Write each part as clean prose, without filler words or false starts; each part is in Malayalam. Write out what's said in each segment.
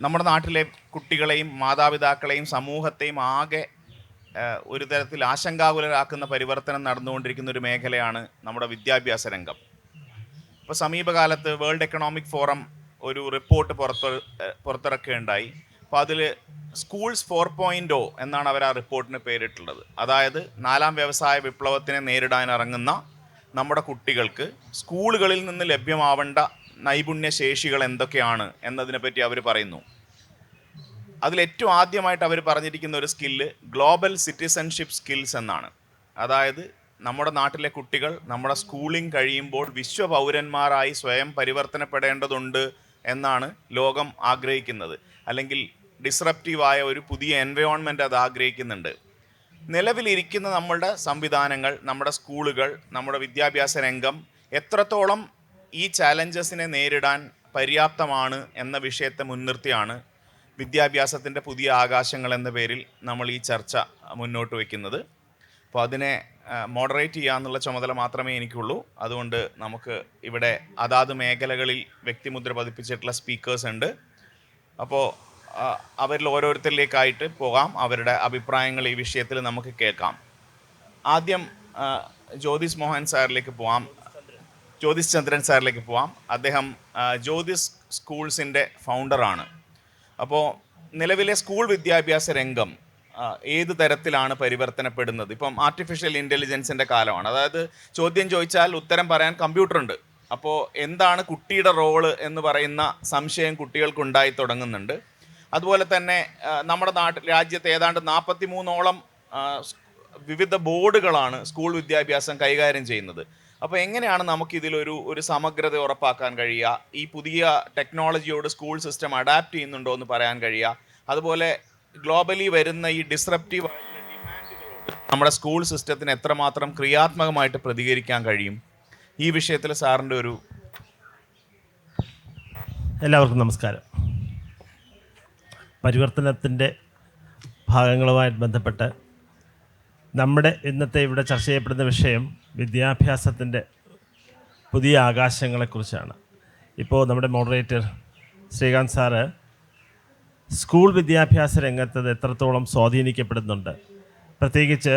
നമ്മുടെ നാട്ടിലെ കുട്ടികളെയും മാതാപിതാക്കളെയും സമൂഹത്തെയും ആകെ ഒരു തരത്തിൽ ആശങ്കാകുലരാക്കുന്ന പരിവർത്തനം നടന്നുകൊണ്ടിരിക്കുന്ന ഒരു മേഖലയാണ് നമ്മുടെ വിദ്യാഭ്യാസ രംഗം. ഇപ്പോൾ സമീപകാലത്ത് വേൾഡ് എക്കണോമിക് ഫോറം ഒരു റിപ്പോർട്ട് പുറത്തിറക്കുകയുണ്ടായി. അപ്പോൾ അതിൽ സ്കൂൾസ് 4.0 എന്നാണ് അവർ ആ റിപ്പോർട്ടിന് പേരിട്ടുള്ളത്. അതായത് 4ാം വ്യവസായ വിപ്ലവത്തിനെ നേരിടാൻ ഇറങ്ങുന്ന നമ്മുടെ കുട്ടികൾക്ക് സ്കൂളുകളിൽ നിന്ന് ലഭ്യമാവേണ്ട നൈപുണ്യശേഷികൾ എന്തൊക്കെയാണ് എന്നതിനെപ്പറ്റി അവർ പറയുന്നു. അതിലേറ്റവും ആദ്യമായിട്ട് അവർ പറഞ്ഞിരിക്കുന്ന ഒരു സ്കില്ല് ഗ്ലോബൽ സിറ്റിസൺഷിപ്പ് സ്കിൽസ് എന്നാണ്. അതായത് നമ്മുടെ നാട്ടിലെ കുട്ടികൾ നമ്മുടെ സ്കൂളിംഗ് കഴിയുമ്പോൾ വിശ്വപൗരന്മാരായി സ്വയം പരിവർത്തനപ്പെടേണ്ടതുണ്ട് എന്നാണ് ലോകം ആഗ്രഹിക്കുന്നത്. അല്ലെങ്കിൽ ഡിസ്റപ്റ്റീവായ ഒരു പുതിയ എൻവയോൺമെൻറ്റ് അത് ആഗ്രഹിക്കുന്നുണ്ട്. നിലവിലിരിക്കുന്ന നമ്മളുടെ സംവിധാനങ്ങൾ, നമ്മുടെ സ്കൂളുകൾ, നമ്മുടെ വിദ്യാഭ്യാസ രംഗം എത്രത്തോളം ഈ ചാലഞ്ചസിനെ നേരിടാൻ പര്യാപ്തമാണ് എന്ന വിഷയത്തെ മുൻനിർത്തിയാണ് വിദ്യാഭ്യാസത്തിൻ്റെ പുതിയ ആകാശങ്ങൾ എന്ന പേരിൽ നമ്മൾ ഈ ചർച്ച മുന്നോട്ട് വയ്ക്കുന്നത്. അപ്പോൾ അതിനെ മോഡറേറ്റ് ചെയ്യാന്നുള്ള ചുമതല മാത്രമേ എനിക്കുള്ളൂ. അതുകൊണ്ട് നമുക്ക് ഇവിടെ അതാത് മേഖലകളിൽ വ്യക്തിമുദ്ര പതിപ്പിച്ചിട്ടുള്ള സ്പീക്കേഴ്സ് ഉണ്ട്. അപ്പോൾ അവരിൽ ഓരോരുത്തരിലേക്കായിട്ട് പോകാം. അവരുടെ അഭിപ്രായങ്ങൾ ഈ വിഷയത്തിൽ നമുക്ക് കേൾക്കാം. ആദ്യം ജ്യോതിസ് ചന്ദ്രൻ സാറിലേക്ക് പോവാം. അദ്ദേഹം ജ്യോതിസ് സ്കൂൾസിൻ്റെ ഫൗണ്ടറാണ്. അപ്പോൾ നിലവിലെ സ്കൂൾ വിദ്യാഭ്യാസ രംഗം ഏത് തരത്തിലാണ് പരിവർത്തനപ്പെടുന്നത്? ഇപ്പം ആർട്ടിഫിഷ്യൽ ഇൻ്റലിജൻസിൻ്റെ കാലമാണ്. അതായത് ചോദ്യം ചോദിച്ചാൽ ഉത്തരം പറയാൻ കമ്പ്യൂട്ടറുണ്ട്. അപ്പോൾ എന്താണ് കുട്ടിയുടെ റോള് എന്ന് പറയുന്ന സംശയം കുട്ടികൾക്കുണ്ടായി തുടങ്ങുന്നുണ്ട്. അതുപോലെ തന്നെ നമ്മുടെ രാജ്യത്ത് ഏതാണ്ട് 43ഓളം വിവിധ ബോർഡുകളാണ് സ്കൂൾ വിദ്യാഭ്യാസം കൈകാര്യം ചെയ്യുന്നത്. അപ്പോൾ എങ്ങനെയാണ് നമുക്കിതിലൊരു സമഗ്രത ഉറപ്പാക്കാൻ കഴിയുക? ഈ പുതിയ ടെക്നോളജിയോട് സ്കൂൾ സിസ്റ്റം അഡാപ്റ്റ് ചെയ്യുന്നുണ്ടോ എന്ന് പറയാൻ കഴിയുക? അതുപോലെ ഗ്ലോബലി വരുന്ന ഈ ഡിസ്റപ്റ്റീവ് ഡിമാൻഡുകളോട് നമ്മുടെ സ്കൂൾ സിസ്റ്റത്തിന് എത്രമാത്രം ക്രിയാത്മകമായിട്ട് പ്രതികരിക്കാൻ കഴിയും? ഈ വിഷയത്തിൽ സാറിൻ്റെ ഒരു... എല്ലാവർക്കും നമസ്കാരം. പരിവർത്തനത്തിൻ്റെ ഭാഗങ്ങളുമായിട്ട് ബന്ധപ്പെട്ട് നമ്മുടെ ഇന്നത്തെ ഇവിടെ ചർച്ച ചെയ്യപ്പെടുന്ന വിഷയം വിദ്യാഭ്യാസത്തിൻ്റെ പുതിയ ആകാശങ്ങളെക്കുറിച്ചാണ്. ഇപ്പോൾ നമ്മുടെ മോഡറേറ്റർ ശ്രീകാന്ത് സാറ് സ്കൂൾ വിദ്യാഭ്യാസ രംഗത്ത് എത്രത്തോളം സ്വാധീനിക്കപ്പെടുന്നുണ്ട്, പ്രത്യേകിച്ച്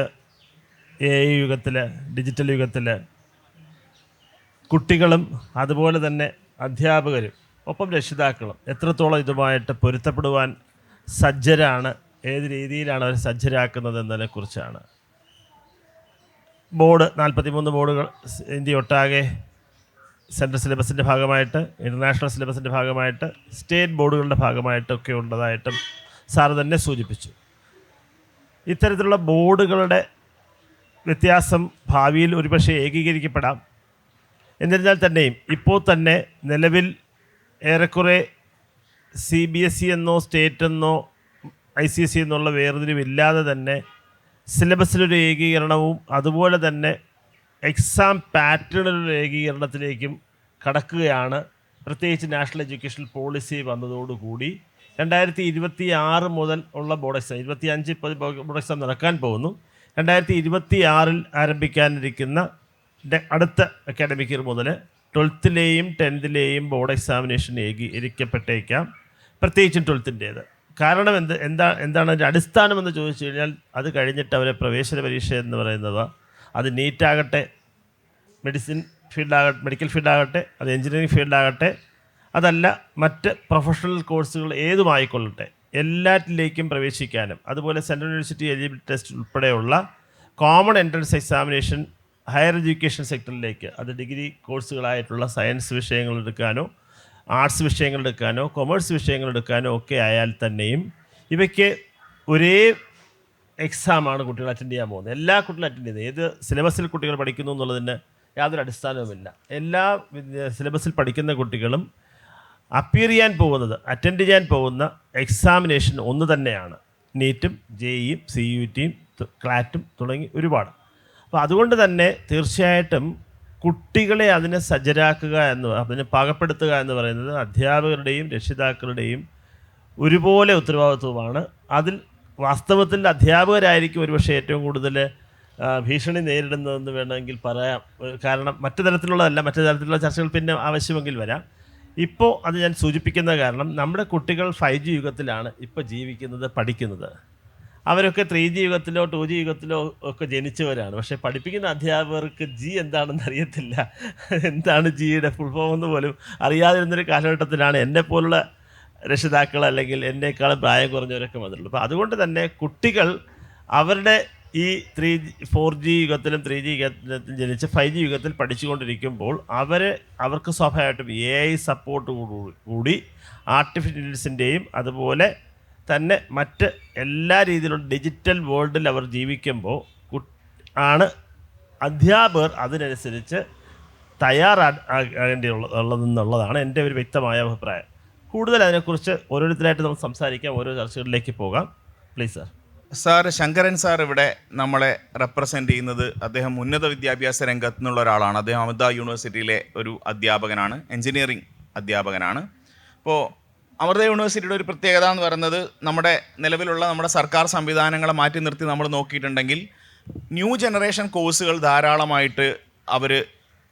AI യുഗത്തിൽ, ഡിജിറ്റൽ യുഗത്തിൽ കുട്ടികളും അതുപോലെ തന്നെ അധ്യാപകരും ഒപ്പം രക്ഷിതാക്കളും എത്രത്തോളം ഇതുമായിട്ട് പൊരുത്തപ്പെടുവാൻ സജ്ജരാണ്, ഏത് രീതിയിലാണ് അവർ സജ്ജരാക്കുന്നത് എന്നതിനെക്കുറിച്ചാണ്. 43 ബോർഡുകൾ ഇന്ത്യ ഒട്ടാകെ സെൻട്രൽ സിലബസിൻ്റെ ഭാഗമായിട്ട്, ഇൻ്റർനാഷണൽ സിലബസിൻ്റെ ഭാഗമായിട്ട്, സ്റ്റേറ്റ് ബോർഡുകളുടെ ഭാഗമായിട്ടൊക്കെ ഉള്ളതായിട്ടും സാറ് തന്നെ സൂചിപ്പിച്ചു. ഇത്തരത്തിലുള്ള ബോർഡുകളുടെ വ്യത്യാസം ഭാവിയിൽ ഒരുപക്ഷെ ഏകീകരിക്കപ്പെടാം. എന്നിരുന്നാൽ തന്നെയും ഇപ്പോൾ തന്നെ നിലവിൽ ഏറെക്കുറെ CBSE എന്നോ സ്റ്റേറ്റ് എന്നോ ICSE എന്നുള്ള വേർതിരിവില്ലാതെ തന്നെ സിലബസിലൊരു ഏകീകരണവും അതുപോലെ തന്നെ എക്സാം പാറ്റേണിലൊരു ഏകീകരണത്തിലേക്കും കടക്കുകയാണ്. പ്രത്യേകിച്ച് നാഷണൽ എഡ്യൂക്കേഷൻ പോളിസി വന്നതോടുകൂടി 2026 മുതൽ ഉള്ള ബോർഡ് എക്സാം, 25 ഇപ്പോൾ ബോർഡ് എക്സാം നടക്കാൻ പോകുന്നു. 2026 ആരംഭിക്കാനിരിക്കുന്ന അടുത്ത അക്കാഡമിക് ഇയർ മുതൽ 12th-ലെയും 10th-ലെയും ബോർഡ് എക്സാമിനേഷൻ ഏകീകരിക്കപ്പെട്ടേക്കാം, പ്രത്യേകിച്ചും 12th-ൻ്റേത്. കാരണം എന്താണ് അതിൻ്റെ അടിസ്ഥാനമെന്ന് ചോദിച്ചു കഴിഞ്ഞാൽ അത് കഴിഞ്ഞിട്ട് അവരെ പ്രവേശന പരീക്ഷ എന്ന് പറയുന്നത്, അത് നീറ്റാകട്ടെ, മെഡിക്കൽ ഫീൽഡാകട്ടെ, അത് എഞ്ചിനീയറിംഗ് ഫീൽഡാകട്ടെ, അതല്ല മറ്റ് പ്രൊഫഷണൽ കോഴ്സുകൾ ഏതുമായിക്കൊള്ളട്ടെ, എല്ലാറ്റിലേക്കും പ്രവേശിക്കാനും അതുപോലെ സെൻട്രൽ യൂണിവേഴ്സിറ്റി എലിജിബിലിറ്റി ടെസ്റ്റ് ഉൾപ്പെടെയുള്ള common entrance examination higher education സെക്ടറിലേക്ക്, അത് ഡിഗ്രി കോഴ്സുകളായിട്ടുള്ള സയൻസ് വിഷയങ്ങൾ എടുക്കാനോ ആർട്സ് വിഷയങ്ങൾ എടുക്കാനോ കൊമേഴ്സ് വിഷയങ്ങൾ എടുക്കാനോ ഒക്കെ ആയാൽ തന്നെയും ഇവയ്ക്ക് ഒരേ എക്സാമാണ് കുട്ടികൾ അറ്റൻഡ് ചെയ്യാൻ പോകുന്നത്. എല്ലാ കുട്ടികളും അറ്റൻഡ് ചെയ്യുന്നത്, ഏത് സിലബസിൽ കുട്ടികൾ പഠിക്കുന്നു എന്നുള്ളതിന് യാതൊരു അടിസ്ഥാനവുമില്ല. എല്ലാ സിലബസിൽ പഠിക്കുന്ന കുട്ടികളും അപ്പിയർ ചെയ്യാൻ പോകുന്നത്, അറ്റൻഡ് ചെയ്യാൻ പോകുന്ന എക്സാമിനേഷൻ ഒന്ന് തന്നെയാണ്. നീറ്റും JEEയും CUETയും ക്ലാറ്റും തുടങ്ങി ഒരുപാട്. അപ്പോൾ അതുകൊണ്ട് തന്നെ തീർച്ചയായിട്ടും കുട്ടികളെ അതിനെ സജ്ജരാക്കുക അതിനെ പാകപ്പെടുത്തുക എന്ന് പറയുന്നത് അധ്യാപകരുടെയും രക്ഷിതാക്കളുടെയും ഒരുപോലെ ഉത്തരവാദിത്വമാണ്. അതിൽ വാസ്തവത്തിൽ അധ്യാപകരായിരിക്കും ഒരുപക്ഷെ ഏറ്റവും കൂടുതൽ ഭീഷണി നേരിടുന്നതെന്ന് വേണമെങ്കിൽ പറയാം. കാരണം മറ്റു തരത്തിലുള്ള ചർച്ചകൾ പിന്നെ ആവശ്യമെങ്കിൽ വരാം. ഇപ്പോൾ അത് ഞാൻ സൂചിപ്പിക്കുന്ന കാരണം നമ്മുടെ കുട്ടികൾ 5G യുഗത്തിലാണ് ഇപ്പോൾ ജീവിക്കുന്നത്, പഠിക്കുന്നത്. അവരൊക്കെ 3G യുഗത്തിലോ 2G യുഗത്തിലോ ഒക്കെ ജനിച്ചവരാണ്. പക്ഷേ പഠിപ്പിക്കുന്ന അധ്യാപകർക്ക് ജി എന്താണെന്ന് അറിയത്തില്ല. എന്താണ് ജിയുടെ ഫുൾ ഫോം എന്ന് പോലും അറിയാതിരുന്നൊരു കാലഘട്ടത്തിലാണ് എന്നെപ്പോലുള്ള രക്ഷിതാക്കൾ അല്ലെങ്കിൽ എന്നേക്കാളും പ്രായം കുറഞ്ഞവരൊക്കെ വന്നിട്ടുള്ളൂ. അപ്പോൾ അതുകൊണ്ട് തന്നെ കുട്ടികൾ അവരുടെ ഈ 4G യുഗത്തിലും 3G യുഗത്തിലും ജനിച്ച് 5G യുഗത്തിൽ പഠിച്ചുകൊണ്ടിരിക്കുമ്പോൾ അവർക്ക് സ്വാഭാവികമായിട്ടും AI സപ്പോർട്ട് കൂടി ആർട്ടിഫിഷ്യൽ ഇൻ്റലിജൻസിൻ്റെയും അതുപോലെ തന്നെ മറ്റ് എല്ലാ രീതിയിലുള്ള ഡിജിറ്റൽ വേൾഡിൽ അവർ ജീവിക്കുമ്പോൾ ആണ് അധ്യാപകർ അതിനനുസരിച്ച് തയ്യാറാകേണ്ടിയുള്ളതെന്നുള്ളതാണ് എൻ്റെ ഒരു വ്യക്തമായ അഭിപ്രായം. കൂടുതൽ അതിനെക്കുറിച്ച് ഓരോരുത്തരായിട്ട് നമുക്ക് സംസാരിക്കാം, ഓരോ ചർച്ചകളിലേക്ക് പോകാം. Please sir. ശങ്കരൻ സാർ ഇവിടെ നമ്മളെ റെപ്രസെൻ്റ് ചെയ്യുന്നത് അദ്ദേഹം ഉന്നത വിദ്യാഭ്യാസ രംഗത്തു നിന്നുള്ള ഒരാളാണ്. അദ്ദേഹം അമിത യൂണിവേഴ്സിറ്റിയിലെ ഒരു അധ്യാപകനാണ്, എഞ്ചിനീയറിംഗ് അധ്യാപകനാണ്. അപ്പോൾ അമൃത യൂണിവേഴ്സിറ്റിയുടെ ഒരു പ്രത്യേകത എന്ന് പറയുന്നത് നമ്മുടെ നിലവിലുള്ള നമ്മുടെ സർക്കാർ സംവിധാനങ്ങളെ മാറ്റി നിർത്തി നമ്മൾ നോക്കിയിട്ടുണ്ടെങ്കിൽ ന്യൂ ജനറേഷൻ കോഴ്സുകൾ ധാരാളമായിട്ട് അവർ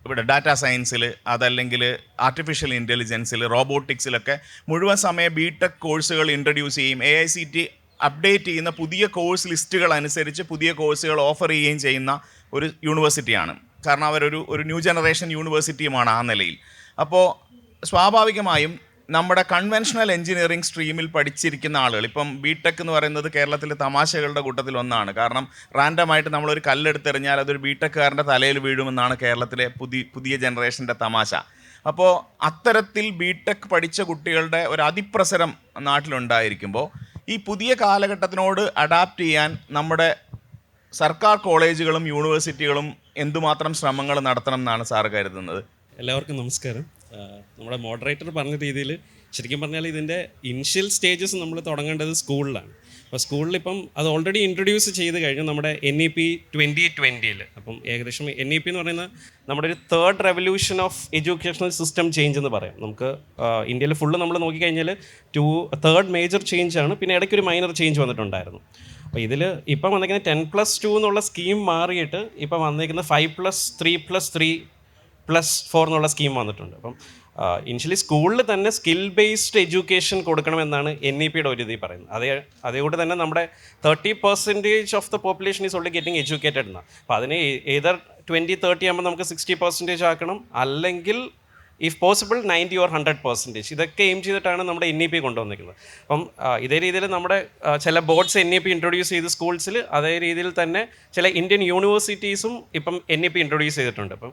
ഇവിടെ ഡാറ്റാ സയൻസിൽ, അതല്ലെങ്കിൽ ആർട്ടിഫിഷ്യൽ ഇൻ്റലിജൻസിൽ, റോബോട്ടിക്സിലൊക്കെ മുഴുവൻ സമയ ബിടെക് കോഴ്സുകൾ ഇൻട്രൊഡ്യൂസ് ചെയ്യും. AICTE അപ്ഡേറ്റ് ചെയ്യുന്ന പുതിയ കോഴ്സ് ലിസ്റ്റുകൾ അനുസരിച്ച് പുതിയ കോഴ്സുകൾ ഓഫർ ചെയ്യുകയും ചെയ്യുന്ന ഒരു യൂണിവേഴ്സിറ്റിയാണ്. കാരണം ഒരു ന്യൂ ജനറേഷൻ യൂണിവേഴ്സിറ്റിയുമാണ് ആ നിലയിൽ. അപ്പോൾ സ്വാഭാവികമായും നമ്മുടെ കൺവെൻഷണൽ എഞ്ചിനീയറിംഗ് സ്ട്രീമിൽ പഠിച്ചിരിക്കുന്ന ആളുകൾ, ഇപ്പം ബിടെക് എന്ന് പറയുന്നത് കേരളത്തിലെ തമാശകളുടെ കൂട്ടത്തിൽ ഒന്നാണ്. കാരണം റാൻഡമായിട്ട് നമ്മളൊരു കല്ലെടുത്തെറിഞ്ഞാൽ അതൊരു ബിടെക്കുകാരൻ്റെ തലയിൽ വീഴുമെന്നാണ് കേരളത്തിലെ പുതിയ ജനറേഷൻ്റെ തമാശ. അപ്പോൾ അത്തരത്തിൽ ബിടെക് പഠിച്ച കുട്ടികളുടെ ഒരു അതിപ്രസരം നാട്ടിലുണ്ടായിരിക്കുമ്പോൾ ഈ പുതിയ കാലഘട്ടത്തിനോട് അഡാപ്റ്റ് ചെയ്യാൻ നമ്മുടെ സർക്കാർ കോളേജുകളും യൂണിവേഴ്സിറ്റികളും എന്തുമാത്രം ശ്രമങ്ങൾ നടത്തണം എന്നാണ് സാർ കരുതുന്നത്? എല്ലാവർക്കും നമസ്കാരം. നമ്മുടെ മോഡറേറ്റർ പറഞ്ഞ രീതിയിൽ ശരിക്കും പറഞ്ഞാൽ ഇതിൻ്റെ ഇനിഷ്യൽ സ്റ്റേജസ് നമ്മൾ തുടങ്ങേണ്ടത് സ്കൂളിലാണ്. അപ്പോൾ സ്കൂളിലിപ്പം അത് ഓൾറെഡി ഇൻട്രൊഡ്യൂസ് ചെയ്ത് കഴിഞ്ഞു നമ്മുടെ NEP 2020. അപ്പം ഏകദേശം NEP എന്ന് പറയുന്ന നമ്മുടെ ഒരു third revolution of educational system change എന്ന് പറയാം. നമുക്ക് ഇന്ത്യയിൽ ഫുള്ള് നമ്മൾ നോക്കിക്കഴിഞ്ഞാൽ തേർഡ് മേജർ ചേഞ്ചാണ്. പിന്നെ ഇടയ്ക്കൊരു മൈനർ ചേഞ്ച് വന്നിട്ടുണ്ടായിരുന്നു. അപ്പോൾ ഇതിൽ ഇപ്പം വന്നിരിക്കുന്ന 10+2 എന്നുള്ള സ്കീം മാറിയിട്ട് ഇപ്പം വന്നിരിക്കുന്ന 5+3+3+4 എന്നുള്ള സ്കീം വന്നിട്ടുണ്ട്. അപ്പം ഇനിഷ്യലി സ്കൂളിൽ തന്നെ സ്കിൽ ബേസ്ഡ് എഡ്യൂക്കേഷൻ കൊടുക്കണമെന്നാണ് NEPയുടെ ഒരു ഇത് പറയുന്നത്. അതേകൊണ്ട് തന്നെ നമ്മുടെ 30% of the population is already getting educated എന്നാണ്. അപ്പോൾ അതിനെ ഏതർ 2030 ആകുമ്പോൾ നമുക്ക് 60% ആക്കണം, അല്ലെങ്കിൽ ഇഫ് പോസിബിൾ 90 or 100%. ഇതൊക്കെ എയിം ചെയ്തിട്ടാണ് നമ്മുടെ NEP കൊണ്ടുവന്നിരിക്കുന്നത്. അപ്പം ഇതേ രീതിയിൽ നമ്മുടെ ചില ബോർഡ്സ് NEP ഇൻട്രൊഡ്യൂസ് ചെയ്ത് സ്കൂൾസിൽ, അതേ രീതിയിൽ തന്നെ ചില ഇന്ത്യൻ യൂണിവേഴ്സിറ്റീസും ഇപ്പം NEP ഇൻട്രൊഡ്യൂസ് ചെയ്തിട്ടുണ്ട്. അപ്പം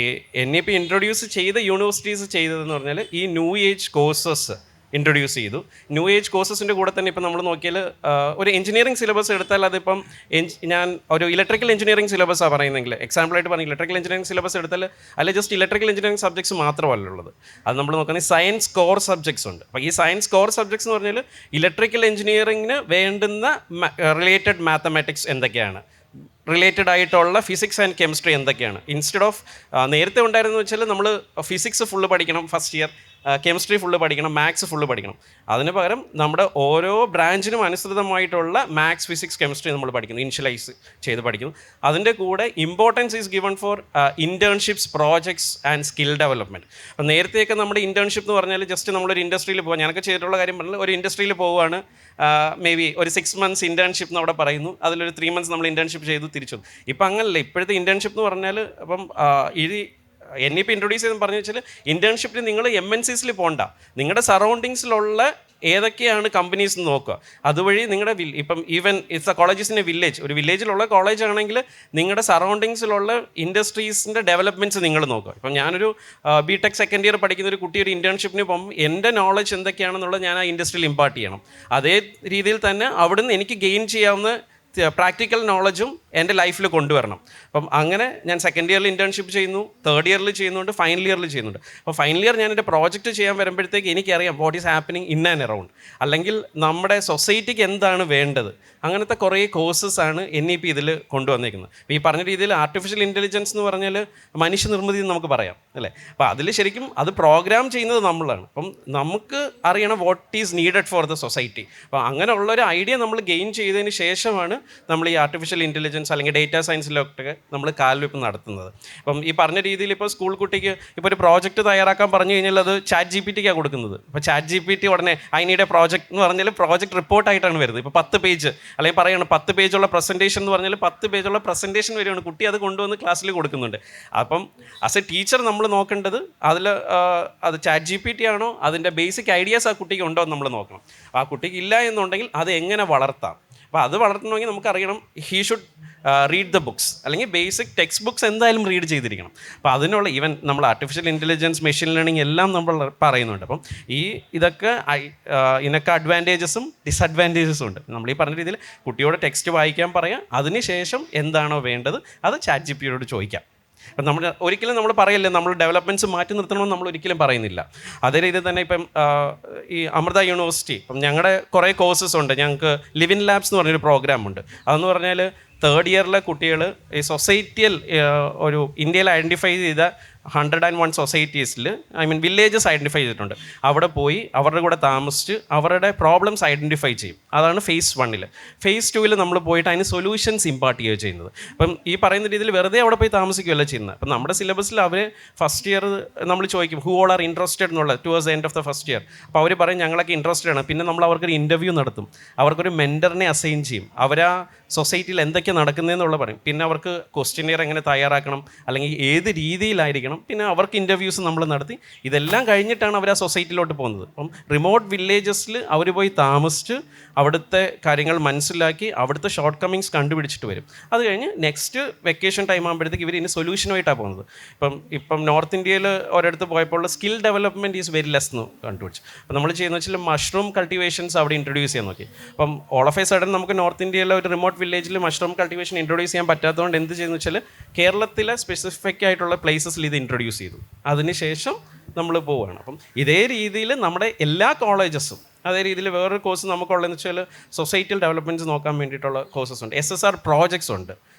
ഈ NEP ഇൻട്രൊഡ്യൂസ് ചെയ്ത യൂണിവേഴ്സിറ്റീസ് ചെയ്തതെന്ന് പറഞ്ഞാൽ ഈ ന്യൂ ഏജ് കോഴ്സസ് ഇൻട്രൊഡ്യൂസ് ചെയ്തു. ന്യൂ ഏജ് കോഴ്സസിൻ്റെ കൂടെ തന്നെ ഇപ്പം നമ്മൾ നോക്കിയാൽ ഒരു എഞ്ചിനീയറിംഗ് സിലബസ് എടുത്താൽ അതിപ്പം ഞാൻ ഒരു ഇലക്ട്രിക്കൽ എഞ്ചിനീയറിംഗ് സിലബസാണ് പറയുന്നെങ്കിൽ, എക്സാമ്പിളായിട്ട് പറഞ്ഞാൽ ഇലക്ട്രിക്കൽ എഞ്ചിനീയറിംഗ് സിലബസ് എടുത്താൽ അല്ലെ ജസ്റ്റ് ഇലക്ട്രിക്കൽ എഞ്ചിനീയറിംഗ് സബ്ജക്ട്സ് മാത്രമല്ല ഉള്ളത്. അത് നമ്മൾ നോക്കുകയാണെങ്കിൽ സയൻസ് കോർ സബ്ജക്ട്സ് ഉണ്ട്. അപ്പോൾ ഈ സയൻസ് കോർ സബ്ജക്ട്സ് എന്ന് പറഞ്ഞാൽ ഇലക്ട്രിക്കൽ എഞ്ചിനീയറിംഗിന് വേണ്ടുന്ന റിലേറ്റഡ് മാത്തമാറ്റിക്സ് എന്തൊക്കെയാണ്, റിലേറ്റഡ് ആയിട്ടുള്ള ഫിസിക്സ് ആൻഡ് കെമിസ്ട്രി എന്തൊക്കെയാണ്. ഇൻസ്റ്റെഡ് ഓഫ് നേരത്തെ ഉണ്ടായിരുന്നെന്ന് വെച്ചാൽ നമ്മൾ ഫിസിക്സ് ഫുള്ള് പഠിക്കണം ഫസ്റ്റ് ഇയർ, കെമിസ്ട്രി ഫുള്ള് പഠിക്കണം, മാത്സ് ഫുള്ള് പഠിക്കണം. അതിന് പകരം നമ്മുടെ ഓരോ ബ്രാഞ്ചിനും അനുസൃതമായിട്ടുള്ള മാത്സ്, ഫിസിക്സ്, കെമിസ്ട്രി നമ്മൾ പഠിക്കുന്നു, ഇനിഷ്യലൈസ് ചെയ്ത് പഠിക്കുന്നു. അതിൻ്റെ കൂടെ importance is given for internships, projects and skill development. അപ്പോൾ നേരത്തെയൊക്കെ നമ്മുടെ ഇൻറ്റേൺഷിപ്പ് എന്ന് പറഞ്ഞാൽ ജസ്റ്റ് നമ്മളൊരു ഇൻഡസ്ട്രിയിൽ പോകാം. ഞാനൊക്കെ ചെയ്തിട്ടുള്ള കാര്യം പറഞ്ഞാൽ ഒരു ഇൻഡസ്ട്രിയിൽ പോവുകയാണ്, മേ ബി ഒരു 6 months ഇൻറ്റേൺഷിപ്പ് എന്ന് അവിടെ പറയുന്നു, അതിലൊരു 3 months നമ്മൾ ഇൻറ്റേൺഷിപ്പ് ചെയ്തു തിരിച്ചു. ഇപ്പം അങ്ങനല്ല. ഇപ്പോഴത്തെ ഇൻറ്റേൺഷിപ്പ് എന്ന് പറഞ്ഞാൽ അപ്പം NEP ഇൻട്രൊഡ്യൂസ് ചെയ്തെന്ന് പറഞ്ഞു വെച്ചാൽ ഇൻറ്റേൺഷിപ്പിന് നിങ്ങൾ MNCസിൽ പോകണ്ട, നിങ്ങളുടെ സറൗണ്ടിങ്സിലുള്ള ഏതൊക്കെയാണ് കമ്പനീസ് എന്ന് നോക്കുക. അതുവഴി നിങ്ങളുടെ ഇപ്പം even it's A colleges in A village, ഒരു വില്ലേജിലുള്ള കോളേജ് ആണെങ്കിൽ നിങ്ങളുടെ സറൗണ്ടിങ്സിലുള്ള ഇൻഡസ്ട്രീസിൻ്റെ ഡെവലപ്മെൻറ്റ്സ് നിങ്ങൾ നോക്കുക. ഇപ്പം ഞാനൊരു BTech സെക്കൻഡ് ഇയർ പഠിക്കുന്ന ഒരു കുട്ടി ഒരു ഇൻറ്റേൺഷിപ്പിന് പോകുമ്പോൾ എൻ്റെ നോളജ് എന്തൊക്കെയാണെന്നുള്ളത് ഞാൻ ആ ഇൻഡസ്ട്രിയിൽ ഇമ്പാർട്ട് ചെയ്യണം. അതേ രീതിയിൽ തന്നെ അവിടുന്ന് എനിക്ക് ഗെയിൻ ചെയ്യാവുന്ന പ്രാക്ടിക്കൽ നോളജും എൻ്റെ ലൈഫിൽ കൊണ്ടുവരണം. അപ്പം അങ്ങനെ ഞാൻ സെക്കൻഡ് ഇയറിൽ ഇൻറ്റേൺഷിപ്പ് ചെയ്യുന്നു, തേർഡ് ഇയറിൽ ചെയ്യുന്നുണ്ട്, ഫൈനൽ ഇയറിൽ ചെയ്യുന്നുണ്ട്. അപ്പോൾ ഫൈനൽ ഇയർ ഞാൻ എൻ്റെ പ്രോജക്റ്റ് ചെയ്യാൻ വരുമ്പോഴത്തേക്ക് എനിക്കറിയാം what is happening in and around, അല്ലെങ്കിൽ നമ്മുടെ സൊസൈറ്റിക്ക് എന്താണ് വേണ്ടത്. അങ്ങനത്തെ കുറേ കോഴ്സസാണ് NEP ഇതിൽ കൊണ്ടുവന്നിരിക്കുന്നത്. അപ്പോൾ ഈ പറഞ്ഞ രീതിയിൽ ആർട്ടിഫിഷ്യൽ ഇൻ്റലിജൻസ് എന്ന് പറഞ്ഞാൽ മനുഷ്യനിർമ്മിതി എന്ന് നമുക്ക് പറയാം അല്ലേ. അപ്പോൾ അതിൽ ശരിക്കും അത് പ്രോഗ്രാം ചെയ്യുന്നത് നമ്മളാണ്. അപ്പം നമുക്ക് അറിയണം what is needed for the society. അപ്പോൾ അങ്ങനെയുള്ളൊരു ഐഡിയ നമ്മൾ ഗെയിൻ ചെയ്തതിന് ശേഷമാണ് നമ്മൾ ഈ ആർട്ടിഫിഷ്യൽ ഇൻ്റലിജൻസ് അല്ലെങ്കിൽ ഡേറ്റാ സയൻസിലൊക്കെ നമ്മൾ കാൽവെപ്പ് നടത്തുന്നത്. അപ്പം ഈ പറഞ്ഞ രീതിയിൽ ഇപ്പോൾ സ്കൂൾ കുട്ടിക്ക് ഇപ്പോൾ ഒരു പ്രോജക്റ്റ് തയ്യാറാക്കാൻ പറഞ്ഞു കഴിഞ്ഞാൽ അത് ChatGPT-ക്കാണ് കൊടുക്കുന്നത്. അപ്പോൾ ChatGPT ഉടനെ ഐ നീഡ് എ പ്രോജക്റ്റ് എന്ന് പറഞ്ഞാൽ പ്രോജക്റ്റ് റിപ്പോർട്ടായിട്ടാണ് വരുന്നത്. ഇപ്പോൾ 10 പേജ് അല്ലെങ്കിൽ പറയുകയാണ് 10 പേജുള്ള പ്രസൻറ്റേഷൻ എന്ന് പറഞ്ഞാൽ 10 പേജുള്ള പ്രസൻറ്റേഷൻ വരെയാണ് കുട്ടി അത് കൊണ്ടുവന്ന് ക്ലാസ്സിൽ കൊടുക്കുന്നുണ്ട്. അപ്പം ആസ് എ ടീച്ചർ നമ്മൾ നോക്കേണ്ടത് അതിൽ അത് ChatGPT ആണോ, അതിൻ്റെ ബേസിക് ഐഡിയാസ് ആ കുട്ടിക്ക് ഉണ്ടോ എന്ന് നമ്മൾ നോക്കണം. ആ കുട്ടിക്ക് ഇല്ല എന്നുണ്ടെങ്കിൽ അത് എങ്ങനെ വളർത്താം. അപ്പോൾ അത് വളർത്തണമെങ്കിൽ നമുക്കറിയണം he should read the books, അല്ലെങ്കിൽ ബേസിക് ടെക്സ്റ്റ് ബുക്സ് എന്തായാലും റീഡ് ചെയ്തിരിക്കണം. അപ്പോൾ അതിനുള്ള ഈവൻ നമ്മൾ ആർട്ടിഫിഷ്യൽ ഇൻ്റലിജൻസ്, മെഷീൻ ലേണിംഗ് എല്ലാം നമ്മൾ പറയുന്നുണ്ട്. അപ്പം ഇതൊക്കെ ഇതിനൊക്കെ അഡ്വാൻറ്റേജസും ഡിസഡ്വാൻറ്റേജസും ഉണ്ട്. നമ്മൾ ഈ പറഞ്ഞ രീതിയിൽ കുട്ടിയോട് ടെക്സ്റ്റ് വായിക്കാൻ പറയാം, അതിനുശേഷം എന്താണോ വേണ്ടത് അത് ChatGPT-യോട് ചോദിക്കാം. അപ്പം നമ്മൾ ഒരിക്കലും നമ്മൾ പറയില്ല നമ്മൾ ഡെവലപ്മെൻറ്റ്സ് മാറ്റി നിർത്തണമെന്ന് നമ്മൾ ഒരിക്കലും പറയുന്നില്ല. അതേ രീതിയിൽ തന്നെ ഇപ്പം ഈ അമൃത യൂണിവേഴ്സിറ്റി, ഇപ്പം ഞങ്ങളുടെ കുറേ കോഴ്സസ് ഉണ്ട്. ഞങ്ങൾക്ക് ലിവ് ഇൻ ലാബ്സ് എന്ന് പറഞ്ഞൊരു പ്രോഗ്രാമുണ്ട്. അതെന്ന് പറഞ്ഞാൽ 3rd ഇയറിലെ കുട്ടികൾ ഈ സൊസൈറ്റിയൽ ഒരു ഇന്ത്യയിൽ ഐഡൻറ്റിഫൈ ചെയ്ത 101 സൊസൈറ്റീസിൽ വില്ലേജസ് ഐഡൻറ്റിഫൈ ചെയ്തിട്ടുണ്ട്. അവിടെ പോയി അവരുടെ കൂടെ താമസിച്ച് അവരുടെ പ്രോബ്ലംസ് ഐഡൻറ്റിഫൈ ചെയ്യും. അതാണ് phase 1. phase 2 നമ്മൾ പോയിട്ട് അതിന് സൊല്യൂഷൻസ് ഇമ്പാർട്ട് ചെയ്യുക ചെയ്യുന്നത്. അപ്പം ഈ പറയുന്ന രീതിയിൽ വെറുതെ അവിടെ പോയി താമസിക്കുകയല്ല ചെയ്യുന്നത്. അപ്പം നമ്മുടെ സിലബസിൽ അവർ ഫസ്റ്റ് ഇയർ നമ്മൾ ചോദിക്കും ഹൂ ഓൾ ആർ ഇൻട്രസ്റ്റഡ് എന്നുള്ളത് towards the end of the first year. അപ്പോൾ അവർ പറയും ഞങ്ങളൊക്കെ ഇൻട്രസ്റ്റഡ് ആണ്. പിന്നെ നമ്മൾ അവർക്കൊരു ഇൻ്റർവ്യൂ നടത്തും, അവർക്കൊരു മെൻറ്ററിനെ അസൈൻ ചെയ്യും, അവരാ സൊസൈറ്റിയിൽ എന്തൊക്കെ നടക്കുന്നതെന്നുള്ള പറയും. പിന്നെ അവർക്ക് ക്വസ്റ്റ്യനിയർ എങ്ങനെ തയ്യാറാക്കണം, അല്ലെങ്കിൽ ഏത് രീതിയിലായിരിക്കണം, പിന്നെ അവർക്ക് ഇൻ്റർവ്യൂസ് നമ്മൾ നടത്തി. ഇതെല്ലാം കഴിഞ്ഞിട്ടാണ് അവർ ആ സൊസൈറ്റിയിലോട്ട് പോകുന്നത്. അപ്പം റിമോട്ട് വില്ലേജസിൽ അവർ പോയി താമസിച്ച് അവിടുത്തെ കാര്യങ്ങൾ മനസ്സിലാക്കി അവിടുത്തെ ഷോർട്ട് കമ്മിങ്സ് കണ്ടുപിടിച്ചിട്ട് വരും. അത് കഴിഞ്ഞ് നെക്സ്റ്റ് വെക്കേഷൻ ടൈം ആകുമ്പോഴത്തേക്ക് ഇവർ ഇനി സൊല്യൂഷനുമായിട്ടാണ് പോകുന്നത്. ഇപ്പം നോർത്ത് ഇന്ത്യയിൽ ഒരിടത്ത് പോയപ്പോൾ skill development is very less എന്ന് കണ്ടുപിടിച്ചു. അപ്പം നമ്മൾ ചെയ്യുന്നത് വെച്ചാൽ മഷ്റൂം കൾട്ടിവേഷൻസ് അവിടെ ഇൻട്രൊഡ്യൂസ് ചെയ്യാൻ നോക്കി. അപ്പം ഓൾ ഓഫ് എ സഡൻ നമുക്ക് നോർത്ത് ഇന്ത്യയിലെ ഒരു റിമോട്ട് വില്ലേജിൽ മഷ്റൂം കൾട്ടിവേഷൻ ഇൻട്രൊഡ്യൂസ് ചെയ്യാൻ പറ്റാത്തതുകൊണ്ട് എന്ത് ചെയ്യുന്നു വെച്ചാൽ കേരളത്തിലെ സ്പെസിഫിക് ആയിട്ടുള്ള പ്ലേസസിൽ ഇത് ഇൻട്രൊഡ്യൂസ് ചെയ്തു. അതിനുശേഷം നമ്മൾ പോവുകയാണ്. അപ്പം ഇതേ രീതിയിൽ നമ്മുടെ എല്ലാ കോളേജസും അതേ രീതിയിൽ വേറൊരു കോഴ്സ് നമുക്കുള്ളതെന്ന് വെച്ചാൽ സൊസൈറ്റിയൽ ഡെവലപ്മെൻറ്റ്സ് നോക്കാൻ വേണ്ടിയിട്ടുള്ള കോഴ്സസ് ഉണ്ട്. SSR പ്രോജക്ട്സ് ഉണ്ട്,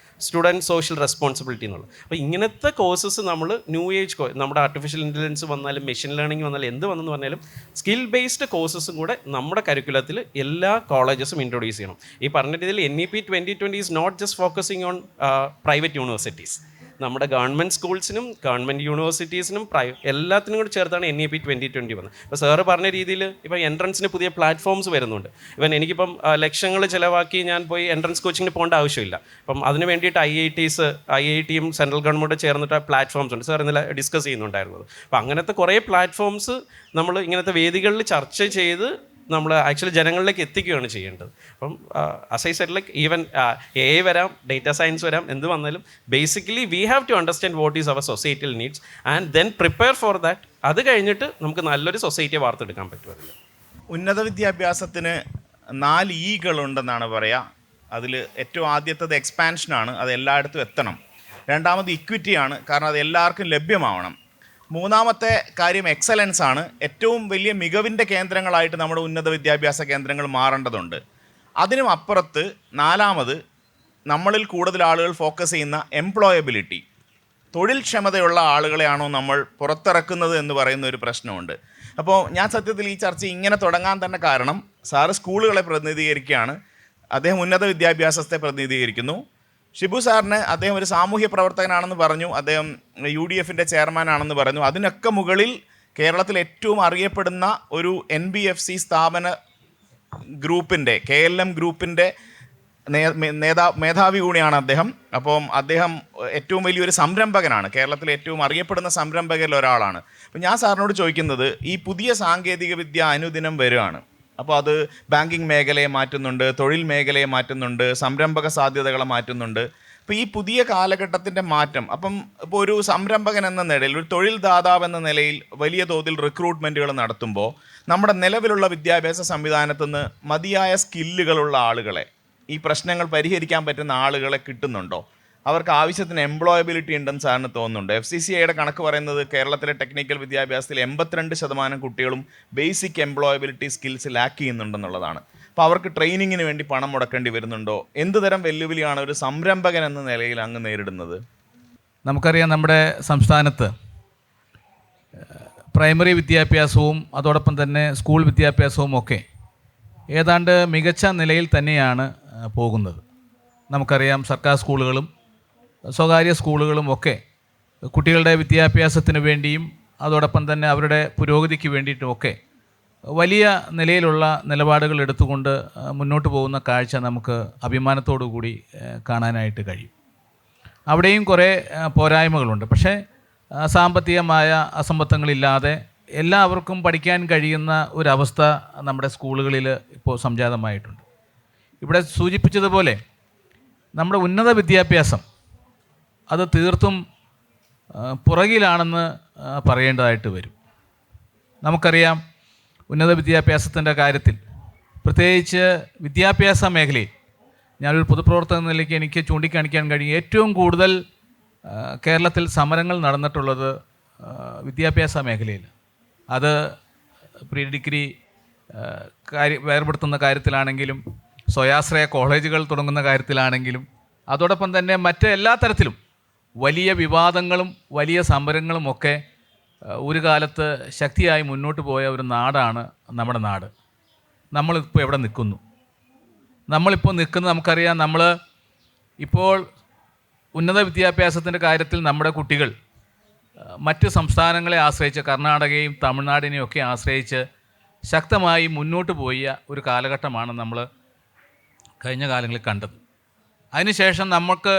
സ്റ്റുഡൻറ്റ് സോഷ്യൽ റെസ്പോൺസിബിലിറ്റി എന്നുള്ളത്. അപ്പോൾ ഇങ്ങനത്തെ കോഴ്സസ് നമ്മൾ ന്യൂ ഏജ് നമ്മുടെ ആർട്ടിഫിഷ്യൽ ഇൻ്റലിജൻസ് വന്നാലും മെഷീൻ ലേണിംഗ് വന്നാലും എന്ത് വന്നെന്ന് പറഞ്ഞാലും സ്കിൽ ബേസ്ഡ് കോഴ്സസും കൂടെ നമ്മുടെ കരിക്കുലത്തിൽ എല്ലാ കോളേജസും ഇൻട്രൊഡ്യൂസ് ചെയ്യണം. ഈ പറഞ്ഞ രീതിയിൽ NEP 2020 is not just focusing on private universities. നമ്മുടെ ഗവൺമെൻറ് സ്കൂൾസിനും ഗവൺമെൻറ് യൂണിവേഴ്സിറ്റീസിനും എല്ലാത്തിനും കൂടി ചേർത്താണ് NEP 2020 വന്നത്. ഇപ്പോൾ സാറ് പറഞ്ഞ രീതിയിൽ ഇപ്പോൾ എൻട്രൻസിന് പുതിയ പ്ലാറ്റ്ഫോംസ് വരുന്നുണ്ട്. ഇവൻ എനിക്കിപ്പം ലക്ഷങ്ങൾ ചിലവാക്കി ഞാൻ പോയി എൻട്രൻസ് കോച്ചിങ്ങിന് പോകേണ്ട ആവശ്യമില്ല. അപ്പം അതിന് വേണ്ടിയിട്ട് IITയും സെൻട്രൽ ഗവൺമെൻറ് ചേർന്നിട്ട് പ്ലാറ്റ്ഫോംസ് ഉണ്ട്. സാർ ഇന്നലെ ഡിസ്കസ് ചെയ്യുന്നുണ്ടായിരുന്നത്. അപ്പോൾ അങ്ങനത്തെ കുറേ പ്ലാറ്റ്ഫോംസ് നമ്മൾ ഇങ്ങനത്തെ വേദികളിൽ ചർച്ച ചെയ്ത് നമ്മൾ ആക്ച്വലി ജനങ്ങളിലേക്ക് എത്തിക്കുകയാണ് ചെയ്യേണ്ടത്. അപ്പം as I said like even AI വരാം, ഡേറ്റാ സയൻസ് വരാം, എന്ത് വന്നാലും basically we have to understand what is our societal needs and then prepare for that. അത് കഴിഞ്ഞിട്ട് നമുക്ക് നല്ലൊരു സൊസൈറ്റിയെ വാർത്തെടുക്കാൻ പറ്റുമല്ലോ. ഉന്നത വിദ്യാഭ്യാസത്തിന് 4 Eകളുണ്ടെന്നാണ് പറയുക. അതിൽ ഏറ്റവും ആദ്യത്തേത് എക്സ്പാൻഷനാണ്, അത് എല്ലായിടത്തും എത്തണം. രണ്ടാമത് ഇക്വിറ്റിയാണ്, കാരണം അത് എല്ലാവർക്കും ലഭ്യമാവണം. മൂന്നാമത്തെ കാര്യം എക്സലൻസ് ആണ്. ഏറ്റവും വലിയ മികവിൻ്റെ കേന്ദ്രങ്ങളായിട്ട് നമ്മുടെ ഉന്നത വിദ്യാഭ്യാസ കേന്ദ്രങ്ങൾ മാറേണ്ടതുണ്ട്. അതിനും അപ്പുറത്ത് 4ാമത് നമ്മളിൽ കൂടുതൽ ആളുകൾ ഫോക്കസ് ചെയ്യുന്ന എംപ്ലോയബിലിറ്റി, തൊഴിൽ ക്ഷമതയുള്ള ആളുകളെയാണോ നമ്മൾ പുറത്തിറക്കുന്നത് എന്ന് പറയുന്ന ഒരു പ്രശ്നമുണ്ട്. അപ്പോൾ ഞാൻ സത്യത്തിൽ ഈ ചർച്ച ഇങ്ങനെ തുടങ്ങാൻ തന്നെ കാരണം സാറ് സ്കൂളുകളെ പ്രതിനിധീകരിക്കുകയാണ്, അദ്ദേഹം ഉന്നത വിദ്യാഭ്യാസത്തെ പ്രതിനിധീകരിക്കുന്നു. ഷിബു സാറിന് അദ്ദേഹം ഒരു സാമൂഹ്യ പ്രവർത്തകനാണെന്ന് പറഞ്ഞു, അദ്ദേഹം UDF-ൻ്റെ ചെയർമാനാണെന്ന് പറഞ്ഞു. അതിനൊക്കെ മുകളിൽ കേരളത്തിൽ ഏറ്റവും അറിയപ്പെടുന്ന ഒരു NBFC സ്ഥാപന ഗ്രൂപ്പിൻ്റെ KLM ഗ്രൂപ്പിൻ്റെ മേധാവി കൂടിയാണ് അദ്ദേഹം. അപ്പം അദ്ദേഹം ഏറ്റവും വലിയൊരു സംരംഭകനാണ്, കേരളത്തിലെ ഏറ്റവും അറിയപ്പെടുന്ന സംരംഭകരിൽ ഒരാളാണ്. അപ്പം ഞാൻ സാറിനോട് ചോദിക്കുന്നത്, ഈ പുതിയ സാങ്കേതിക വിദ്യ അനുദിനം വരികയാണ്. അപ്പോൾ അത് ബാങ്കിങ് മേഖലയെ മാറ്റുന്നുണ്ട്, തൊഴിൽ മേഖലയെ മാറ്റുന്നുണ്ട്, സംരംഭക സാധ്യതകളെ മാറ്റുന്നുണ്ട്. അപ്പോൾ ഈ പുതിയ കാലഘട്ടത്തിൻ്റെ മാറ്റം, അപ്പം ഇപ്പോൾ ഒരു സംരംഭകൻ എന്ന നിലയിൽ, ഒരു തൊഴിൽ ദാതാവ് എന്ന നിലയിൽ വലിയ തോതിൽ റിക്രൂട്ട്മെൻറ്റുകൾ നടത്തുമ്പോൾ നമ്മുടെ നിലവിലുള്ള വിദ്യാഭ്യാസ സംവിധാനത്തു നിന്ന് മതിയായ സ്കില്ലുകളുള്ള ആളുകളെ, ഈ പ്രശ്നങ്ങൾ പരിഹരിക്കാൻ പറ്റുന്ന ആളുകളെ കിട്ടുന്നുണ്ടോ? അവർക്ക് ആവശ്യത്തിന് എംപ്ലോയബിലിറ്റി ഉണ്ടെന്ന് സാറിന് തോന്നുന്നുണ്ട്? FCCIയുടെ കണക്ക് പറയുന്നത് കേരളത്തിലെ ടെക്നിക്കൽ വിദ്യാഭ്യാസത്തിൽ 82% കുട്ടികളും ബേസിക് എംപ്ലോയബിലിറ്റി സ്കിൽസ് ലാക്ക് ചെയ്യുന്നുണ്ടെന്നുള്ളതാണ്. അപ്പോൾ അവർക്ക് ട്രെയിനിങ്ങിന് വേണ്ടി പണം മുടക്കേണ്ടി വരുന്നുണ്ടോ? എന്ത് തരം വെല്ലുവിളിയാണ് ഒരു സംരംഭകൻ എന്ന നിലയിൽ അങ്ങ് നേരിടുന്നത്? നമുക്കറിയാം, നമ്മുടെ സംസ്ഥാനത്ത് പ്രൈമറി വിദ്യാഭ്യാസവും അതോടൊപ്പം തന്നെ സ്കൂൾ വിദ്യാഭ്യാസവും ഒക്കെ ഏതാണ്ട് മികച്ച നിലയിൽ തന്നെയാണ് പോകുന്നത്. നമുക്കറിയാം സർക്കാർ സ്കൂളുകളും സ്വകാര്യ സ്കൂളുകളും ഒക്കെ കുട്ടികളുടെ വിദ്യാഭ്യാസത്തിന് വേണ്ടിയും അതോടൊപ്പം തന്നെ അവരുടെ പുരോഗതിക്ക് വേണ്ടിയിട്ടുമൊക്കെ വലിയ നിലയിലുള്ള നിലപാടുകൾ എടുത്തുകൊണ്ട് മുന്നോട്ട് പോകുന്ന കാഴ്ച നമുക്ക് അഭിമാനത്തോടു കൂടി കാണാനായിട്ട് കഴിയും. അവിടെയും കുറേ പോരായ്മകളുണ്ട്. പക്ഷേ സാമ്പത്തികമായ അസമത്വങ്ങളില്ലാതെ എല്ലാവർക്കും പഠിക്കാൻ കഴിയുന്ന ഒരവസ്ഥ നമ്മുടെ സ്കൂളുകളിൽ ഇപ്പോൾ സംജാതമായിട്ടുണ്ട്. ഇവിടെ സൂചിപ്പിച്ചതുപോലെ നമ്മുടെ ഉന്നത വിദ്യാഭ്യാസം അത് തീർത്തും പുറകിലാണെന്ന് പറയേണ്ടതായിട്ട് വരും. നമുക്കറിയാം ഉന്നത വിദ്യാഭ്യാസത്തിൻ്റെ കാര്യത്തിൽ, പ്രത്യേകിച്ച് വിദ്യാഭ്യാസ മേഖലയിൽ ഞാനൊരു പൊതുപ്രവർത്തകൻ എന്ന നിലയ്ക്ക് എനിക്ക് ചൂണ്ടിക്കാണിക്കാൻ കഴിയും ഏറ്റവും കൂടുതൽ കേരളത്തിൽ സമരങ്ങൾ നടന്നിട്ടുള്ളത് വിദ്യാഭ്യാസ മേഖലയിൽ. അത് പ്രീ ഡിഗ്രി വേർപെടുത്തുന്ന കാര്യത്തിലാണെങ്കിലും സ്വയാശ്രയ കോളേജുകൾ തുടങ്ങുന്ന കാര്യത്തിലാണെങ്കിലും അതോടൊപ്പം തന്നെ മറ്റ് എല്ലാ തരത്തിലും വലിയ വിവാദങ്ങളും വലിയ സമരങ്ങളും ഒക്കെ ഒരു കാലത്ത് ശക്തിയായി മുന്നോട്ട് പോയ ഒരു നാടാണ് നമ്മുടെ നാട്. നമ്മളിപ്പോൾ എവിടെ നിൽക്കുന്നു? നമ്മളിപ്പോൾ നിൽക്കുന്നത് നമുക്കറിയാം. നമ്മൾ ഇപ്പോൾ ഉന്നത വിദ്യാഭ്യാസത്തിൻ്റെ കാര്യത്തിൽ നമ്മുടെ കുട്ടികൾ മറ്റ് സംസ്ഥാനങ്ങളെ ആശ്രയിച്ച്, കർണാടകയും തമിഴ്നാടിനെയും ഒക്കെ ആശ്രയിച്ച് ശക്തമായി മുന്നോട്ട് പോയ ഒരു കാലഘട്ടമാണ് നമ്മൾ കഴിഞ്ഞ കാലങ്ങളിൽ കണ്ടത്. അതിനുശേഷം നമുക്ക്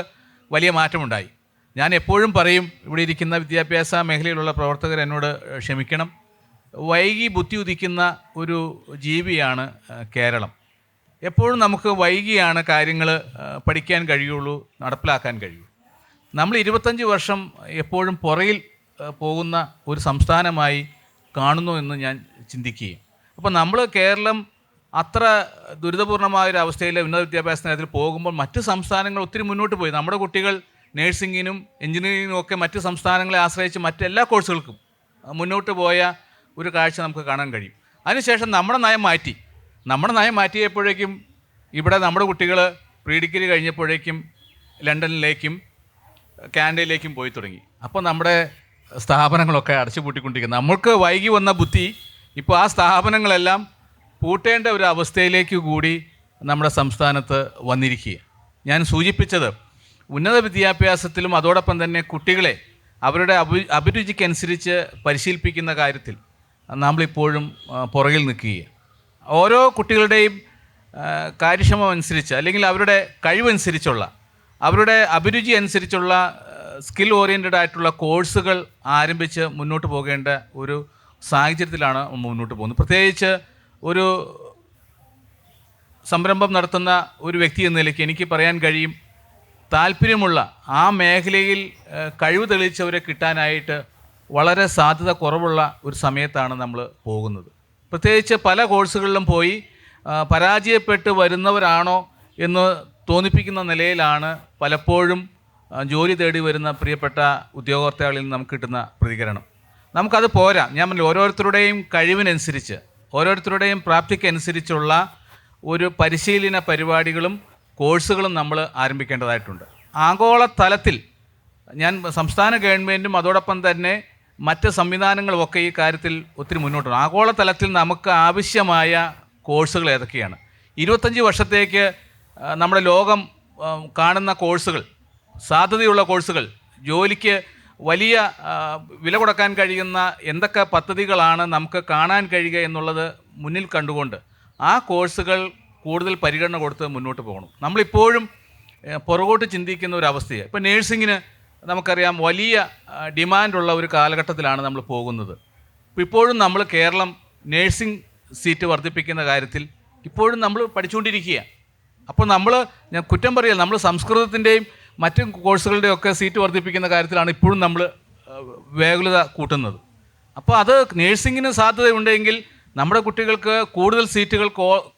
വലിയ മാറ്റമുണ്ടായി. ഞാൻ എപ്പോഴും പറയും, ഇവിടെ ഇരിക്കുന്ന വിദ്യാഭ്യാസ മേഖലയിലുള്ള പ്രവർത്തകർ എന്നോട് ക്ഷമിക്കണം, വൈകി ബുദ്ധി ഉദിക്കുന്ന ഒരു ജീവിയാണ് കേരളം. എപ്പോഴും നമുക്ക് വൈകിയാണ് കാര്യങ്ങൾ പഠിക്കാൻ കഴിയുള്ളൂ, നടപ്പിലാക്കാൻ കഴിയുള്ളൂ. നമ്മൾ 25 വർഷം എപ്പോഴും പുറകിൽ പോകുന്ന ഒരു സംസ്ഥാനമായി കാണുന്നു എന്ന് ഞാൻ ചിന്തിക്കുകയും, അപ്പോൾ നമ്മൾ കേരളം അത്ര ദുരിതപൂർണമായ ഒരു അവസ്ഥയിൽ ഉന്നത വിദ്യാഭ്യാസ കാര്യത്തിൽ പോകുമ്പോൾ മറ്റ് സംസ്ഥാനങ്ങൾ ഒത്തിരി മുന്നോട്ട് പോയി. നമ്മുടെ കുട്ടികൾ നേഴ്സിങ്ങിനും എഞ്ചിനീയറിങ്ങിനും ഒക്കെ മറ്റ് സംസ്ഥാനങ്ങളെ ആശ്രയിച്ച് മറ്റെല്ലാ കോഴ്സുകൾക്കും മുന്നോട്ട് പോയ ഒരു കാഴ്ച നമുക്ക് കാണാൻ കഴിയും. അതിനുശേഷം നമ്മുടെ നയം മാറ്റിയപ്പോഴേക്കും ഇവിടെ നമ്മുടെ കുട്ടികൾ പ്രീ ഡിഗ്രി കഴിഞ്ഞപ്പോഴേക്കും ലണ്ടനിലേക്കും കാനഡയിലേക്കും പോയി തുടങ്ങി. അപ്പോൾ നമ്മുടെ സ്ഥാപനങ്ങളൊക്കെ അടച്ചു പൂട്ടിക്കൊണ്ടിരിക്കുന്നു. നമ്മൾക്ക് വൈകി വന്ന ബുദ്ധി ഇപ്പോൾ ആ സ്ഥാപനങ്ങളെല്ലാം പൂട്ടേണ്ട ഒരു അവസ്ഥയിലേക്ക് കൂടി നമ്മുടെ സംസ്ഥാനത്ത് വന്നിരിക്കുക. ഞാൻ സൂചിപ്പിച്ചത് ഉന്നത വിദ്യാഭ്യാസത്തിലും അതോടൊപ്പം തന്നെ കുട്ടികളെ അവരുടെ അഭിരുചിക്കനുസരിച്ച് പരിശീലിപ്പിക്കുന്ന കാര്യത്തിൽ നമ്മളിപ്പോഴും പുറകിൽ നിൽക്കുകയാണ്. ഓരോ കുട്ടികളുടെയും കാര്യക്ഷമം അനുസരിച്ച് അല്ലെങ്കിൽ അവരുടെ കഴിവനുസരിച്ചുള്ള അവരുടെ അഭിരുചി അനുസരിച്ചുള്ള സ്കിൽ ഓറിയൻറ്റഡ് ആയിട്ടുള്ള കോഴ്സുകൾ ആരംഭിച്ച് മുന്നോട്ട് പോകേണ്ട ഒരു സാഹചര്യത്തിലാണ് മുന്നോട്ട് പോകുന്നത്. പ്രത്യേകിച്ച് ഒരു സംരംഭം നടത്തുന്ന ഒരു വ്യക്തി എന്ന നിലയ്ക്ക് എനിക്ക് പറയാൻ കഴിയും, താല്പര്യമുള്ള ആ മേഖലയിൽ കഴിവ് തെളിയിച്ചവരെ കിട്ടാനായിട്ട് വളരെ സാധ്യത കുറവുള്ള ഒരു സമയത്താണ് നമ്മൾ പോകുന്നത്. പ്രത്യേകിച്ച് പല കോഴ്സുകളിലും പോയി പരാജയപ്പെട്ട് വരുന്നവരാണോ എന്ന് തോന്നിപ്പിക്കുന്ന നിലയിലാണ് പലപ്പോഴും ജോലി തേടി വരുന്ന പ്രിയപ്പെട്ട ഉദ്യോഗാർത്ഥികളിൽ നിന്ന് നമുക്ക് കിട്ടുന്ന പ്രതികരണം. നമുക്കത് പോരാ. ഞാൻ പറഞ്ഞു, ഓരോരുത്തരുടെയും കഴിവിനനുസരിച്ച് ഓരോരുത്തരുടെയും പ്രാപ്തിക്കനുസരിച്ചുള്ള ഒരു പരിശീലന പരിപാടികളും കോഴ്സുകളും നമ്മൾ ആരംഭിക്കേണ്ടതായിട്ടുണ്ട്. ആഗോളതലത്തിൽ ഞാൻ സംസ്ഥാന ഗവൺമെൻറ്റും അതോടൊപ്പം തന്നെ മറ്റ് സംവിധാനങ്ങളുമൊക്കെ ഈ കാര്യത്തിൽ ഒത്തിരി മുന്നോട്ടുണ്ട്. ആഗോളതലത്തിൽ നമുക്ക് ആവശ്യമായ കോഴ്സുകൾ ഏതൊക്കെയാണ്? 25 വർഷത്തേക്ക് നമ്മുടെ ലോകം കാണുന്ന കോഴ്സുകൾ, സാധ്യതയുള്ള കോഴ്സുകൾ, ജോലിക്ക് വലിയ വില കൊടുക്കാൻ കഴിയുന്ന എന്തൊക്കെ പദ്ധതികളാണ് നമുക്ക് കാണാൻ കഴിയുക എന്നുള്ളത് മുന്നിൽ കണ്ടുകൊണ്ട് ആ കോഴ്സുകൾ കൂടുതൽ പരിഗണന കൊടുത്ത് മുന്നോട്ട് പോകണം. നമ്മളിപ്പോഴും പുറകോട്ട് ചിന്തിക്കുന്ന ഒരു അവസ്ഥയാണ്. ഇപ്പോൾ നേഴ്സിങ്ങിന് നമുക്കറിയാം വലിയ ഡിമാൻഡുള്ള ഒരു കാലഘട്ടത്തിലാണ് നമ്മൾ പോകുന്നത്. ഇപ്പോഴും നമ്മൾ കേരളം നേഴ്സിംഗ് സീറ്റ് വർദ്ധിപ്പിക്കുന്ന കാര്യത്തിൽ ഇപ്പോഴും നമ്മൾ പഠിച്ചുകൊണ്ടിരിക്കുക. അപ്പോൾ ഞാൻ കുറ്റം പറയുക, നമ്മൾ സംസ്കൃതത്തിൻ്റെയും മറ്റ് കോഴ്സുകളുടെയൊക്കെ സീറ്റ് വർദ്ധിപ്പിക്കുന്ന കാര്യത്തിലാണ് ഇപ്പോഴും നമ്മൾ വേഗത കൂട്ടുന്നത്. അപ്പോൾ അത് നേഴ്സിങ്ങിന് സാധ്യതയുണ്ടെങ്കിൽ നമ്മുടെ കുട്ടികൾക്ക് കൂടുതൽ സീറ്റുകൾ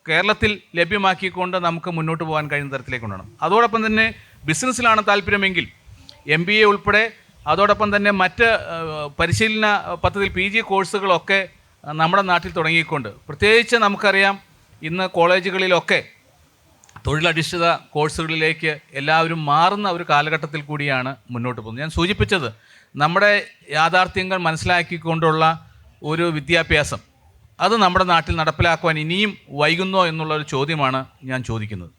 കേരളത്തിൽ ലഭ്യമാക്കിക്കൊണ്ട് നമുക്ക് മുന്നോട്ട് പോകാൻ കഴിയുന്ന തരത്തിലേക്ക് കൊണ്ടുവരണം. അതോടൊപ്പം തന്നെ ബിസിനസ്സിലാണ് താല്പര്യമെങ്കിൽ MBA ഉൾപ്പെടെ അതോടൊപ്പം തന്നെ മറ്റ് പരിശീലന പദ്ധതിയിൽ PG കോഴ്സുകളൊക്കെ നമ്മുടെ നാട്ടിൽ തുടങ്ങിക്കൊണ്ട്, പ്രത്യേകിച്ച് നമുക്കറിയാം ഇന്ന് കോളേജുകളിലൊക്കെ തൊഴിലധിഷ്ഠിത കോഴ്സുകളിലേക്ക് എല്ലാവരും മാറുന്ന ഒരു കാലഘട്ടത്തിൽ കൂടിയാണ് മുന്നോട്ട് പോകുന്നത്. ഞാൻ സൂചിപ്പിച്ചത് നമ്മുടെ യാഥാർത്ഥ്യങ്ങൾ മനസ്സിലാക്കിക്കൊണ്ടുള്ള ഒരു വിദ്യാഭ്യാസം അത് നമ്മുടെ നാട്ടിൽ നടപ്പിലാക്കുവാൻ ഇനിയും വൈകുന്നോ എന്നുള്ളൊരു ചോദ്യമാണ് ഞാൻ ചോദിക്കുന്നത്.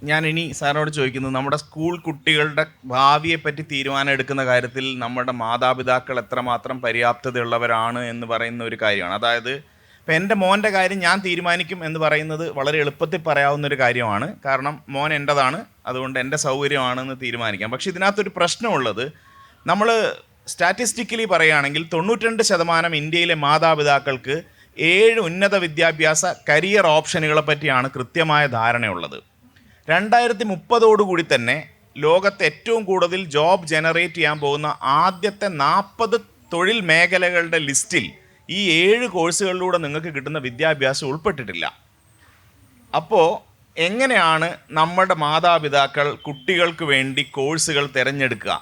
ഞാൻ ഇനി സാറിനോട് ചോദിക്കുന്നത്, നമ്മുടെ സ്കൂൾ കുട്ടികളുടെ ഭാവിയെ പറ്റി തീരുമാനം എടുക്കുന്ന കാര്യത്തിൽ നമ്മുടെ മാതാപിതാക്കൾ എത്രമാത്രം പര്യാപ്തതയുള്ളവരാണ് എന്ന് പറയുന്ന ഒരു കാര്യമാണ്. അതായത് ഇപ്പം എൻ്റെ മോൻ്റെ കാര്യം ഞാൻ തീരുമാനിക്കും എന്ന് പറയുന്നത് വളരെ എളുപ്പത്തിൽ പറയാവുന്നൊരു കാര്യമാണ്. കാരണം മോൻ എൻ്റെതാണ്, അതുകൊണ്ട് എൻ്റെ സൗകര്യമാണെന്ന് തീരുമാനിക്കാം. പക്ഷേ ഇതിനകത്തൊരു പ്രശ്നമുള്ളത്, നമ്മൾ സ്റ്റാറ്റിസ്റ്റിക്കലി പറയുകയാണെങ്കിൽ 92% ഇന്ത്യയിലെ മാതാപിതാക്കൾക്ക് 7 ഉന്നത വിദ്യാഭ്യാസ കരിയർ ഓപ്ഷനുകളെ പറ്റിയാണ് കൃത്യമായ ധാരണയുള്ളത്. 2030 തന്നെ ലോകത്ത് ഏറ്റവും കൂടുതൽ ജോബ് ജനറേറ്റ് ചെയ്യാൻ പോകുന്ന ആദ്യത്തെ 40 തൊഴിൽ മേഖലകളുടെ ലിസ്റ്റിൽ ഈ 7 കോഴ്സുകളിലൂടെ നിങ്ങൾക്ക് കിട്ടുന്ന വിദ്യാഭ്യാസം ഉൾപ്പെട്ടിട്ടില്ല. അപ്പോൾ എങ്ങനെയാണ് നമ്മുടെ മാതാപിതാക്കൾ കുട്ടികൾക്ക് വേണ്ടി കോഴ്സുകൾ തിരഞ്ഞെടുക്കുക?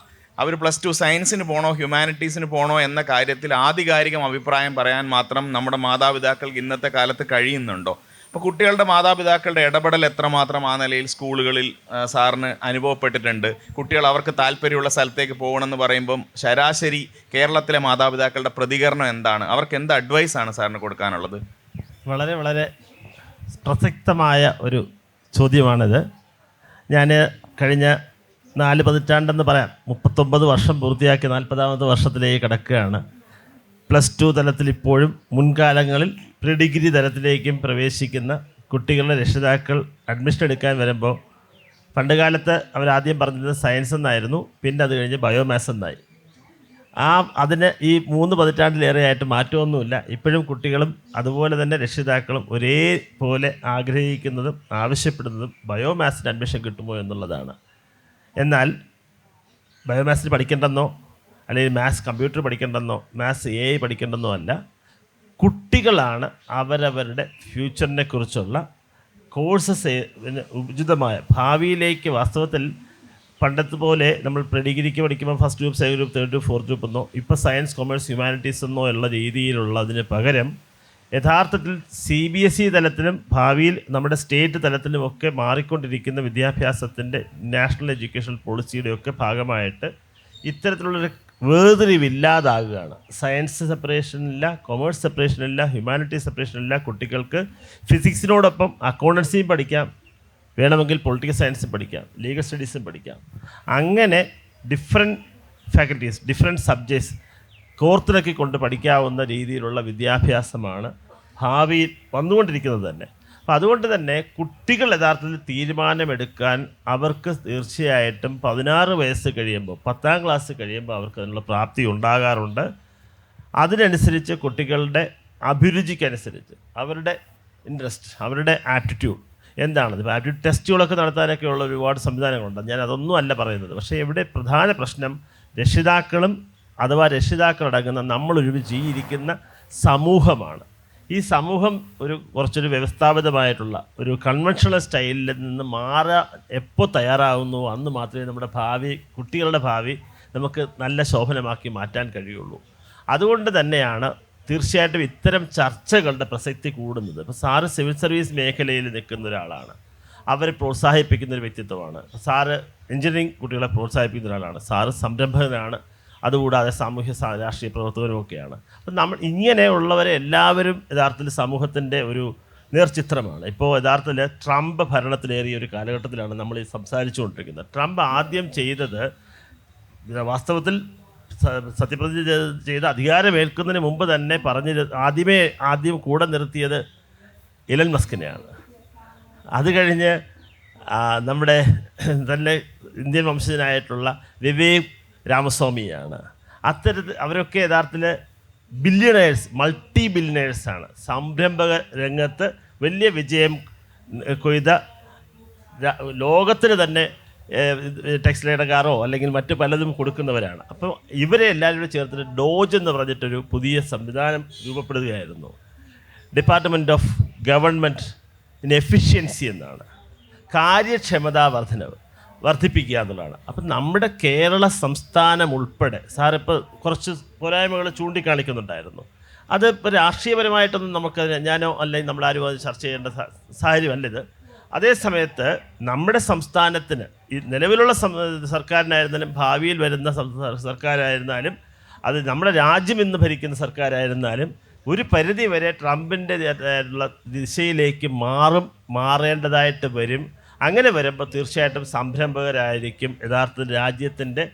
അവർ +2 സയൻസിന് പോകണോ ഹ്യൂമാനിറ്റീസിന് പോകണോ എന്ന കാര്യത്തിൽ ആധികാരികം അഭിപ്രായം പറയാൻ മാത്രം നമ്മുടെ മാതാപിതാക്കൾക്ക് ഇന്നത്തെ കാലത്ത് കഴിയുന്നുണ്ടോ? അപ്പോൾ കുട്ടികളുടെ മാതാപിതാക്കളുടെ ഇടപെടൽ എത്രമാത്രം ആ നിലയിൽ സ്കൂളുകളിൽ സാറിന് അനുഭവപ്പെട്ടിട്ടുണ്ട്? കുട്ടികൾ അവർക്ക് താല്പര്യമുള്ള സ്ഥലത്തേക്ക് പോകണമെന്ന് പറയുമ്പം ശരാശരി കേരളത്തിലെ മാതാപിതാക്കളുടെ പ്രതികരണം എന്താണ്? അവർക്ക് എന്ത് അഡ്വൈസാണ് സാറിന് കൊടുക്കാനുള്ളത്? വളരെ വളരെ പ്രസക്തമായ ഒരു ചോദ്യമാണിത്. ഞാൻ കഴിഞ്ഞ 4 പതിറ്റാണ്ടെന്ന് പറയാം, 39 വർഷം പൂർത്തിയാക്കി 40ാമത്തെ വർഷത്തിലേക്ക് കിടക്കുകയാണ്. +2 തലത്തിൽ ഇപ്പോഴും മുൻകാലങ്ങളിൽ പ്രീ ഡിഗ്രി തലത്തിലേക്കും പ്രവേശിക്കുന്ന കുട്ടികളുടെ രക്ഷിതാക്കൾ അഡ്മിഷൻ എടുക്കാൻ വരുമ്പോൾ പണ്ട് കാലത്ത് അവരാദ്യം പറഞ്ഞത് സയൻസ് എന്നായിരുന്നു, പിന്നെ അത് കഴിഞ്ഞ് ബയോമാസ് എന്നായി. അതിന് ഈ 3 പതിറ്റാണ്ടിലേറെയായിട്ട് മാറ്റമൊന്നുമില്ല. ഇപ്പോഴും കുട്ടികളും അതുപോലെ തന്നെ രക്ഷിതാക്കളും ഒരേപോലെ ആഗ്രഹിക്കുന്നതും ആവശ്യപ്പെടുന്നതും ബയോമാസിന് അഡ്മിഷൻ കിട്ടുമോ എന്നുള്ളതാണ്. എന്നാൽ ബയോമാസിന് പഠിക്കേണ്ടെന്നോ അല്ലെങ്കിൽ കമ്പ്യൂട്ടർ പഠിക്കേണ്ടെന്നോ AI പഠിക്കേണ്ടെന്നോ അല്ല, കുട്ടികളാണ് അവരവരുടെ ഫ്യൂച്ചറിനെ കുറിച്ചുള്ള കോഴ്സസ് ഉചിതമായ ഭാവിയിലേക്ക്. വാസ്തവത്തിൽ പണ്ടത്തെ പോലെ നമ്മൾ പ്രീ ഡിഗ്രിക്ക് പഠിക്കുമ്പോൾ first group, second group, third group, fourth group എന്നോ ഇപ്പോൾ സയൻസ്, കൊമേഴ്സ്, ഹ്യൂമാനിറ്റീസ് എന്നോ ഉള്ള രീതിയിലുള്ളതിന് പകരം യഥാർത്ഥത്തിൽ CBSE തലത്തിലും ഭാവിയിൽ നമ്മുടെ സ്റ്റേറ്റ് തലത്തിലുമൊക്കെ മാറിക്കൊണ്ടിരിക്കുന്ന വിദ്യാഭ്യാസത്തിൻ്റെ നാഷണൽ എഡ്യൂക്കേഷൻ പോളിസിയുടെയൊക്കെ ഭാഗമായിട്ട് ഇത്തരത്തിലുള്ളൊരു വേർതിരിവില്ലാതാകുകയാണ്. സയൻസ് സെപ്പറേഷനില്ല, കൊമേഴ്സ് സെപ്പറേഷനില്ല, ഹ്യൂമാനിറ്റീസ് സെപ്പറേഷനില്ല. കുട്ടികൾക്ക് ഫിസിക്സിനോടൊപ്പം അക്കൗണ്ടൻസിയും പഠിക്കാം, വേണമെങ്കിൽ പൊളിറ്റിക്കൽ സയൻസും പഠിക്കാം, ലീഗൽ സ്റ്റഡീസും പഠിക്കാം. അങ്ങനെ ഡിഫറെൻറ്റ് ഫാക്കൽറ്റീസ്, ഡിഫറെൻറ്റ് സബ്ജക്ട്സ് കോർത്തിണക്കി കൊണ്ട് പഠിക്കാവുന്ന രീതിയിലുള്ള വിദ്യാഭ്യാസമാണ് ഭാവിയിൽ വന്നുകൊണ്ടിരിക്കുന്നത് തന്നെ. അപ്പോൾ അതുകൊണ്ട് തന്നെ കുട്ടികൾ യഥാർത്ഥത്തിൽ തീരുമാനമെടുക്കാൻ അവർക്ക് തീർച്ചയായിട്ടും 16 വയസ്സ് കഴിയുമ്പോൾ, 10ാം ക്ലാസ് കഴിയുമ്പോൾ അവർക്ക് അതിനുള്ള പ്രാപ്തി ഉണ്ടാകാറുണ്ട്. അതിനനുസരിച്ച് കുട്ടികളുടെ അഭിരുചിക്കനുസരിച്ച് അവരുടെ ഇൻട്രസ്റ്റ്, അവരുടെ ആറ്റിറ്റ്യൂഡ് എന്താണത്. ഇപ്പോൾ ആറ്റിറ്റ്യൂഡ് ടെസ്റ്റുകളൊക്കെ നടത്താനൊക്കെയുള്ള ഒരുപാട് സംവിധാനങ്ങളുണ്ട്. ഞാൻ അതൊന്നും അല്ല പറയുന്നത്. പക്ഷേ ഇവിടെ പ്രധാന പ്രശ്നം രക്ഷിതാക്കളും അഥവാ രക്ഷിതാക്കളടങ്ങുന്ന നമ്മൾ ഒരുമിച്ച് ഇരിക്കുന്ന സമൂഹമാണ്. ഈ സമൂഹം കുറച്ചൊരു വ്യവസ്ഥാപിതമായിട്ടുള്ള ഒരു കൺവെൻഷണൽ സ്റ്റൈലിൽ നിന്ന് മാറാൻ എപ്പോൾ തയ്യാറാകുന്നുവോ അന്ന് മാത്രമേ നമ്മുടെ കുട്ടികളുടെ ഭാവി നമുക്ക് നല്ല ശോഭനമാക്കി മാറ്റാൻ കഴിയുള്ളൂ. അതുകൊണ്ട് തന്നെയാണ് തീർച്ചയായിട്ടും ഇത്തരം ചർച്ചകളുടെ പ്രസക്തി കൂടുന്നത്. ഇപ്പോൾ സാറ് സിവിൽ സർവീസ് മേഖലയിൽ നിൽക്കുന്ന ഒരാളാണ്, അവരെ പ്രോത്സാഹിപ്പിക്കുന്ന ഒരു വ്യക്തിത്വമാണ്. സാറ് എഞ്ചിനീയറിംഗ് കുട്ടികളെ പ്രോത്സാഹിപ്പിക്കുന്ന ഒരാളാണ്. സാറ് സംരംഭകനാണ്, അതുകൂടാതെ സാമൂഹ്യ രാഷ്ട്രീയ പ്രവർത്തകരുമൊക്കെയാണ്. അപ്പം ഇങ്ങനെയുള്ളവരെ എല്ലാവരും യഥാർത്ഥത്തിൽ സമൂഹത്തിൻ്റെ ഒരു നേർചിത്രമാണ്. ഇപ്പോൾ യഥാർത്ഥത്തിൽ ട്രംപ് ഭരണത്തിലേറിയ ഒരു കാലഘട്ടത്തിലാണ് നമ്മൾ ഈ സംസാരിച്ചുകൊണ്ടിരിക്കുന്നത്. ട്രംപ് ആദ്യം ചെയ്തത്, വാസ്തവത്തിൽ സത്യപ്രതിജ്ഞ ചെയ്ത് അധികാരമേൽക്കുന്നതിന് മുമ്പ് തന്നെ ആദ്യം കൂടെ നിർത്തിയത് ഇലൻ മസ്കിനെയാണ്. അത് കഴിഞ്ഞ് നമ്മുടെ തന്നെ ഇന്ത്യൻ വംശജനായിട്ടുള്ള വിവേക് രാമസ്വാമിയാണ്. അവരൊക്കെ യഥാർത്ഥത്തിൽ ബില്യണേഴ്സ്, മൾട്ടി ബില്യണേഴ്സാണ്. സംരംഭക രംഗത്ത് വലിയ വിജയം കൊയ്ത, ലോകത്തിന് തന്നെ ടെക്സ്റ്റൈൽ ഇടക്കാരോ അല്ലെങ്കിൽ മറ്റു പലതും കൊടുക്കുന്നവരാണ്. അപ്പോൾ ഇവരെ എല്ലാവരും ചേർത്തിട്ട് ഡോജ് എന്ന് പറഞ്ഞിട്ടൊരു പുതിയ സംവിധാനം രൂപപ്പെടുകയായിരുന്നു. Department of government in efficiency എന്നാണ്. കാര്യക്ഷമതാ വർദ്ധിപ്പിക്കുക എന്നുള്ളതാണ്. അപ്പം നമ്മുടെ കേരള സംസ്ഥാനം ഉൾപ്പെടെ സാറിപ്പോൾ കുറച്ച് പോരായ്മകൾ ചൂണ്ടിക്കാണിക്കുന്നുണ്ടായിരുന്നു. അത് ഇപ്പോൾ രാഷ്ട്രീയപരമായിട്ടൊന്നും നമുക്ക് ഞാനോ അല്ലെങ്കിൽ നമ്മളാരും അത് ചർച്ച ചെയ്യേണ്ട സാഹചര്യമല്ലിത്. അതേ സമയത്ത് നമ്മുടെ സംസ്ഥാനത്തിന് ഈ നിലവിലുള്ള സർക്കാരിനായിരുന്നാലും ഭാവിയിൽ വരുന്ന സർക്കാരായിരുന്നാലും അത് നമ്മുടെ രാജ്യം ഇന്ന് ഭരിക്കുന്ന സർക്കാരായിരുന്നാലും ഒരു പരിധി വരെ ട്രംപിൻ്റെ ദിശയിലേക്ക് മാറേണ്ടതായിട്ട് വരും. അങ്ങനെ വരുമ്പോൾ തീർച്ചയായിട്ടും സംരംഭകരായിരിക്കും യഥാർത്ഥത്തിൽ രാജ്യത്തിൻ്റെ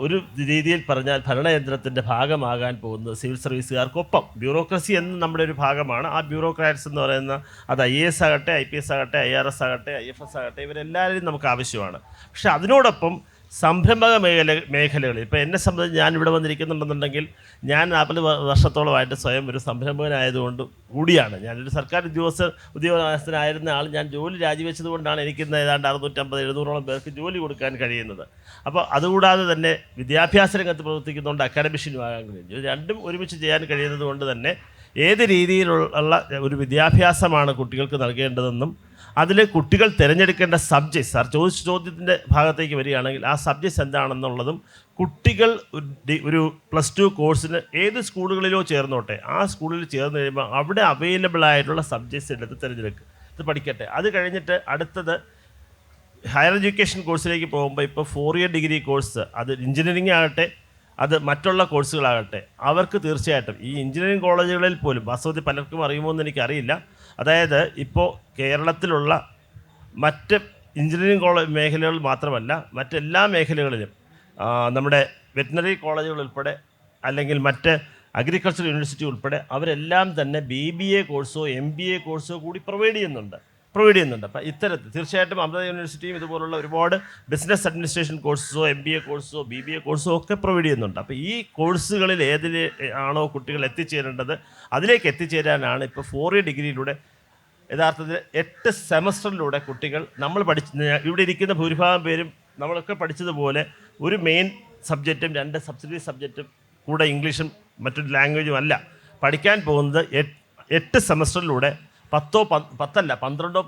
ഒരു രീതിയിൽ പറഞ്ഞാൽ ഭരണയന്ത്രത്തിൻ്റെ ഭാഗമാകാൻ പോകുന്നത് സിവിൽ സർവീസുകാർക്കൊപ്പം. ബ്യൂറോക്രസി എന്ന് നമ്മുടെ ഒരു ഭാഗമാണ്. ആ ബ്യൂറോക്രാറ്റ്സ് എന്ന് പറയുന്ന അത് IAS ആകട്ടെ, IPS ആകട്ടെ, IRS ആകട്ടെ, IFS ആകട്ടെ, ഇവരെല്ലാവരും നമുക്ക് ആവശ്യമാണ്. പക്ഷെ അതിനോടൊപ്പം സംരംഭക മേഖലകളിൽ ഇപ്പോൾ എന്നെ സംബന്ധിച്ച് ഞാൻ ഇവിടെ വന്നിരിക്കുന്നുണ്ടെന്നുണ്ടെങ്കിൽ ഞാൻ 40 വർഷത്തോളമായിട്ട് സ്വയം ഒരു സംരംഭകനായതുകൊണ്ട് കൂടിയാണ്. ഞാനൊരു സർക്കാർ ഉദ്യോഗസ്ഥനായിരുന്ന ആൾ ഞാൻ ജോലി രാജിവെച്ചത് കൊണ്ടാണ് എനിക്കിന്ന് ഏതാണ്ട് 650-700ഓളം പേർക്ക് ജോലി കൊടുക്കാൻ കഴിയുന്നത്. അപ്പോൾ അതുകൂടാതെ തന്നെ വിദ്യാഭ്യാസ രംഗത്ത് പ്രവർത്തിക്കുന്നതുകൊണ്ട് അക്കാഡമിഷ്യനുമാകാൻ കഴിയും. രണ്ടും ഒരുമിച്ച് ചെയ്യാൻ കഴിയുന്നത് കൊണ്ട് തന്നെ ഏത് രീതിയിലുള്ള ഒരു വിദ്യാഭ്യാസമാണ് കുട്ടികൾക്ക് നൽകേണ്ടതെന്നും അതിൽ കുട്ടികൾ തിരഞ്ഞെടുക്കേണ്ട സബ്ജക്ട്സ്, സാർ ചോദിച്ച ചോദ്യത്തിൻ്റെ ഭാഗത്തേക്ക് വരികയാണെങ്കിൽ ആ സബ്ജക്ട്സ് എന്താണെന്നുള്ളതും കുട്ടികൾ ഒരു +2 കോഴ്സിന് ഏത് സ്കൂളുകളിലോ ചേർന്നോട്ടെ, ആ സ്കൂളിൽ ചേർന്ന് കഴിയുമ്പോൾ അവിടെ അവൈലബിൾ ആയിട്ടുള്ള സബ്ജക്ട്സ് എടുത്ത് തിരഞ്ഞെടുക്കുക, ഇത് പഠിക്കട്ടെ. അത് കഴിഞ്ഞിട്ട് അടുത്തത് ഹയർ എഡ്യൂക്കേഷൻ കോഴ്സിലേക്ക് പോകുമ്പോൾ ഇപ്പോൾ 4 ഇയർ ഡിഗ്രി കോഴ്സ്, അത് എഞ്ചിനീയറിംഗ് ആകട്ടെ, അത് മറ്റുള്ള കോഴ്സുകളാകട്ടെ, അവർക്ക് തീർച്ചയായിട്ടും ഈ എഞ്ചിനീയറിംഗ് കോളേജുകളിൽ പോലും വാസ്തവത്തിൽ പലർക്കും അറിയുമോ എന്ന് എനിക്കറിയില്ല. അതായത് ഇപ്പോൾ കേരളത്തിലുള്ള മറ്റ് എഞ്ചിനീയറിംഗ് മേഖലകൾ മാത്രമല്ല മറ്റെല്ലാ മേഖലകളിലും നമ്മുടെ വെറ്റിനറി കോളേജുകൾ ഉൾപ്പെടെ അല്ലെങ്കിൽ മറ്റ് അഗ്രികൾച്ചർ യൂണിവേഴ്സിറ്റി ഉൾപ്പെടെ അവരെല്ലാം തന്നെ BBA കോഴ്സോ MBA കോഴ്സോ കൂടി പ്രൊവൈഡ് ചെയ്യുന്നുണ്ട്. അപ്പോൾ ഇത്തരത്തിൽ തീർച്ചയായിട്ടും അമൃത യൂണിവേഴ്സിറ്റിയും ഇതുപോലുള്ള ഒരുപാട് ബിസിനസ് അഡ്മിനിസ്ട്രേഷൻ കോഴ്സോ MBA കോഴ്സോ BBA കോഴ്സോ ഒക്കെ പ്രൊവൈഡ് ചെയ്യുന്നുണ്ട്. അപ്പോൾ ഈ കോഴ്സുകളിൽ ഏതിൽ ആണോ കുട്ടികൾ എത്തിച്ചേരേണ്ടത് അതിലേക്ക് എത്തിച്ചേരാനാണ് ഇപ്പോൾ 4 ഇയർ ഡിഗ്രിയിലൂടെ യഥാർത്ഥത്തിൽ 8 സെമസ്റ്ററിലൂടെ കുട്ടികൾ നമ്മൾ ഇവിടെ ഇരിക്കുന്ന ഭൂരിഭാഗം പേരും നമ്മളൊക്കെ പഠിച്ചതുപോലെ ഒരു മെയിൻ സബ്ജക്റ്റും 2 സബ്സിഡറി സബ്ജക്റ്റും കൂടെ ഇംഗ്ലീഷും മറ്റൊരു ലാംഗ്വേജും അല്ല പഠിക്കാൻ പോകുന്നത്. 8 സെമസ്റ്ററിലൂടെ 12 14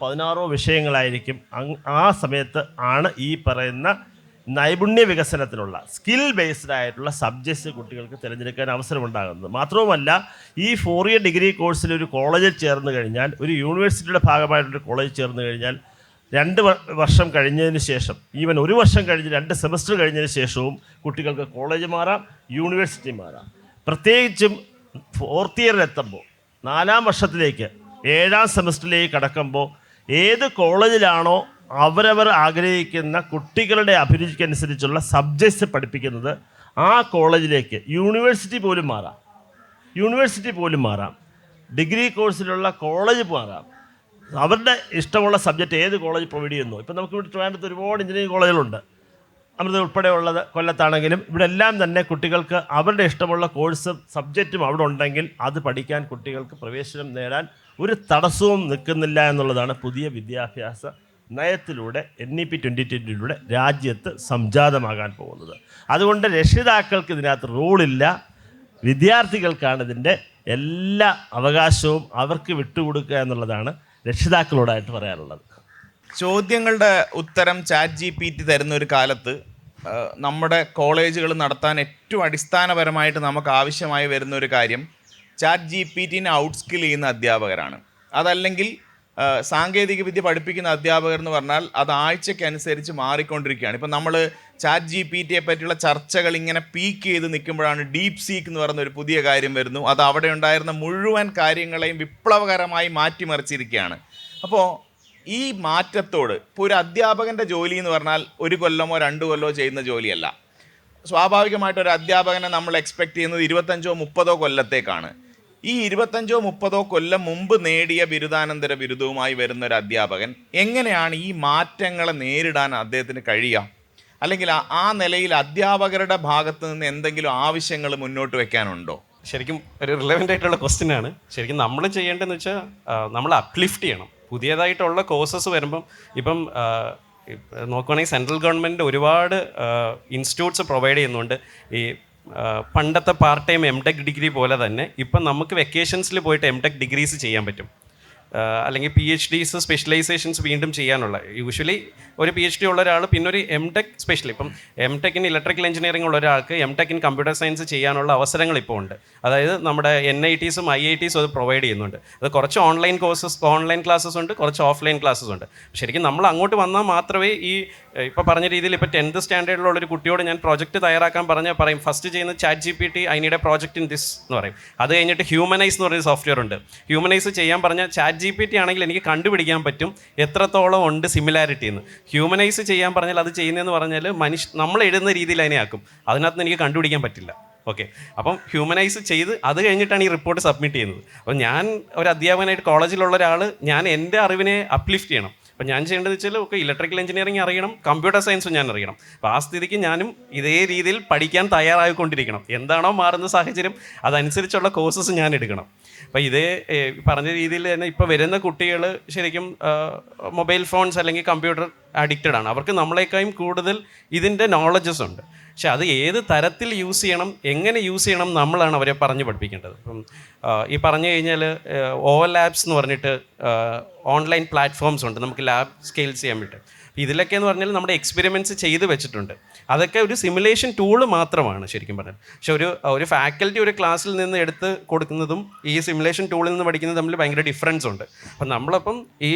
16 വിഷയങ്ങളായിരിക്കും. ആ സമയത്ത് ആണ് ഈ പറയുന്ന നൈപുണ്യ വികസനത്തിനുള്ള സ്കിൽ ബേസ്ഡ് ആയിട്ടുള്ള സബ്ജക്ട്സ് കുട്ടികൾക്ക് തിരഞ്ഞെടുക്കാൻ അവസരമുണ്ടാകുന്നത്. മാത്രവുമല്ല ഈ 4 ഇയർ ഡിഗ്രി കോഴ്സിൽ ഒരു കോളേജിൽ ചേർന്ന് കഴിഞ്ഞാൽ, ഒരു യൂണിവേഴ്സിറ്റിയുടെ ഭാഗമായിട്ടൊരു കോളേജിൽ ചേർന്ന് കഴിഞ്ഞാൽ 2 വർഷം കഴിഞ്ഞതിന് ശേഷം, ഈവൻ 1 വർഷം കഴിഞ്ഞ് 2 സെമസ്റ്റർ കഴിഞ്ഞതിന് ശേഷവും കുട്ടികൾക്ക് കോളേജ് മാറാം, യൂണിവേഴ്സിറ്റി മാറാം. പ്രത്യേകിച്ചും 4th ഇയറിലെത്തുമ്പോൾ 4ാം വർഷത്തിലേക്ക് 7ാം സെമസ്റ്ററിലേക്ക് കടക്കുമ്പോൾ ഏത് കോളേജിലാണോ അവരവർ ആഗ്രഹിക്കുന്ന കുട്ടികളുടെ അഭിരുചിക്കനുസരിച്ചുള്ള സബ്ജക്ട്സ് പഠിപ്പിക്കുന്നത് ആ കോളേജിലേക്ക് യൂണിവേഴ്സിറ്റി പോലും മാറാം, ഡിഗ്രി കോഴ്സിലുള്ള കോളേജ് മാറാം. അവരുടെ ഇഷ്ടമുള്ള സബ്ജക്റ്റ് ഏത് കോളേജ് പ്രൊവൈഡ് ചെയ്യുന്നു. ഇപ്പോൾ നമുക്കിവിടെ ട്രിവാൻഡ്രത്ത് ഒരുപാട് എഞ്ചിനീയറിംഗ് കോളേജുകളുണ്ട്, അമൃത ഉൾപ്പെടെയുള്ളത് കൊല്ലത്താണെങ്കിലും. ഇവിടെ എല്ലാം തന്നെ കുട്ടികൾക്ക് അവരുടെ ഇഷ്ടമുള്ള കോഴ്സും സബ്ജക്റ്റും അവിടെ ഉണ്ടെങ്കിൽ അത് പഠിക്കാൻ കുട്ടികൾക്ക് പ്രവേശനം നേടാൻ ഒരു തടസ്സവും നിൽക്കുന്നില്ല എന്നുള്ളതാണ് പുതിയ വിദ്യാഭ്യാസ നയത്തിലൂടെ NEP 2020 രാജ്യത്ത് സംജാതമാകാൻ പോകുന്നത്. അതുകൊണ്ട് രക്ഷിതാക്കൾക്ക് ഇതിനകത്ത് റോളില്ല, വിദ്യാർത്ഥികൾക്കാണ് ഇതിൻ്റെ എല്ലാ അവകാശവും അവർക്ക് വിട്ടുകൊടുക്കുക എന്നുള്ളതാണ് രക്ഷിതാക്കളോടായിട്ട് പറയാനുള്ളത്. ചോദ്യങ്ങളുടെ ഉത്തരം ChatGPT തരുന്ന ഒരു കാലത്ത് നമ്മുടെ കോളേജുകൾ നടത്താൻ ഏറ്റവും അടിസ്ഥാനപരമായിട്ട് നമുക്ക് ആവശ്യമായി വരുന്ന ഒരു കാര്യം ChatGPTനെ ഔട്ട്സ്കിൽ ചെയ്യുന്ന അധ്യാപകരാണ്. അതല്ലെങ്കിൽ സാങ്കേതിക വിദ്യ പഠിപ്പിക്കുന്ന അധ്യാപകർ എന്ന് പറഞ്ഞാൽ അത് ആഴ്ചയ്ക്കനുസരിച്ച് മാറിക്കൊണ്ടിരിക്കുകയാണ്. ഇപ്പം നമ്മൾ ChatGPTയെ പറ്റിയുള്ള ചർച്ചകൾ ഇങ്ങനെ പീക്ക് ചെയ്ത് നിൽക്കുമ്പോഴാണ് DeepSeek എന്ന് പറയുന്ന ഒരു പുതിയ കാര്യം വരുന്നു. അത് അവിടെ ഉണ്ടായിരുന്ന മുഴുവൻ കാര്യങ്ങളെയും വിപ്ലവകരമായി മാറ്റിമറിച്ചിരിക്കുകയാണ്. അപ്പോൾ ഈ മാറ്റത്തോട് ഇപ്പോൾ ഒരു അധ്യാപകൻ്റെ ജോലി എന്ന് പറഞ്ഞാൽ 1 കൊല്ലമോ 2 കൊല്ലമോ ചെയ്യുന്ന ജോലിയല്ല. സ്വാഭാവികമായിട്ട് ഒരു അധ്യാപകനെ നമ്മൾ എക്സ്പെക്റ്റ് ചെയ്യുന്നത് 25-30 കൊല്ലത്തേക്കാണ്. ഈ 25-30 കൊല്ലം മുമ്പ് നേടിയ ബിരുദാനന്തര ബിരുദവുമായി വരുന്ന ഒരു അധ്യാപകൻ എങ്ങനെയാണ് ഈ മാറ്റങ്ങളെ നേരിടാൻ അദ്ദേഹത്തിന് കഴിയുക? അല്ലെങ്കിൽ ആ നിലയിൽ അധ്യാപകരുടെ ഭാഗത്ത് നിന്ന് എന്തെങ്കിലും ആവശ്യങ്ങൾ മുന്നോട്ട് വെക്കാനുണ്ടോ? ശരിക്കും ഒരു റിലവൻ്റ് ആയിട്ടുള്ള ക്വസ്റ്റ്യൻ ആണ്. ശരിക്കും നമ്മൾ ചെയ്യേണ്ടതെന്ന് വെച്ചാൽ നമ്മൾ അപ്ലിഫ്റ്റ് ചെയ്യണം. പുതിയതായിട്ടുള്ള കോഴ്സസ് വരുമ്പം ഇപ്പം നോക്കുകയാണെങ്കിൽ സെൻട്രൽ ഗവൺമെൻറ് ഒരുപാട് ഇൻസ്റ്റിറ്റ്യൂട്ട്സ് പ്രൊവൈഡ് ചെയ്യുന്നുണ്ട്. ഈ പണ്ടത്തെ പാർട്ട് ടൈം MTech ഡിഗ്രി പോലെ തന്നെ ഇപ്പം നമുക്ക് വെക്കേഷൻസിൽ പോയിട്ട് MTech ഡിഗ്രീസ് ചെയ്യാൻ പറ്റും. അല്ലെങ്കിൽ PhDs സ്പെഷ്യലൈസേഷൻസ് വീണ്ടും ചെയ്യാനുള്ള, യൂഷ്വലി ഒരു PhD ഉള്ള ഒരാൾ പിന്നെ ഒരു MTech സ്പെഷ്യലി, ഇപ്പം MTech ഇൻ ഇലക്ട്രിക്കൽ എഞ്ചിനീയറിംഗ് ഉള്ള ഒരാൾക്ക് MTech ഇൻ കമ്പ്യൂട്ടർ സയൻസ് ചെയ്യാനുള്ള അവസരങ്ങൾ ഇപ്പോൾ ഉണ്ട്. അതായത് നമ്മുടെ NITസും IITസും അത് പ്രൊവൈഡ് ചെയ്യുന്നുണ്ട്. അത് കുറച്ച് ഓൺലൈൻ ക്ലാസ്സസ് ഉണ്ട്, കുറച്ച് ഓഫ്ലൈൻ ക്ലാസ്സസ് ഉണ്ട്. ശരിക്കും നമ്മൾ അങ്ങോട്ട് വന്നാൽ മാത്രമേ ഈ ഇപ്പോൾ പറഞ്ഞ രീതിയിൽ ഇപ്പോൾ 10th സ്റ്റാൻഡേർഡിലുള്ള ഒരു കുട്ടിയോട് ഞാൻ പ്രോജക്റ്റ് തയ്യാറാക്കാൻ പറയും ഫസ്റ്റ് ചെയ്യുന്ന ChatGPT I need A project in this എന്ന് പറയും. അത് കഴിഞ്ഞിട്ട് ഹ്യൂമനൈസ് എന്ന് പറയുന്ന സോഫ്റ്റ്വെയർ ഉണ്ട്. ഹ്യൂമനൈസ് ചെയ്യാൻ പറഞ്ഞാൽ ChatGPT ആണെങ്കിൽ എനിക്ക് കണ്ടുപിടിക്കാൻ പറ്റും എത്രത്തോളം ഉണ്ട് സിമിലാരിറ്റി എന്ന്. ഹ്യൂമനൈസ് ചെയ്യാൻ പറഞ്ഞാൽ അത് ചെയ്യുന്നതെന്ന് പറഞ്ഞാൽ നമ്മൾ എഴുതുന്ന രീതിയിൽ അതിനെ ആക്കും. അതിനകത്ത് എനിക്ക് കണ്ടുപിടിക്കാൻ പറ്റില്ല. ഓക്കെ, അപ്പം ഹ്യൂമനൈസ് ചെയ്ത് അത് കഴിഞ്ഞിട്ടാണ് ഈ റിപ്പോർട്ട് സബ്മിറ്റ് ചെയ്യുന്നത്. അപ്പം ഞാൻ ഒരു അധ്യാപകനായിട്ട് കോളേജിലുള്ള ഒരാൾ, ഞാൻ എൻ്റെ അറിവിനെ അപ്ലിഫ്റ്റ് ചെയ്യണം. അപ്പം ഞാൻ ചെയ്യേണ്ടത് വെച്ചാൽ ഓക്കെ, ഇലക്ട്രിക്കൽ എഞ്ചിനീയറിംഗ് അറിയണം, കമ്പ്യൂട്ടർ സയൻസും ഞാൻ അറിയണം. അപ്പോൾ ആ സ്ഥിതിക്ക് ഞാനും ഇതേ രീതിയിൽ പഠിക്കാൻ തയ്യാറായിക്കൊണ്ടിരിക്കണം. എന്താണോ മാറുന്ന സാഹചര്യം അതനുസരിച്ചുള്ള കോഴ്സസ് ഞാൻ എടുക്കണം. അപ്പോൾ ഇതേ പറഞ്ഞ രീതിയിൽ തന്നെ ഇപ്പോൾ വരുന്ന കുട്ടികൾ ശരിക്കും മൊബൈൽ ഫോൺസ് അല്ലെങ്കിൽ കമ്പ്യൂട്ടർ അഡിക്റ്റഡ് ആണ്. അവർക്ക് നമ്മളെക്കാളും കൂടുതൽ ഇതിൻ്റെ നോളജസ് ഉണ്ട്. പക്ഷെ അത് ഏത് തരത്തിൽ യൂസ് ചെയ്യണം, എങ്ങനെ യൂസ് ചെയ്യണം നമ്മളാണ് അവരെ പറഞ്ഞ് പഠിപ്പിക്കേണ്ടത്. ഇപ്പം ഈ പറഞ്ഞു കഴിഞ്ഞാൽ ലാബ്സ് എന്ന് പറഞ്ഞിട്ട് ഓൺലൈൻ പ്ലാറ്റ്ഫോംസ് ഉണ്ട് നമുക്ക് ലാബ് സ്കെയിൽസ് ചെയ്യാൻ വേണ്ടി. ഇതിലൊക്കെ എന്ന് പറഞ്ഞാൽ നമ്മുടെ എക്സ്പെരിമെൻറ്റ്സ് ചെയ്ത് വെച്ചിട്ടുണ്ട്. അതൊക്കെ ഒരു സിമുലേഷൻ ടൂള് മാത്രമാണ് ശരിക്കും പറഞ്ഞാൽ. പക്ഷെ ഒരു ഫാക്കൽറ്റി ഒരു ക്ലാസ്സിൽ നിന്ന് എടുത്ത് കൊടുക്കുന്നതും ഈ സിമുലേഷൻ ടൂളിൽ നിന്ന് പഠിക്കുന്നതും തമ്മിൽ ഭയങ്കര ഡിഫറൻസ് ഉണ്ട്. അപ്പം നമ്മളപ്പം ഈ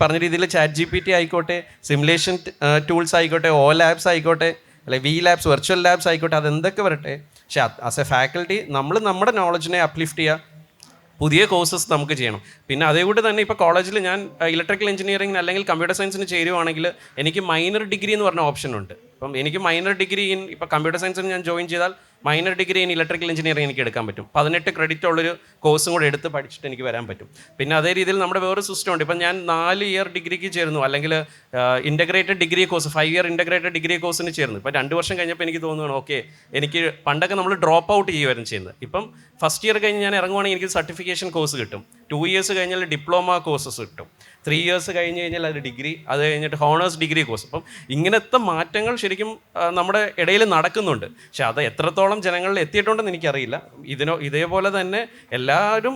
പറഞ്ഞ രീതിയിൽ ChatGPT ആയിക്കോട്ടെ, സിമുലേഷൻ ടൂൾസ് ആയിക്കോട്ടെ, ലാബ്സ് ആയിക്കോട്ടെ, അല്ലെങ്കിൽ ലാബ്സ്, വെർച്വൽ ലാബ്സ് ആയിക്കോട്ടെ, അതെന്തൊക്കെ വരട്ടെ, പക്ഷേ ആസ് എ ഫാക്കൽറ്റി നമ്മൾ നമ്മുടെ നോളജിനെ അപ്ലിഫ്റ്റ് ചെയ്യുക, പുതിയ കോഴ്സസ് നമുക്ക് ചെയ്യണം. പിന്നെ അതേകൂടെ തന്നെ ഇപ്പോൾ കോളേജിൽ ഞാൻ ഇലക്ട്രിക്കൽ എഞ്ചിനീയറിംഗിന് അല്ലെങ്കിൽ കമ്പ്യൂട്ടർ സയൻസിന് ചേരുവാണെങ്കിൽ എനിക്ക് മൈനർ ഡിഗ്രി എന്ന് പറഞ്ഞ ഓപ്ഷൻ ഉണ്ട്. അപ്പം എനിക്ക് മൈനർ ഡിഗ്രി ഇപ്പോൾ കമ്പ്യൂട്ടർ സയൻസിന് ഞാൻ ജോയിൻ ചെയ്താൽ minor degree in electrical engineering എനിക്ക് എടുക്കാൻ പറ്റും. 18 ക്രെഡിറ്റ് ഉള്ളൊരു കോഴ്സും കൂടെ എടുത്ത് പഠിച്ചിട്ട് എനിക്ക് വരാൻ പറ്റും. പിന്നെ അതേ രീതിയിൽ നമ്മുടെ വേറെ സിസ്റ്റം ഉണ്ട്. ഇപ്പം ഞാൻ 4 ഇയർ ഡിഗ്രിക്ക് ചേർന്നു, അല്ലെങ്കിൽ integrated degree course 5 year integrated degree കോഴ്സിന് ചേർന്നു. ഇപ്പോൾ 2 വർഷം കഴിഞ്ഞപ്പോൾ എനിക്ക് തോന്നുകയാണ് ഓക്കെ, എനിക്ക് പണ്ടൊക്കെ നമ്മൾ ഡ്രോപ്പ് ഔട്ട് ചെയ്യുമായിരുന്നു ചെയ്യുന്നത്. ഇപ്പം ഫസ്റ്റ് ഇയർ കഴിഞ്ഞ് ഞാൻ ഇറങ്ങുവാണെങ്കിൽ എനിക്ക് സർട്ടിഫിക്കേഷൻ കോഴ്സ് കിട്ടും. 2 ഇയേഴ്സ് കഴിഞ്ഞാൽ ഡിപ്ലോമ കോഴ്സസ് കിട്ടും. 3 ഇയേഴ്സ് കഴിഞ്ഞ് കഴിഞ്ഞാൽ അത് ഡിഗ്രി, അത് കഴിഞ്ഞിട്ട് ഹോണേഴ്സ് ഡിഗ്രി കോഴ്സ്. അപ്പം ഇങ്ങനത്തെ മാറ്റങ്ങൾ ശരിക്കും നമ്മുടെ ഇടയിൽ നടക്കുന്നുണ്ട്. പക്ഷെ അത് എത്രത്തോളം ജനങ്ങളിൽ എത്തിയിട്ടുണ്ടെന്ന് എനിക്കറിയില്ല. ഇതേപോലെ തന്നെ എല്ലാവരും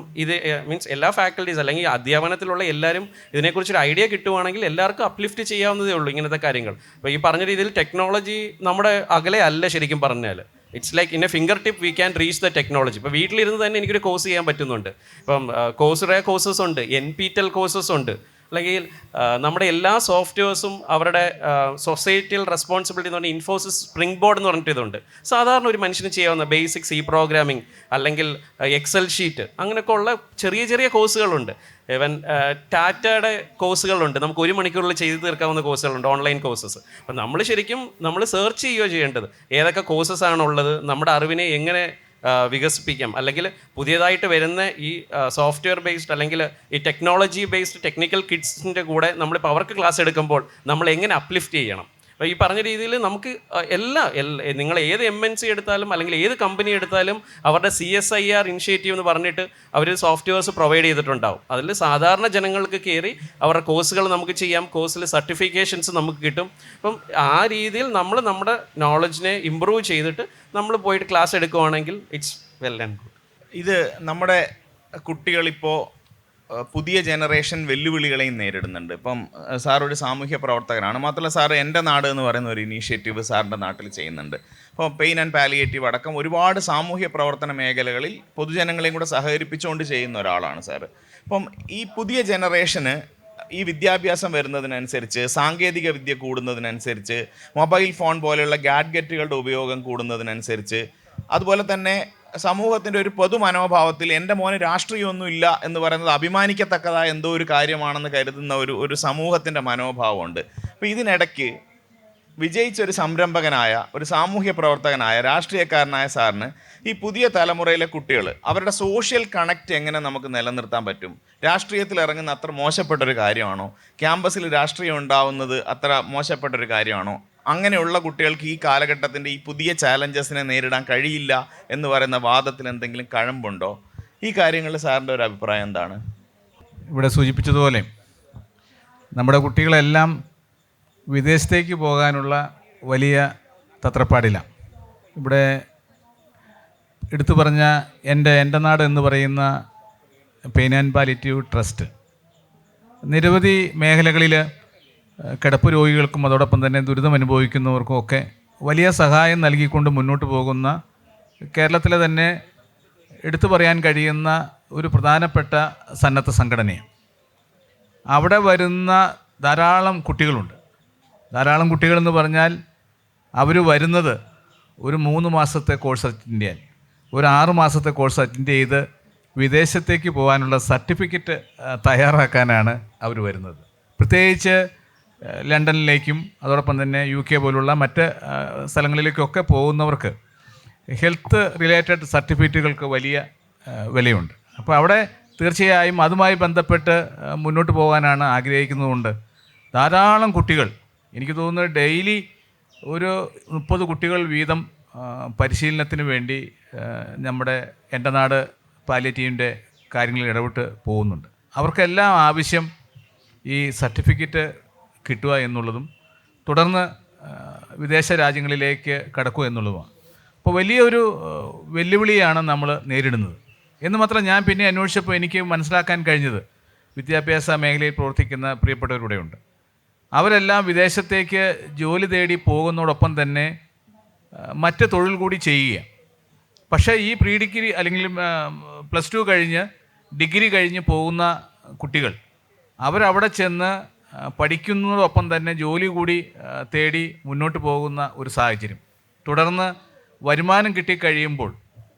മീൻസ് എല്ലാ ഫാക്കൽറ്റീസ് അല്ലെങ്കിൽ അധ്യാപനത്തിലുള്ള എല്ലാവരും ഇതിനെക്കുറിച്ചൊരു ഐഡിയ കിട്ടുവാണെങ്കിൽ എല്ലാവർക്കും അപ്ലിഫ്റ്റ് ചെയ്യാവുന്നതേ ഉള്ളൂ ഇങ്ങനത്തെ കാര്യങ്ങൾ. അപ്പോൾ ഈ പറഞ്ഞ രീതിയിൽ ടെക്നോളജി നമ്മുടെ അകലെ അല്ല ശരിക്കും പറഞ്ഞാൽ. It's like in A finger tip we can reach the technology. ഇപ്പോൾ വീട്ടിലിരുന്ന് തന്നെ എനിക്കൊരു കോഴ്സ് ചെയ്യാൻ പറ്റുന്നുണ്ട്. ഇപ്പം കോഴ്സസ് ഉണ്ട്, NPTEL കോഴ്സസ് ഉണ്ട്, അല്ലെങ്കിൽ നമ്മുടെ എല്ലാ സോഫ്റ്റ്വെയർസും അവരുടെ സൊസൈറ്റിയൽ റെസ്പോൺസിബിലിറ്റി എന്ന് പറഞ്ഞാൽ ഇൻഫോസിസ് സ്പ്രിംഗ് ബോർഡ് എന്ന് പറഞ്ഞിട്ട് ഇതുണ്ട്. സാധാരണ ഒരു മനുഷ്യന് ചെയ്യാവുന്ന ബേസിക് C പ്രോഗ്രാമിംഗ് അല്ലെങ്കിൽ എക്സൽ ഷീറ്റ് അങ്ങനെയൊക്കെ ഉള്ള ചെറിയ ചെറിയ കോഴ്സുകളുണ്ട്. ഈവൻ ടാറ്റയുടെ കോഴ്സുകളുണ്ട്, നമുക്ക് 1 മണിക്കൂറിൽ ചെയ്ത് തീർക്കാവുന്ന കോഴ്സുകളുണ്ട്, ഓൺലൈൻ കോഴ്സസ്. അപ്പം നമ്മൾ ശരിക്കും ടെസ്റ്റ് ചെയ്യുകയോ ചെയ്യേണ്ടത് ഏതൊക്കെ കോഴ്സസ് ആണുള്ളത്, നമ്മുടെ അറിവിനെ എങ്ങനെ വികസിപ്പിക്കാം, അല്ലെങ്കിൽ പുതിയതായിട്ട് വരുന്ന ഈ സോഫ്റ്റ്വെയർ ബേസ്ഡ് അല്ലെങ്കിൽ ഈ ടെക്നോളജി ബേസ്ഡ് ടെക്നിക്കൽ കിഡ്സിൻ്റെ കൂടെ നമ്മളിപ്പോൾ അവർക്ക് ക്ലാസ് എടുക്കുമ്പോൾ നമ്മൾ എങ്ങനെ അപ്ലിഫ്റ്റ് ചെയ്യണം. അപ്പോൾ ഈ പറഞ്ഞ രീതിയിൽ നമുക്ക് നിങ്ങൾ ഏത് MNC എടുത്താലും അല്ലെങ്കിൽ ഏത് കമ്പനി എടുത്താലും അവരുടെ CSIR ഇനിഷ്യേറ്റീവ് എന്ന് പറഞ്ഞിട്ട് അവർ സോഫ്റ്റ്വെയർസ് പ്രൊവൈഡ് ചെയ്തിട്ടുണ്ടാവും. അതിൽ സാധാരണ ജനങ്ങൾക്ക് കയറി അവരുടെ കോഴ്സുകൾ നമുക്ക് ചെയ്യാം, കോഴ്സിൽ സർട്ടിഫിക്കേഷൻസ് നമുക്ക് കിട്ടും. അപ്പം ആ രീതിയിൽ നമ്മൾ നമ്മുടെ നോളജിനെ ഇമ്പ്രൂവ് ചെയ്തിട്ട് നമ്മൾ പോയിട്ട് ക്ലാസ് എടുക്കുവാണെങ്കിൽ ഇറ്റ്സ് വെൽ ആൻഡ് ഗുഡ്. ഇത് നമ്മുടെ കുട്ടികളിപ്പോൾ പുതിയ ജനറേഷൻ വെല്ലുവിളികളെയും നേരിടുന്നുണ്ട്. ഇപ്പം സാർ ഒരു സാമൂഹ്യ പ്രവർത്തകനാണ്, മാത്രമല്ല സാർ എൻ്റെ നാട് എന്ന് പറയുന്ന ഒരു ഇനീഷ്യേറ്റീവ് സാറിൻ്റെ നാട്ടിൽ ചെയ്യുന്നുണ്ട്. അപ്പോൾ പെയിൻ ആൻഡ് പാലിയേറ്റീവ് അടക്കം ഒരുപാട് സാമൂഹ്യ പ്രവർത്തന മേഖലകളിൽ പൊതുജനങ്ങളെയും കൂടെ സഹകരിപ്പിച്ചുകൊണ്ട് ചെയ്യുന്ന ഒരാളാണ് സാർ. അപ്പം ഈ പുതിയ ജനറേഷന് ഈ വിദ്യാഭ്യാസം വരുന്നതിനനുസരിച്ച്, സാങ്കേതിക വിദ്യ കൂടുന്നതിനനുസരിച്ച്, മൊബൈൽ ഫോൺ പോലെയുള്ള ഗാഡ്ഗറ്റുകളുടെ ഉപയോഗം കൂടുന്നതിനനുസരിച്ച്, അതുപോലെ തന്നെ സമൂഹത്തിൻ്റെ ഒരു പൊതു മനോഭാവത്തിൽ എൻ്റെ മോന് രാഷ്ട്രീയമൊന്നും ഇല്ല എന്ന് പറയുന്നത് അഭിമാനിക്കത്തക്കതായ എന്തോ ഒരു കാര്യമാണെന്ന് കരുതുന്ന ഒരു സമൂഹത്തിൻ്റെ മനോഭാവമുണ്ട്. അപ്പോൾ ഇതിനിടയ്ക്ക് വിജയിച്ചൊരു സംരംഭകനായ, ഒരു സാമൂഹ്യ പ്രവർത്തകനായ, രാഷ്ട്രീയക്കാരനായ സാറിന് ഈ പുതിയ തലമുറയിലെ കുട്ടികൾ അവരുടെ സോഷ്യൽ കണക്റ്റ് എങ്ങനെ നമുക്ക് നിലനിർത്താൻ പറ്റും? രാഷ്ട്രീയത്തിൽ ഇറങ്ങുന്ന അത്ര മോശപ്പെട്ടൊരു കാര്യമാണോ? ക്യാമ്പസിൽ രാഷ്ട്രീയം ഉണ്ടാവുന്നത് അത്ര മോശപ്പെട്ടൊരു കാര്യമാണോ? അങ്ങനെയുള്ള കുട്ടികൾക്ക് ഈ കാലഘട്ടത്തിൻ്റെ ഈ പുതിയ ചാലഞ്ചസിനെ നേരിടാൻ കഴിയില്ല എന്ന് പറയുന്ന വാദത്തിൽ എന്തെങ്കിലും കഴമ്പുണ്ടോ? ഈ കാര്യങ്ങളിൽ സാറിൻ്റെ ഒരു അഭിപ്രായം എന്താണ്? ഇവിടെ സൂചിപ്പിച്ചതുപോലെ നമ്മുടെ കുട്ടികളെല്ലാം വിദേശത്തേക്ക് പോകാനുള്ള വലിയ തത്രപ്പാടില്ല. ഇവിടെ എടുത്തു പറഞ്ഞ എൻ്റെ നാട് എന്ന് പറയുന്ന പെയിൻ ആൻഡ് പാലിയേറ്റീവ് ട്രസ്റ്റ് നിരവധി മേഖലകളിൽ കിടപ്പ് രോഗികൾക്കും അതോടൊപ്പം തന്നെ ദുരിതം അനുഭവിക്കുന്നവർക്കും ഒക്കെ വലിയ സഹായം നൽകിക്കൊണ്ട് മുന്നോട്ട് പോകുന്ന, കേരളത്തിലെ തന്നെ എടുത്തു പറയാൻ കഴിയുന്ന ഒരു പ്രധാനപ്പെട്ട സന്നദ്ധ സംഘടനയാണ്. അവിടെ വരുന്ന ധാരാളം കുട്ടികളുണ്ട്. ധാരാളം കുട്ടികളെന്ന് പറഞ്ഞാൽ അവർ വരുന്നത് ഒരു 3 മാസത്തെ കോഴ്സ് അറ്റൻഡ് ചെയ്യാൻ, ഒരു 6 മാസത്തെ കോഴ്സ് അറ്റൻഡ് ചെയ്ത് വിദേശത്തേക്ക് പോകാനുള്ള സർട്ടിഫിക്കറ്റ് തയ്യാറാക്കാനാണ് അവർ വരുന്നത്. പ്രത്യേകിച്ച് ലണ്ടനിലേക്കും അതോടൊപ്പം തന്നെ UK പോലുള്ള മറ്റ് സ്ഥലങ്ങളിലേക്കൊക്കെ പോകുന്നവർക്ക് ഹെൽത്ത് റിലേറ്റഡ് സർട്ടിഫിക്കറ്റുകൾക്ക് വലിയ വിലയുണ്ട്. അപ്പോൾ അവിടെ തീർച്ചയായും അതുമായി ബന്ധപ്പെട്ട് മുന്നോട്ട് പോകാനാണ് ആഗ്രഹിക്കുന്നതുകൊണ്ട് ധാരാളം കുട്ടികൾ, എനിക്ക് തോന്നുന്നത് ഡെയിലി ഒരു 30 കുട്ടികൾ വീതം പരിശീലനത്തിന് വേണ്ടി നമ്മുടെ എൻ്റെ നാട് പാലിയേറ്റീവിൻ്റെ കാര്യങ്ങളിൽ ഇടപെട്ട് പോകുന്നുണ്ട്. അവർക്കെല്ലാം ആവശ്യം ഈ സർട്ടിഫിക്കറ്റ് കിട്ടുക എന്നുള്ളതും തുടർന്ന് വിദേശ രാജ്യങ്ങളിലേക്ക് കടക്കുക എന്നുള്ളതുമാണ്. അപ്പോൾ വലിയൊരു വെല്ലുവിളിയാണ് നമ്മൾ നേരിടുന്നത് എന്ന് മാത്രം ഞാൻ പിന്നെ അന്വേഷിച്ചപ്പോൾ എനിക്ക് മനസ്സിലാക്കാൻ കഴിഞ്ഞത് വിദ്യാഭ്യാസ മേഖലയിൽ പ്രവർത്തിക്കുന്ന പ്രിയപ്പെട്ടവരുടെയുണ്ട്. അവരെല്ലാം വിദേശത്തേക്ക് ജോലി തേടി പോകുന്നതോടൊപ്പം തന്നെ മറ്റ് തൊഴിൽ കൂടി ചെയ്യുക. പക്ഷേ ഈ പ്രീ ഡിഗ്രി അല്ലെങ്കിൽ +2 കഴിഞ്ഞ് ഡിഗ്രി കഴിഞ്ഞ് പോകുന്ന കുട്ടികൾ അവരവിടെ ചെന്ന് പഠിക്കുന്നതോടൊപ്പം തന്നെ ജോലി കൂടി തേടി മുന്നോട്ട് പോകുന്ന ഒരു സാഹചര്യം. തുടർന്ന് വരുമാനം കിട്ടിക്കഴിയുമ്പോൾ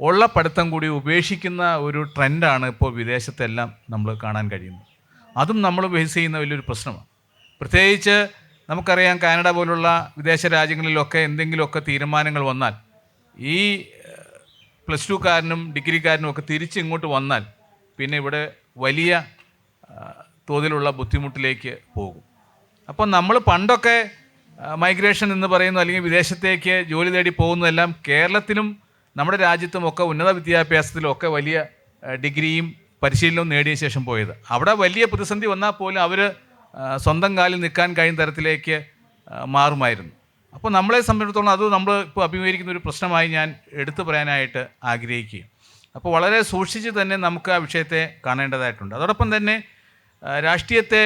ഉള്ള പഠിത്തം കൂടി ഉപേക്ഷിക്കുന്ന ഒരു ട്രെൻഡാണ് ഇപ്പോൾ വിദേശത്തെല്ലാം നമ്മൾ കാണാൻ കഴിയുന്നത്. അതും നമ്മൾ ഫേസ് ചെയ്യുന്ന വലിയൊരു പ്രശ്നമാണ്. പ്രത്യേകിച്ച് നമുക്കറിയാം, കാനഡ പോലുള്ള വിദേശ രാജ്യങ്ങളിലൊക്കെ എന്തെങ്കിലുമൊക്കെ തീരുമാനങ്ങൾ വന്നാൽ ഈ +2കാരനും ഡിഗ്രിക്കാരനും ഒക്കെ തിരിച്ച് ഇങ്ങോട്ട് വന്നാൽ പിന്നെ ഇവിടെ വലിയ തോതിലുള്ള ബുദ്ധിമുട്ടിലേക്ക് പോകും. അപ്പോൾ നമ്മൾ പണ്ടൊക്കെ മൈഗ്രേഷൻ എന്ന് പറയുന്നു, അല്ലെങ്കിൽ വിദേശത്തേക്ക് ജോലി തേടി പോകുന്നതെല്ലാം കേരളത്തിലും നമ്മുടെ രാജ്യത്തുമൊക്കെ ഉന്നത വിദ്യാഭ്യാസത്തിലൊക്കെ വലിയ ഡിഗ്രിയും പരിശീലനവും നേടിയ ശേഷം പോയത്. അവിടെ വലിയ പ്രതിസന്ധി വന്നാൽ പോലും അവർ സ്വന്തം കാലിൽ നിൽക്കാൻ കഴിയുന്ന തരത്തിലേക്ക് മാറുമായിരുന്നു. അപ്പോൾ നമ്മളെ സംബന്ധിച്ചിടത്തോളം അത് നമ്മൾ ഇപ്പോൾ അഭിമുഖീകരിക്കുന്ന ഒരു പ്രശ്നമായി ഞാൻ എടുത്തു പറയാനായിട്ട് ആഗ്രഹിക്കുകയും. അപ്പോൾ വളരെ സൂക്ഷിച്ച് തന്നെ നമുക്ക് ആ വിഷയത്തെ കാണേണ്ടതായിട്ടുണ്ട്. അതോടൊപ്പം തന്നെ രാഷ്ട്രീയത്തെ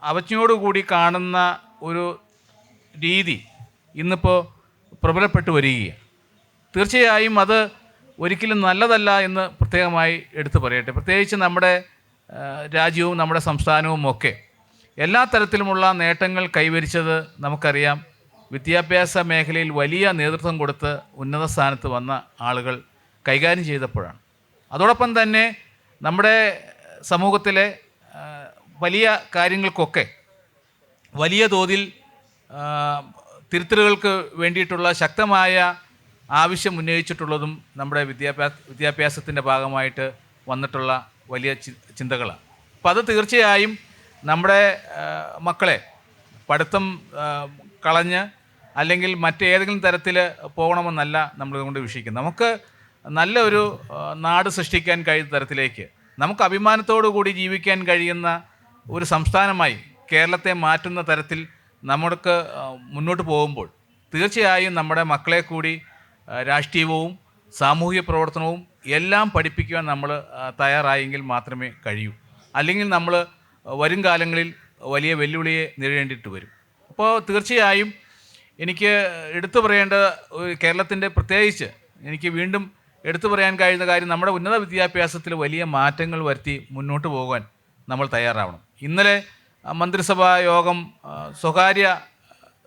അവജ്ഞയോടുകൂടി കാണുന്ന ഒരു രീതി ഇന്നിപ്പോൾ പ്രബലപ്പെട്ടു വരികയാണ്. തീർച്ചയായും അത് ഒരിക്കലും നല്ലതല്ല എന്ന് പ്രത്യേകമായി എടുത്തു പറയട്ടെ. പ്രത്യേകിച്ച് നമ്മുടെ രാജ്യവും നമ്മുടെ സംസ്ഥാനവും ഒക്കെ എല്ലാ തരത്തിലുമുള്ള നേട്ടങ്ങൾ കൈവരിച്ചത് നമുക്കറിയാം. വിദ്യാഭ്യാസ മേഖലയിൽ വലിയ നേതൃത്വം കൊടുത്ത് ഉന്നത സ്ഥാനത്ത് വന്ന ആളുകൾ കൈകാര്യം ചെയ്തപ്പോഴാണ്. അതോടൊപ്പം തന്നെ നമ്മുടെ സമൂഹത്തിലെ വലിയ കാര്യങ്ങൾക്കൊക്കെ വലിയ തോതിൽ തിരുത്തലുകൾക്ക് വേണ്ടിയിട്ടുള്ള ശക്തമായ ആവശ്യം ഉന്നയിച്ചിട്ടുള്ളതും നമ്മുടെ വിദ്യാഭ്യാസത്തിൻ്റെ ഭാഗമായിട്ട് വന്നിട്ടുള്ള വലിയ ചിന്തകളാണ്. അപ്പോൾ അത് തീർച്ചയായും നമ്മുടെ മക്കളെ പഠിത്തം കളഞ്ഞ് അല്ലെങ്കിൽ മറ്റേതെങ്കിലും തരത്തിൽ പോകണമെന്നല്ല നമ്മളിതുകൊണ്ട് വീക്ഷിക്കുന്നത്. നമുക്ക് നല്ല ഒരു നാട് സൃഷ്ടിക്കാൻ കഴിയുന്ന തരത്തിലേക്ക്, നമുക്ക് അഭിമാനത്തോടു കൂടി ജീവിക്കാൻ കഴിയുന്ന ഒരു സംസ്ഥാനമായി കേരളത്തെ മാറ്റുന്ന തരത്തിൽ നമുക്ക് മുന്നോട്ട് പോകുമ്പോൾ തീർച്ചയായും നമ്മുടെ മക്കളെ കൂടി രാഷ്ട്രീയവും സാമൂഹിക പ്രവർത്തനവും എല്ലാം പഠിപ്പിക്കുവാൻ നമ്മൾ തയ്യാറായെങ്കിൽ മാത്രമേ കഴിയൂ. അല്ലെങ്കിൽ നമ്മൾ വരും കാലങ്ങളിൽ വലിയ വെല്ലുവിളിയെ നേരിടേണ്ടിയിട്ട് വരും. അപ്പോൾ തീർച്ചയായും എനിക്ക് എടുത്തു പറയേണ്ട കേരളത്തിൻ്റെ പ്രത്യേകിച്ച് എനിക്ക് വീണ്ടും എടുത്തു പറയാൻ കഴിയുന്ന കാര്യം, നമ്മുടെ ഉന്നത വിദ്യാഭ്യാസത്തിൽ വലിയ മാറ്റങ്ങൾ വരുത്തി മുന്നോട്ട് പോകാൻ നമ്മൾ തയ്യാറാവണം. ഇന്നലെ മന്ത്രിസഭാ യോഗം സ്വകാര്യ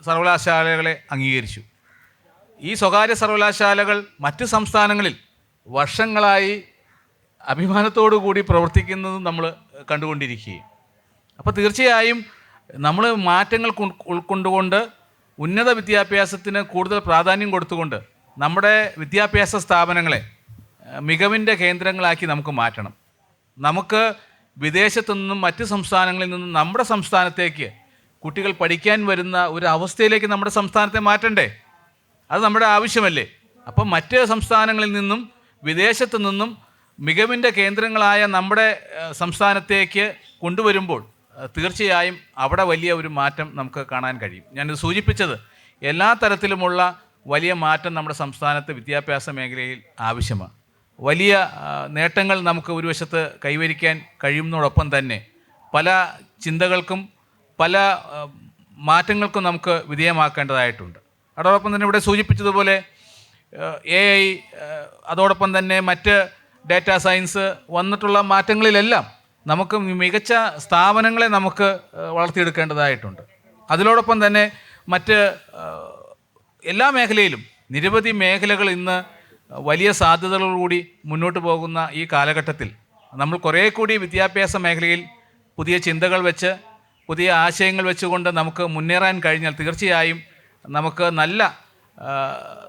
സർവകലാശാലകളെ അംഗീകരിച്ചു. ഈ സ്വകാര്യ സർവകലാശാലകൾ മറ്റ് സംസ്ഥാനങ്ങളിൽ വർഷങ്ങളായി അഭിമാനത്തോടു കൂടി പ്രവർത്തിക്കുന്നതും നമ്മൾ കണ്ടുകൊണ്ടിരിക്കുകയും. അപ്പോൾ തീർച്ചയായും നമ്മൾ മാറ്റങ്ങൾ ഉൾക്കൊണ്ടുകൊണ്ട് ഉന്നത വിദ്യാഭ്യാസത്തിന് കൂടുതൽ പ്രാധാന്യം കൊടുത്തുകൊണ്ട് നമ്മുടെ വിദ്യാഭ്യാസ സ്ഥാപനങ്ങളെ മികവിൻ്റെ കേന്ദ്രങ്ങളാക്കി നമുക്ക് മാറ്റണം. നമുക്ക് വിദേശത്തു നിന്നും മറ്റ് സംസ്ഥാനങ്ങളിൽ നിന്നും നമ്മുടെ സംസ്ഥാനത്തേക്ക് കുട്ടികൾ പഠിക്കാൻ വരുന്ന ഒരു അവസ്ഥയിലേക്ക് നമ്മുടെ സംസ്ഥാനത്തെ മാറ്റണ്ടേ? അത് നമ്മുടെ ആവശ്യമല്ലേ? അപ്പം മറ്റ് സംസ്ഥാനങ്ങളിൽ നിന്നും വിദേശത്തു നിന്നും മികവിൻ്റെ കേന്ദ്രങ്ങളായ നമ്മുടെ സംസ്ഥാനത്തേക്ക് കൊണ്ടുവരുമ്പോൾ തീർച്ചയായും അവിടെ വലിയ ഒരു മാറ്റം നമുക്ക് കാണാൻ കഴിയും. ഞാനിത് സൂചിപ്പിച്ചത് എല്ലാ തരത്തിലുമുള്ള വലിയ മാറ്റം നമ്മുടെ സംസ്ഥാനത്ത് വിദ്യാഭ്യാസ മേഖലയിൽ ആവശ്യമാണ്. വലിയ നേട്ടങ്ങൾ നമുക്ക് ഒരു വശത്ത് കൈവരിക്കാൻ കഴിയുന്നതോടൊപ്പം തന്നെ പല ചിന്തകൾക്കും പല മാറ്റങ്ങൾക്കും നമുക്ക് വിധേയമാക്കേണ്ടതായിട്ടുണ്ട്. അതോടൊപ്പം തന്നെ ഇവിടെ സൂചിപ്പിച്ചതുപോലെ AI അതോടൊപ്പം തന്നെ മറ്റ് ഡാറ്റാ സയൻസ് വന്നിട്ടുള്ള മാറ്റങ്ങളിലെല്ലാം നമുക്ക് മികച്ച സ്ഥാപനങ്ങളെ നമുക്ക് വളർത്തിയെടുക്കേണ്ടതായിട്ടുണ്ട്. അതിനോടൊപ്പം തന്നെ മറ്റ് എല്ലാ മേഖലയിലും നിരവധി മേഖലകൾ ഇന്ന് വലിയ സാധ്യതകളോടുകൂടി മുന്നോട്ട് പോകുന്ന ഈ കാലഘട്ടത്തിൽ നമ്മൾ കുറേ കൂടി വിദ്യാഭ്യാസ മേഖലയിൽ പുതിയ ചിന്തകൾ വെച്ച് പുതിയ ആശയങ്ങൾ വെച്ചുകൊണ്ട് നമുക്ക് മുന്നേറാൻ കഴിഞ്ഞാൽ തീർച്ചയായും നമുക്ക് നല്ല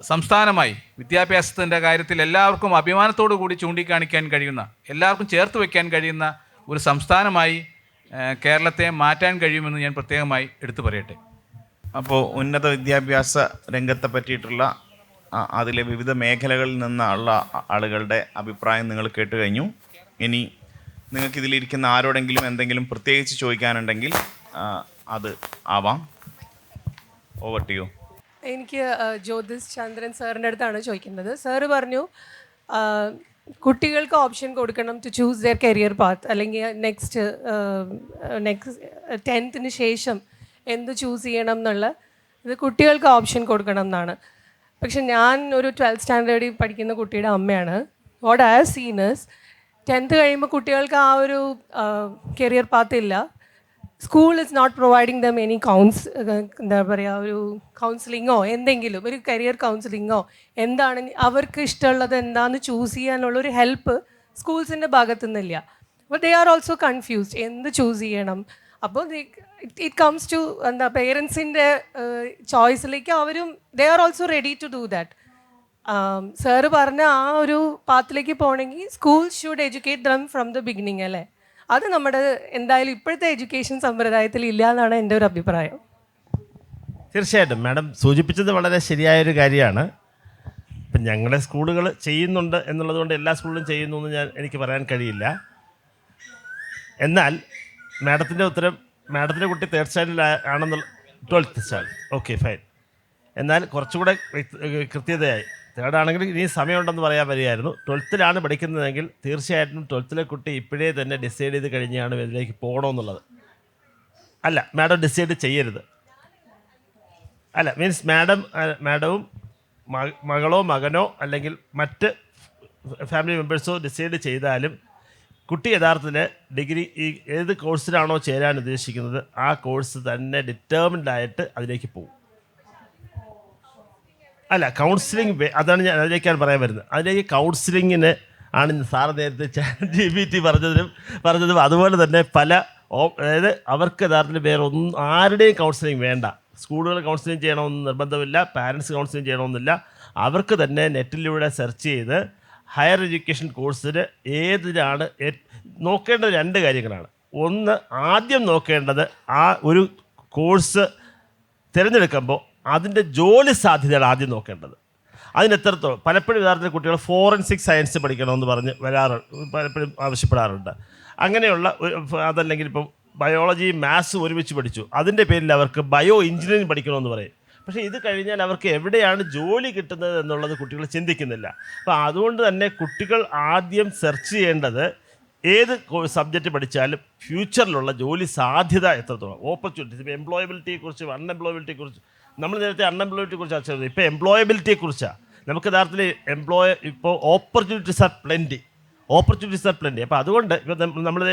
സംസ്ഥാനമായി വിദ്യാഭ്യാസത്തിൻ്റെ കാര്യത്തിൽ എല്ലാവർക്കും അഭിമാനത്തോടു കൂടി ചൂണ്ടിക്കാണിക്കാൻ കഴിയുന്ന, എല്ലാവർക്കും ചേർത്ത് വയ്ക്കാൻ കഴിയുന്ന ഒരു സംസ്ഥാനമായി കേരളത്തെ മാറ്റാൻ കഴിയുമെന്ന് ഞാൻ പ്രത്യേകമായി എടുത്തു പറയട്ടെ. അപ്പോൾ ഉന്നത വിദ്യാഭ്യാസ രംഗത്തെ പറ്റിയിട്ടുള്ള അതിലെ വിവിധ മേഖലകളിൽ നിന്നുള്ള ആളുകളുടെ അഭിപ്രായം നിങ്ങൾ കേട്ട് കഴിഞ്ഞു. ഇനി നിങ്ങൾക്കിതിലിരിക്കുന്ന ആരോടെങ്കിലും എന്തെങ്കിലും പ്രത്യേകിച്ച് ചോദിക്കാനുണ്ടെങ്കിൽ അത് ആവാം. Over to you. എനിക്ക് ജ്യോതിസ് ചന്ദ്രൻ സാറിൻ്റെ അടുത്താണ് ചോദിക്കുന്നത്. സാറ് പറഞ്ഞു കുട്ടികൾക്ക് ഓപ്ഷൻ കൊടുക്കണം to choose their career path, അല്ലെങ്കിൽ നെക്സ്റ്റ് 10th ശേഷം എന്ത് ചൂസ് ചെയ്യണം എന്നുള്ള ഇത് കുട്ടികൾക്ക് ഓപ്ഷൻ കൊടുക്കണം എന്നാണ്. പക്ഷെ ഞാൻ ഒരു 12th സ്റ്റാൻഡേർഡിൽ പഠിക്കുന്ന കുട്ടിയുടെ അമ്മയാണ്. What I have seen is 10th കഴിയുമ്പോൾ കുട്ടികൾക്ക് ആ ഒരു കരിയർ പാത്ത് ഇല്ല. School is not providing them any എന്താ പറയുക, ഒരു കൗൺസിലിങ്ങോ എന്തെങ്കിലും ഒരു കരിയർ കൗൺസിലിങ്ങോ എന്താണ് അവർക്ക് ഇഷ്ടമുള്ളത് എന്താണെന്ന് ചൂസ് ചെയ്യാനുള്ളൊരു ഹെൽപ്പ് സ്കൂൾസിൻ്റെ ഭാഗത്തു നിന്നില്ല. അപ്പോൾ ദേ ആർ ഓൾസോ കൺഫ്യൂസ്ഡ് എന്ത് ചൂസ് ചെയ്യണം. അപ്പോൾ ഇറ്റ് കംസ് ടു എന്താ പേരൻസിൻ്റെ ചോയ്സിലേക്ക് അവരും they are also ready to do that. Sir പറഞ്ഞ ആ ഒരു പാത്തിലേക്ക് പോകണമെങ്കിൽ school should educate them from the beginning അല്ലേ. അത് നമ്മുടെ എന്തായാലും ഇപ്പോഴത്തെ എഡ്യൂക്കേഷൻ സമ്പ്രദായത്തിൽ ഇല്ല എന്നാണ് എൻ്റെ ഒരു അഭിപ്രായം. തീർച്ചയായിട്ടും മാഡം സൂചിപ്പിച്ചത് വളരെ ശരിയായൊരു കാര്യമാണ്. ഇപ്പം ഞങ്ങളുടെ സ്കൂളുകൾ ചെയ്യുന്നുണ്ട് എന്നുള്ളതുകൊണ്ട് എല്ലാ സ്കൂളിലും ചെയ്യുന്നു എന്ന് എനിക്ക് പറയാൻ കഴിയില്ല. എന്നാൽ മാഡത്തിൻ്റെ ഉത്തരം, മാഡത്തിൻ്റെ കുട്ടി 3rd സ്റ്റാൻഡേർഡിൽ ആണെന്നുള്ള 12th സ്റ്റാൻഡേർഡ്, ഓക്കെ ഫൈൻ. എന്നാൽ കുറച്ചുകൂടെ കൃത്യതയായി 3rd ആണെങ്കിൽ ഇനി സമയമുണ്ടെന്ന് പറയാൻ വരികയായിരുന്നു. 12th പഠിക്കുന്നതെങ്കിൽ തീർച്ചയായിട്ടും 12th കുട്ടി ഇപ്പോഴേ തന്നെ ഡിസൈഡ് ചെയ്ത് കഴിഞ്ഞാണ് ഇതിലേക്ക് പോകണമെന്നുള്ളത്. അല്ല, മാഡം ഡിസൈഡ് ചെയ്യരുത്. അല്ല, മീൻസ് മാഡവും മകളോ മകനോ അല്ലെങ്കിൽ മറ്റ് ഫാമിലി മെമ്പേഴ്സോ ഡിസൈഡ് ചെയ്താലും കുട്ടി യഥാർത്ഥത്തിൽ ഡിഗ്രി ഏത് കോഴ്സിലാണോ ചേരാൻ ഉദ്ദേശിക്കുന്നത് ആ കോഴ്സ് തന്നെ ഡിറ്റർമിൻഡ് ആയിട്ട് അതിലേക്ക് പോകും. അല്ല, കൗൺസിലിംഗ് അതാണ് ഞാൻ അതിലേക്കാണ് പറയാൻ വരുന്നത്. അതിലേക്ക് കൗൺസിലിങ്ങിന് ആണ് സാറ് നേരത്തെ ChatGPT പറഞ്ഞതും അതുപോലെ തന്നെ പല അതായത് അവർക്ക് യഥാർത്ഥത്തിൽ വേറെ ആരുടെയും കൗൺസിലിംഗ് വേണ്ട. സ്കൂളുകൾ കൗൺസിലിംഗ് ചെയ്യണമെന്ന് നിർബന്ധമില്ല, പാരൻസ് കൗൺസിലിംഗ് ചെയ്യണമെന്നില്ല. അവർക്ക് തന്നെ നെറ്റിലൂടെ സെർച്ച് ചെയ്ത് ഹയർ എഡ്യൂക്കേഷൻ കോഴ്സിന് ഏതിനാണ് നോക്കേണ്ടത് 2 കാര്യങ്ങളാണ്. ഒന്ന്, ആദ്യം നോക്കേണ്ടത് ആ ഒരു കോഴ്സ് തിരഞ്ഞെടുക്കുമ്പോൾ അതിൻ്റെ ജോലി സാധ്യതയാണ് ആദ്യം നോക്കേണ്ടത്. അതിനെത്രത്തോളം പലപ്പോഴും യഥാർത്ഥത്തിൽ കുട്ടികൾ ഫോറൻസിക് സയൻസ് പഠിക്കണമെന്ന് പറഞ്ഞ് പലപ്പോഴും ആവശ്യപ്പെടാറുണ്ട്. അങ്ങനെയുള്ള അതല്ലെങ്കിൽ ഇപ്പം ബയോളജി മാത്സ് ഒരുമിച്ച് പഠിച്ചു, അതിൻ്റെ പേരിൽ അവർക്ക് ബയോ എഞ്ചിനീയറിംഗ് പഠിക്കണമെന്ന് പറയും. പക്ഷേ ഇത് കഴിഞ്ഞാൽ അവർക്ക് എവിടെയാണ് ജോലി കിട്ടുന്നത് എന്നുള്ളത് കുട്ടികൾ ചിന്തിക്കുന്നില്ല. അപ്പോൾ അതുകൊണ്ട് തന്നെ കുട്ടികൾ ആദ്യം സെർച്ച് ചെയ്യേണ്ടത് ഏത് സബ്ജക്റ്റ് പഠിച്ചാലും ഫ്യൂച്ചറിലുള്ള ജോലി സാധ്യത എത്രത്തോളം, ഓപ്പർച്യൂണിറ്റീസ്. ഇപ്പോൾ എംപ്ലോയബിലിറ്റിയെക്കുറിച്ച് അൺഎംപ്ലോയബിലിറ്റിയെക്കുറിച്ച് നമ്മൾ നേരത്തെ അൺഎംപ്ലോയബിലിറ്റിയെക്കുറിച്ച് ചർച്ച ചെയ്തത്. ഇപ്പോൾ എംപ്ലോയബിലിറ്റിയെക്കുറിച്ചാണ്. നമുക്ക് യഥാർത്ഥത്തിൽ ഇപ്പോൾ ഓപ്പർച്യൂണിറ്റീസ് ആർ പ്ലെൻറ്റി. അപ്പോൾ അതുകൊണ്ട് ഇപ്പോൾ നമ്മൾ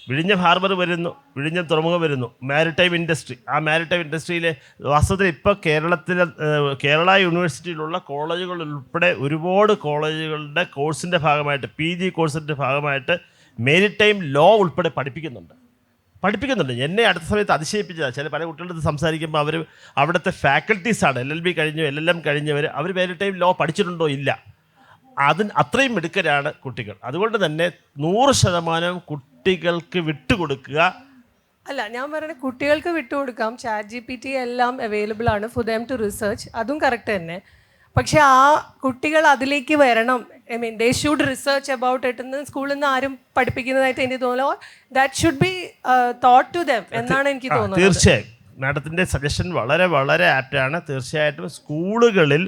വിഴിഞ്ഞം ഹാർബർ വരുന്നു, വിഴിഞ്ഞം തുറമുഖം വരുന്നു, മാരിടൈം ഇൻഡസ്ട്രി. ആ മാരിടൈം ഇൻഡസ്ട്രിയിലെ വാസ്തവത്തിൽ ഇപ്പോൾ കേരള യൂണിവേഴ്സിറ്റിയിലുള്ള കോളേജുകൾ ഉൾപ്പെടെ ഒരുപാട് കോളേജുകളുടെ കോഴ്സിൻ്റെ ഭാഗമായിട്ട് PG കോഴ്സിൻ്റെ ഭാഗമായിട്ട് മെരിടൈം ലോ ഉൾപ്പെടെ പഠിപ്പിക്കുന്നുണ്ട്. എന്നെ അടുത്ത സമയത്ത് അതിശയിപ്പിച്ചതാണ്. ചില പല കുട്ടികളുടെ അടുത്ത് സംസാരിക്കുമ്പോൾ അവർ അവിടുത്തെ ഫാക്കൽറ്റീസാണ് LLB കഴിഞ്ഞു LLM കഴിഞ്ഞവർ, അവർ മെരിടൈം ലോ പഠിച്ചിട്ടുണ്ടോ? ഇല്ല. അത്രയും മിടുക്കരാണ് കുട്ടികൾ. അതുകൊണ്ട് തന്നെ 100% കുട്ടികൾക്ക് വിട്ടുകൊടുക്കുക. അല്ല, ഞാൻ പറയുന്നത് കുട്ടികൾക്ക് വിട്ടുകൊടുക്കാം. ChatGPT എല്ലാം അവൈലബിൾ ആണ് ഫോർ ദം ടു റിസർച്ച്, അതും കറക്റ്റ് തന്നെ. പക്ഷെ ആ കുട്ടികൾ അതിലേക്ക് വരണം. I mean they should research about it എന്ന് സ്കൂളിൽ നിന്ന് ആരും പഠിപ്പിക്കുന്നതായിട്ട് എനിക്ക് തോന്നുന്നു. That should be taught to them എന്നാണ് എനിക്ക് തോന്നുന്നത്. തീർച്ചയായും മാഡത്തിൻ്റെ സജഷൻ വളരെ വളരെ ആപ്റ്റാണ്. തീർച്ചയായിട്ടും സ്കൂളുകളിൽ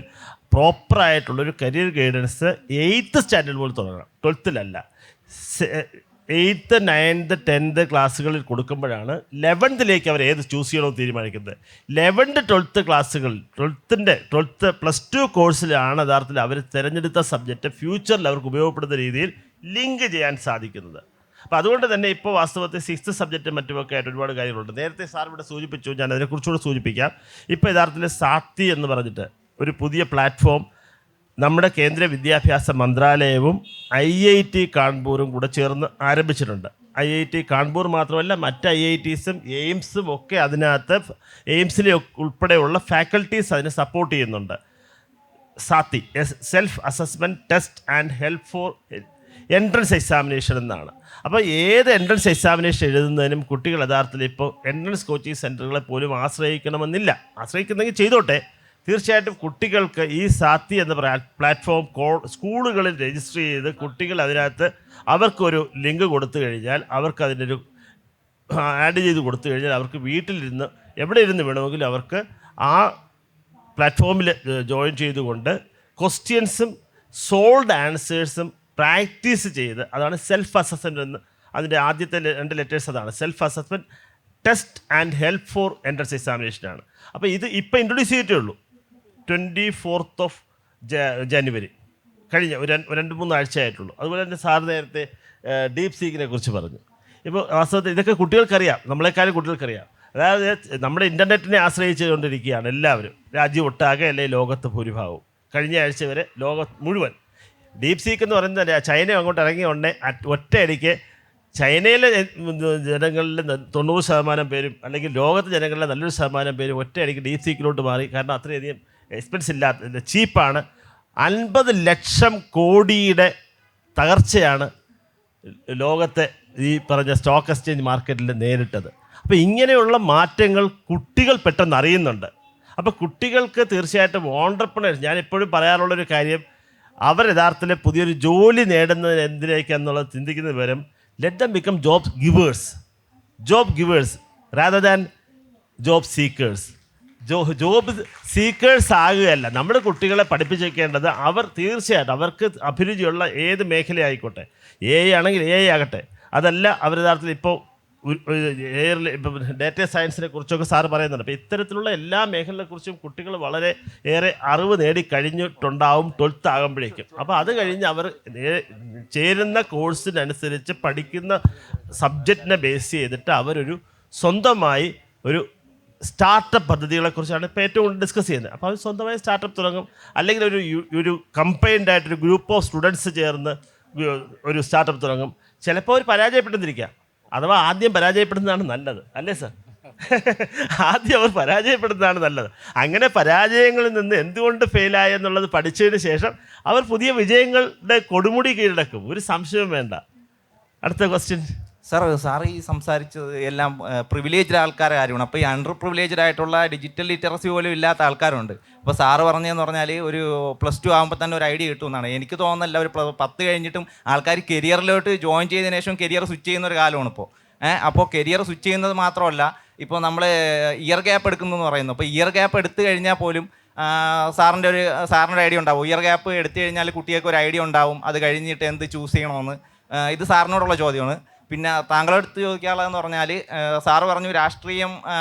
പ്രോപ്പറായിട്ടുള്ളൊരു കരിയർ ഗൈഡൻസ് 8th സ്റ്റാൻഡേർഡ് മുതൽ തുടങ്ങണം, 12th 8th 9th 10th ക്ലാസ്സുകളിൽ കൊടുക്കുമ്പോഴാണ് 11th അവർ ഏത് ചൂസ് ചെയ്യണമെന്ന് തീരുമാനിക്കുന്നത്. 11th 12th ക്ലാസ്സുകൾ 12th +2 കോഴ്സിലാണ് യഥാർത്ഥത്തിൽ അവർ തിരഞ്ഞെടുത്ത സബ്ജക്റ്റ് ഫ്യൂച്ചറിൽ അവർക്ക് ഉപയോഗപ്പെടുന്ന രീതിയിൽ ലിങ്ക് ചെയ്യാൻ സാധിക്കുന്നത്. അപ്പോൾ അതുകൊണ്ട് തന്നെ ഇപ്പോൾ വാസ്തവത്തിൽ 6th സബ്ജക്റ്റും മറ്റുമൊക്കെ ആയിട്ട് ഒരുപാട് കാര്യങ്ങളുണ്ട്. നേരത്തെ സാർ ഇവിടെ സൂചിപ്പിച്ചു, ഞാൻ അതിനെക്കുറിച്ചുകൂടെ സൂചിപ്പിക്കാം. ഇപ്പോൾ യഥാർത്ഥത്തിൽ സാത്തി എന്ന് പറഞ്ഞിട്ട് ഒരു പുതിയ പ്ലാറ്റ്ഫോം നമ്മുടെ കേന്ദ്ര വിദ്യാഭ്യാസ മന്ത്രാലയവും IIT കാൺപൂരും കൂടെ ചേർന്ന് ആരംഭിച്ചിട്ടുണ്ട്. IIT കാൺപൂർ മാത്രമല്ല, മറ്റ് IITസും എയിംസും ഒക്കെ അതിനകത്ത്, എയിംസിലെ ഉൾപ്പെടെയുള്ള ഫാക്കൽറ്റീസ് അതിനെ സപ്പോർട്ട് ചെയ്യുന്നുണ്ട്. Saathi, self assessment test and help for entrance examination എന്നാണ്. അപ്പോൾ ഏത് എൻട്രൻസ് എക്സാമിനേഷൻ എഴുതുന്നതിനും കുട്ടികൾ യഥാർത്ഥത്തിൽ ഇപ്പോൾ എൻട്രൻസ് കോച്ചിങ് സെൻറ്ററുകളെ പോലും ആശ്രയിക്കണമെന്നില്ല. ആശ്രയിക്കുന്നെങ്കിൽ ചെയ്തോട്ടെ. തീർച്ചയായിട്ടും കുട്ടികൾക്ക് ഈ സാത്തി എന്ന പ്ലാറ്റ്ഫോം സ്കൂളുകളിൽ രജിസ്റ്റർ ചെയ്ത് കുട്ടികൾ അതിനകത്ത് അവർക്കൊരു ലിങ്ക് കൊടുത്തു കഴിഞ്ഞാൽ, അവർക്ക് അതിനൊരു ആഡ് ചെയ്ത് കൊടുത്തു കഴിഞ്ഞാൽ, അവർക്ക് വീട്ടിലിരുന്ന് എവിടെ ഇരുന്ന് വേണമെങ്കിലും അവർക്ക് ആ പ്ലാറ്റ്ഫോമിൽ ജോയിൻ ചെയ്തുകൊണ്ട് ക്വസ്റ്റ്യൻസും സോൾഡ് ആൻസേഴ്സും പ്രാക്ടീസ് ചെയ്ത്, അതാണ് സെൽഫ് അസസ്മെൻറ്റ് എന്ന്, അതിൻ്റെ ആദ്യത്തെ 2 ലെറ്റേഴ്സ് അതാണ്. Self assessment test and help for entrance എക്സാമിനേഷനാണ്. അപ്പോൾ ഇത് ഇപ്പോൾ ഇൻട്രൊഡ്യൂസ് ചെയ്തിട്ടേ ഉള്ളൂ. 24th ജനുവരി കഴിഞ്ഞ ഒരു 2-3 ആഴ്ചയായിട്ടുള്ളൂ. അതുപോലെ തന്നെ സാർ നേരത്തെ ഡീപ് സീക്കിനെ കുറിച്ച് പറഞ്ഞു. ഇപ്പോൾ വാസ്തവത്തിൽ ഇതൊക്കെ കുട്ടികൾക്കറിയാം, നമ്മളെക്കാളും കുട്ടികൾക്കറിയാം. അതായത് നമ്മുടെ ഇൻ്റർനെറ്റിനെ ആശ്രയിച്ചു കൊണ്ടിരിക്കുകയാണ് എല്ലാവരും, രാജ്യം ഒട്ടാകെ അല്ലെങ്കിൽ ലോകത്ത് ഭൂരിഭാഗവും. കഴിഞ്ഞ ആഴ്ച വരെ ലോകം മുഴുവൻ ഡീപ് സീക്ക് എന്ന് പറയുന്നത് ചൈന അങ്ങോട്ട് ഇറങ്ങിയ ഉടനെ ഒറ്റയടിക്ക് ചൈനയിലെ ജനങ്ങളിൽ 90% പേരും, അല്ലെങ്കിൽ ലോകത്തെ ജനങ്ങളിലെ നല്ലൊരു ശതമാനം പേരും ഒറ്റയടിക്ക് ഡീപ് സീക്കിലോട്ട് മാറി. കാരണം അത്രയധികം എക്സ്പെൻസ് ഇല്ലാത്ത, ചീപ്പാണ്. 50 ലക്ഷം കോടിയുടെ തകർച്ചയാണ് ലോകത്തെ ഈ പറഞ്ഞ സ്റ്റോക്ക് എക്സ്ചേഞ്ച് മാർക്കറ്റിൽ നേരിട്ടത്. അപ്പോൾ ഇങ്ങനെയുള്ള മാറ്റങ്ങൾ കുട്ടികൾ പെട്ടെന്ന് അറിയുന്നുണ്ട്. അപ്പോൾ കുട്ടികൾക്ക് തീർച്ചയായിട്ടും ഓൺട്രപ്രണേഴ്സ്, ഞാൻ എപ്പോഴും പറയാറുള്ളൊരു കാര്യം, അവർ യഥാർത്ഥത്തിൽ പുതിയൊരു ജോലി നേടുന്നതിന് എന്തിനേക്കെന്നുള്ളത് ചിന്തിക്കുന്നതിന് പകരം let them become job givers rather than job seekers. Job seekers ആകുകയല്ല നമ്മുടെ കുട്ടികളെ പഠിപ്പിച്ചേക്കേണ്ടത്. അവർ തീർച്ചയായിട്ടും അവർക്ക് അഭിരുചിയുള്ള ഏത് മേഖലയായിക്കോട്ടെ, AI ആണെങ്കിൽ AI ആകട്ടെ, അതല്ല അവർ യഥാർത്ഥത്തിൽ ഇപ്പോൾ എയറിൽ ഇപ്പം ഡാറ്റ സയൻസിനെ കുറിച്ചൊക്കെ സാറ് പറയുന്നുണ്ട്. അപ്പോൾ ഇത്തരത്തിലുള്ള എല്ലാ മേഖലകളെക്കുറിച്ചും കുട്ടികൾ വളരെ ഏറെ അറിവ് നേടിക്കഴിഞ്ഞിട്ടുണ്ടാവും 12th ആകുമ്പോഴേക്കും. അപ്പോൾ അത് കഴിഞ്ഞ് അവർ ചേരുന്ന കോഴ്സിനനുസരിച്ച് പഠിക്കുന്ന സബ്ജക്റ്റിനെ ബേസ് ചെയ്തിട്ട് അവരൊരു സ്വന്തമായി ഒരു സ്റ്റാർട്ടപ്പ് പദ്ധതികളെക്കുറിച്ചാണ് ഇപ്പോൾ ഏറ്റവും കൂടുതൽ ഡിസ്കസ് ചെയ്യുന്നത്. അപ്പോൾ അവർ സ്വന്തമായി സ്റ്റാർട്ടപ്പ് തുടങ്ങും, അല്ലെങ്കിൽ ഒരു കമ്പൈൻഡ് ആയിട്ടൊരു ഗ്രൂപ്പ് ഓഫ് സ്റ്റുഡൻസ് ചേർന്ന് ഒരു സ്റ്റാർട്ടപ്പ് തുടങ്ങും. ചിലപ്പോൾ അവർ പരാജയപ്പെടുന്നിരിക്കാം, അഥവാ ആദ്യം പരാജയപ്പെടുന്നതാണ് നല്ലത്, അല്ലേ സാർ? ആദ്യം അവർ പരാജയപ്പെടുന്നതാണ് നല്ലത്. അങ്ങനെ പരാജയങ്ങളിൽ നിന്ന് എന്തുകൊണ്ട് ഫെയിലായി എന്നുള്ളത് പഠിച്ചതിന് ശേഷം അവർ പുതിയ വിജയങ്ങളുടെ കൊടുമുടി കീഴടക്കും, ഒരു സംശയവും വേണ്ട. അടുത്ത ക്വസ്റ്റ്യൻ. സാർ ഈ സംസാരിച്ചത് എല്ലാം പ്രിവിലേജ്ഡ് ആൾക്കാരെ കാര്യമാണ്. അപ്പോൾ ഈ അണ്ടർ പ്രിവിലേജ്ഡ് ആയിട്ടുള്ള ഡിജിറ്റൽ ലിറ്ററസി പോലും ഇല്ലാത്ത ആൾക്കാരുണ്ട്. അപ്പോൾ സാറ് പറഞ്ഞതെന്ന് പറഞ്ഞാൽ ഒരു +2 ആകുമ്പോൾ തന്നെ ഒരു ഐഡിയ കിട്ടുമെന്നാണ് എനിക്ക് തോന്നുന്നില്ല. ഒരു 10 കഴിഞ്ഞിട്ടും ആൾക്കാർ കരിയറിലോട്ട് ജോയിൻ ചെയ്തതിനു ശേഷം കരിയർ സ്വിച്ച് ചെയ്യുന്ന ഒരു കാലമാണ് ഇപ്പോൾ. അപ്പോൾ കരിയർ സ്വിച്ച് ചെയ്യുന്നത് മാത്രമല്ല, ഇപ്പോൾ നമ്മൾ ഇയർ ഗ്യാപ്പ് എടുക്കുന്നതെന്ന് പറയുന്നു. അപ്പോൾ ഇയർ ഗ്യാപ്പ് എടുത്തു കഴിഞ്ഞാൽ പോലും സാറിൻ്റെ ഐഡിയ ഉണ്ടാവും. ഇയർ ഗ്യാപ്പ് എടുത്തു കഴിഞ്ഞാൽ കുട്ടികൾക്ക് ഒരു ഐഡിയ ഉണ്ടാവും, അത് കഴിഞ്ഞിട്ട് എന്ത് ചൂസ് ചെയ്യണമെന്ന്. ഇത് സാറിനോടുള്ള ചോദ്യമാണ്. പിന്നെ താങ്കളെടുത്ത് ചോദിക്കാനുള്ളതെന്ന് പറഞ്ഞാൽ, സാറ് പറഞ്ഞു രാഷ്ട്രീയം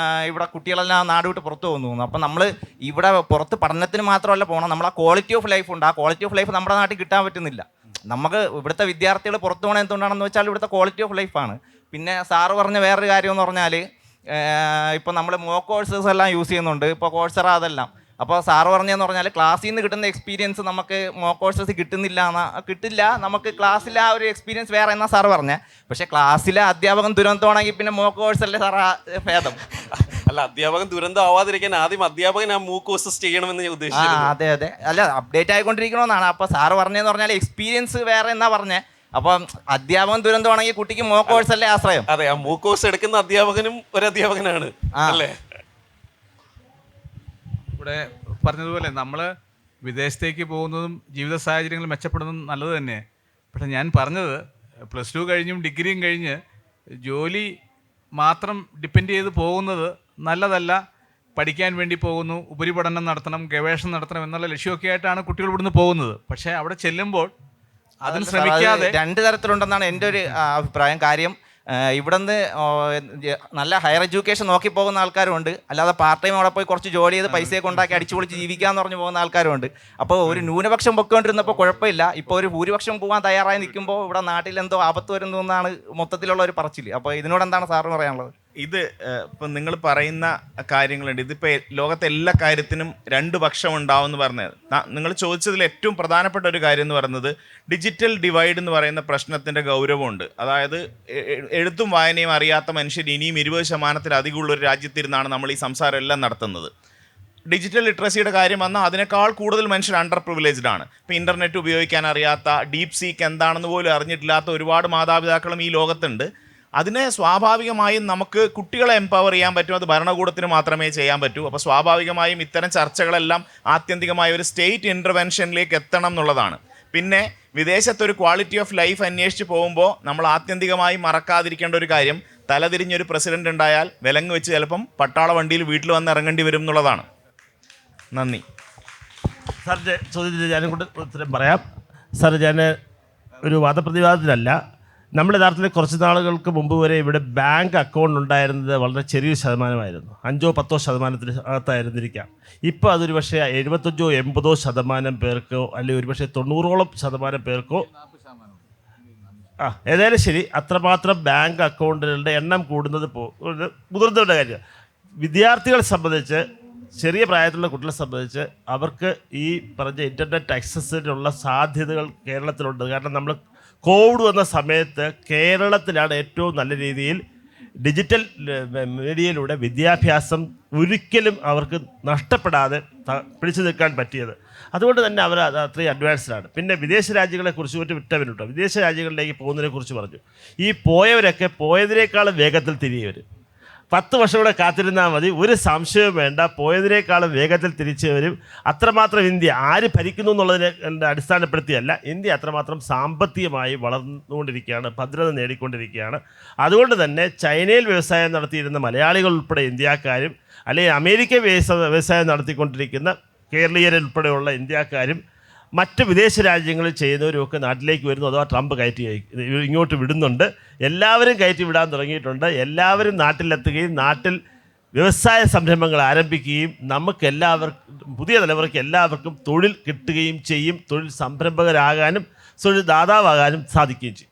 ഇവിടെ കുട്ടികളെല്ലാം നാട് വിട്ട് പുറത്ത് പോകുന്നു. അപ്പം നമ്മൾ ഇവിടെ പുറത്ത് പഠനത്തിന് മാത്രമല്ല പോകണം, നമ്മൾ ആ ക്വാളിറ്റി ഓഫ് ലൈഫ് ഉണ്ട്. ആ ക്വാളിറ്റി ഓഫ് ലൈഫ് നമ്മുടെ നാട്ടിൽ കിട്ടാൻ പറ്റുന്നില്ല. നമുക്ക് ഇവിടുത്തെ വിദ്യാർത്ഥികൾ പുറത്ത് പോകണം എന്തുകൊണ്ടാണെന്ന് വെച്ചാൽ ഇവിടുത്തെ ക്വാളിറ്റി ഓഫ് ലൈഫാണ്. പിന്നെ സാറ് പറഞ്ഞ വേറൊരു കാര്യം എന്ന് പറഞ്ഞാൽ, ഇപ്പോൾ നമ്മൾ മോക്ക് കോഴ്സസ് എല്ലാം യൂസ് ചെയ്യുന്നുണ്ട്, ഇപ്പോൾ കോഴ്സറ അതെല്ലാം. അപ്പോൾ സാറ് പറഞ്ഞതെന്ന് പറഞ്ഞാൽ ക്ലാസ്സിൽ നിന്ന് കിട്ടുന്ന എക്സ്പീരിയൻസ് നമുക്ക് മോക്ക് കോഴ്സസ് കിട്ടില്ല, നമുക്ക് ക്ലാസ്സിലെ ആ ഒരു എക്സ്പീരിയൻസ് വേറെ എന്നാ സാറ് പറഞ്ഞത്. പക്ഷേ ക്ലാസ്സിലെ അധ്യാപകൻ ദുരന്തമാണെങ്കിൽ പിന്നെ മോക്ക് കോഴ്സല്ലേ സാർ ഭേദം? അല്ല, അധ്യാപകൻ ദുരന്തം ആവാതിരിക്കാൻ ആദ്യം അധ്യാപകൻ ആ മൂക്ക് കോഴ്സസ് ചെയ്യണമെന്ന് ഞാൻ ഉദ്ദേശിച്ചു. അതെ, അല്ല അപ്ഡേറ്റ് ആയിക്കൊണ്ടിരിക്കണമെന്നാണ്. അപ്പോൾ സാറ് പറഞ്ഞതെന്ന് പറഞ്ഞാൽ എക്സ്പീരിയൻസ് വേറെ എന്നാ പറഞ്ഞത്. അപ്പം അധ്യാപകൻ ദുരന്തമാണെങ്കിൽ കുട്ടിക്ക് മോക്ക് കോഴ്സല്ലേ ആശ്രയം? അതെ, ആ മൂക്ക് കോഴ്സ് എടുക്കുന്ന അധ്യാപകനും ഒരു അധ്യാപകനാണ്, അല്ലേ? ഇവിടെ പറഞ്ഞതുപോലെ നമ്മൾ വിദേശത്തേക്ക് പോകുന്നതും ജീവിത സാഹചര്യങ്ങൾ മെച്ചപ്പെടുന്നതും നല്ലത് തന്നെ. പക്ഷേ ഞാൻ പറഞ്ഞത് +2 കഴിഞ്ഞും ഡിഗ്രിയും കഴിഞ്ഞ് ജോലി മാത്രം ഡിപ്പെൻഡ് ചെയ്ത് പോകുന്നത് നല്ലതല്ല. പഠിക്കാൻ വേണ്ടി പോകുന്നു, ഉപരിപഠനം നടത്തണം, ഗവേഷണം നടത്തണം എന്നുള്ള ലക്ഷ്യമൊക്കെ ആയിട്ടാണ് കുട്ടികൾ ഇവിടുന്ന് പോകുന്നത്. പക്ഷേ അവിടെ ചെല്ലുമ്പോൾ അതിന് ശ്രമിക്കാതെ 2 തരത്തിലുണ്ടെന്നാണ് എൻ്റെ ഒരു അഭിപ്രായം. കാര്യം ഇവിടുന്ന് നല്ല ഹയർ എഡ്യൂക്കേഷൻ നോക്കി പോകുന്ന ആൾക്കാരുണ്ട്, അല്ലാതെ പാർട്ട് ടൈം അവിടെ പോയി കുറച്ച് ജോലി ചെയ്ത് പൈസയൊക്കെ ഉണ്ടാക്കി അടിച്ചു പൊളിച്ച് ജീവിക്കാമെന്ന് പറഞ്ഞു പോകുന്ന ആൾക്കാരുണ്ട്. അപ്പോൾ ഒരു ന്യൂനപക്ഷം പൊയ്ക്കൊണ്ടിരുന്നപ്പോൾ കുഴപ്പമില്ല, ഇപ്പോൾ ഒരു ഭൂരിപക്ഷം പോകാൻ തയ്യാറായി നിൽക്കുമ്പോൾ ഇവിടെ നാട്ടിൽ എന്തോ ആപത്ത് വരുന്നു എന്നാണ് മൊത്തത്തിലുള്ള ഒരു പറച്ചിൽ. അപ്പോൾ ഇതിനോട് എന്താണ് സാറിന് പറയാനുള്ളത്? ഇത് ഇപ്പം നിങ്ങൾ പറയുന്ന കാര്യങ്ങളുണ്ട്. ഇതിപ്പോൾ ലോകത്തെ എല്ലാ കാര്യത്തിനും രണ്ട് പക്ഷം ഉണ്ടാവും എന്ന് പറഞ്ഞത്. നിങ്ങൾ ചോദിച്ചതിൽ ഏറ്റവും പ്രധാനപ്പെട്ട ഒരു കാര്യം എന്ന് പറയുന്നത് ഡിജിറ്റൽ ഡിവൈഡ് എന്ന് പറയുന്ന പ്രശ്നത്തിൻ്റെ ഗൗരവമുണ്ട്. അതായത് എഴുത്തും വായനയും അറിയാത്ത മനുഷ്യർ ഇനിയും 20% ഒരു രാജ്യത്തിരുന്നാണ് നമ്മൾ ഈ സംസാരം എല്ലാം നടത്തുന്നത്. ഡിജിറ്റൽ ലിറ്ററസിയുടെ കാര്യം വന്നാൽ അതിനേക്കാൾ കൂടുതൽ മനുഷ്യർ അണ്ടർ പ്രിവിലേജ്ഡ് ആണ്. ഇപ്പോൾ ഇൻ്റർനെറ്റ് ഉപയോഗിക്കാൻ അറിയാത്ത, ഡീപ് സീക്ക് എന്താണെന്ന് പോലും അറിഞ്ഞിട്ടില്ലാത്ത ഒരുപാട് മാതാപിതാക്കളും ഈ ലോകത്തുണ്ട്. അതിനെ സ്വാഭാവികമായും നമുക്ക് കുട്ടികളെ എംപവർ ചെയ്യാൻ പറ്റും. അത് ഭരണകൂടത്തിന് മാത്രമേ ചെയ്യാൻ പറ്റൂ. അപ്പോൾ സ്വാഭാവികമായും ഇത്തരം ചർച്ചകളെല്ലാം ആത്യന്തികമായ ഒരു സ്റ്റേറ്റ് ഇൻ്റർവെൻഷനിലേക്ക് എത്തണം എന്നുള്ളതാണ്. പിന്നെ വിദേശത്തൊരു ക്വാളിറ്റി ഓഫ് ലൈഫ് അന്വേഷിച്ച് പോകുമ്പോൾ നമ്മൾ ആത്യന്തികമായി മറക്കാതിരിക്കേണ്ട ഒരു കാര്യം, തലതിരിഞ്ഞൊരു പ്രസിഡന്റ് ഉണ്ടായാൽ വിലങ്ങ് വെച്ച് ചിലപ്പം പട്ടാള വണ്ടിയിൽ വീട്ടിൽ വന്ന് ഇറങ്ങേണ്ടി വരും എന്നുള്ളതാണ്. നന്ദി. സാറിൻ്റെ ചോദ്യത്തിന് ഞാനും കൂടെ ഉത്തരം പറയാം. സാർ, ഞാൻ ഒരു വാദപ്രതിവാദത്തിലല്ല. നമ്മൾ യഥാർത്ഥത്തിൽ കുറച്ച് നാളുകൾക്ക് മുമ്പ് വരെ ഇവിടെ ബാങ്ക് അക്കൗണ്ട് ഉണ്ടായിരുന്നത് വളരെ ചെറിയൊരു ശതമാനമായിരുന്നു. 5-10% അകത്തായിരുന്നിരിക്കാം. ഇപ്പോൾ അതൊരു പക്ഷേ 75-80% പേർക്കോ അല്ലെങ്കിൽ ഒരു പക്ഷേ 90% പേർക്കോ ഏതായാലും ശരി, അത്രമാത്രം ബാങ്ക് അക്കൗണ്ടുകളുടെ എണ്ണം കൂടുന്നത് മുതിർന്നവരുടെ കാര്യം. വിദ്യാർത്ഥികളെ സംബന്ധിച്ച്, ചെറിയ പ്രായത്തിലുള്ള കുട്ടികളെ സംബന്ധിച്ച് അവർക്ക് ഈ പറഞ്ഞ ഇൻ്റർനെറ്റ് ആക്സസിനുള്ള സാധ്യതകൾ കേരളത്തിലുണ്ട്. കാരണം നമ്മൾ കോവിഡ് വന്ന സമയത്ത് കേരളത്തിലാണ് ഏറ്റവും നല്ല രീതിയിൽ ഡിജിറ്റൽ മീഡിയയിലൂടെ വിദ്യാഭ്യാസം ഒരിക്കലും അവർക്ക് നഷ്ടപ്പെടാതെ പിടിച്ചു നിൽക്കാൻ പറ്റിയത്. അതുകൊണ്ട് തന്നെ അവർ അത് അത്രയും അഡ്വാൻസ്ഡാണ്. പിന്നെ വിദേശ രാജ്യങ്ങളെക്കുറിച്ച് ഒരു വിട്ടവരുണ്ടോ, വിദേശ രാജ്യങ്ങളിലേക്ക് പോകുന്നതിനെക്കുറിച്ച് പറഞ്ഞു. ഈ പോയവരൊക്കെ പോയതിനേക്കാളും വേഗത്തിൽ തിരികെ വരും. 10 വർഷം കൂടെ കാത്തിരുന്നാൽ മതി, ഒരു സംശയവും വേണ്ട, പോയതിനേക്കാളും വേഗത്തിൽ തിരിച്ചു വരും. അത്രമാത്രം ഇന്ത്യ ആര് ഭരിക്കുന്നു എന്നുള്ളതിനെ അടിസ്ഥാനപ്പെടുത്തിയല്ല, ഇന്ത്യ അത്രമാത്രം സാമ്പത്തികമായി വളർന്നുകൊണ്ടിരിക്കുകയാണ്, ഭദ്രത നേടിക്കൊണ്ടിരിക്കുകയാണ്. അതുകൊണ്ട് തന്നെ ചൈനയിൽ വ്യവസായം നടത്തിയിരുന്ന മലയാളികൾ ഉൾപ്പെടെ ഇന്ത്യക്കാരും, അല്ലെങ്കിൽ അമേരിക്ക വ്യവസായം നടത്തിക്കൊണ്ടിരിക്കുന്ന കേരളീയരുൾപ്പെടെയുള്ള ഇന്ത്യക്കാരും മറ്റ് വിദേശ രാജ്യങ്ങളിൽ ചെയ്യുന്നവരുമൊക്കെ നാട്ടിലേക്ക് വരുന്നു. അഥവാ ട്രംപ് കയറ്റി ഇങ്ങോട്ട് വിടുന്നുണ്ട്. എല്ലാവരും കയറ്റി വിടാൻ തുടങ്ങിയിട്ടുണ്ട്. എല്ലാവരും നാട്ടിലെത്തുകയും നാട്ടിൽ വ്യവസായ സംരംഭങ്ങൾ ആരംഭിക്കുകയും നമുക്കെല്ലാവർക്കും, പുതിയ തലമുറയ്ക്ക് എല്ലാവർക്കും തൊഴിൽ കിട്ടുകയും ചെയ്യും. തൊഴിൽ സംരംഭകരാകാനും തൊഴിൽ ദാതാവാകാനും സാധിക്കുകയും ചെയ്യും.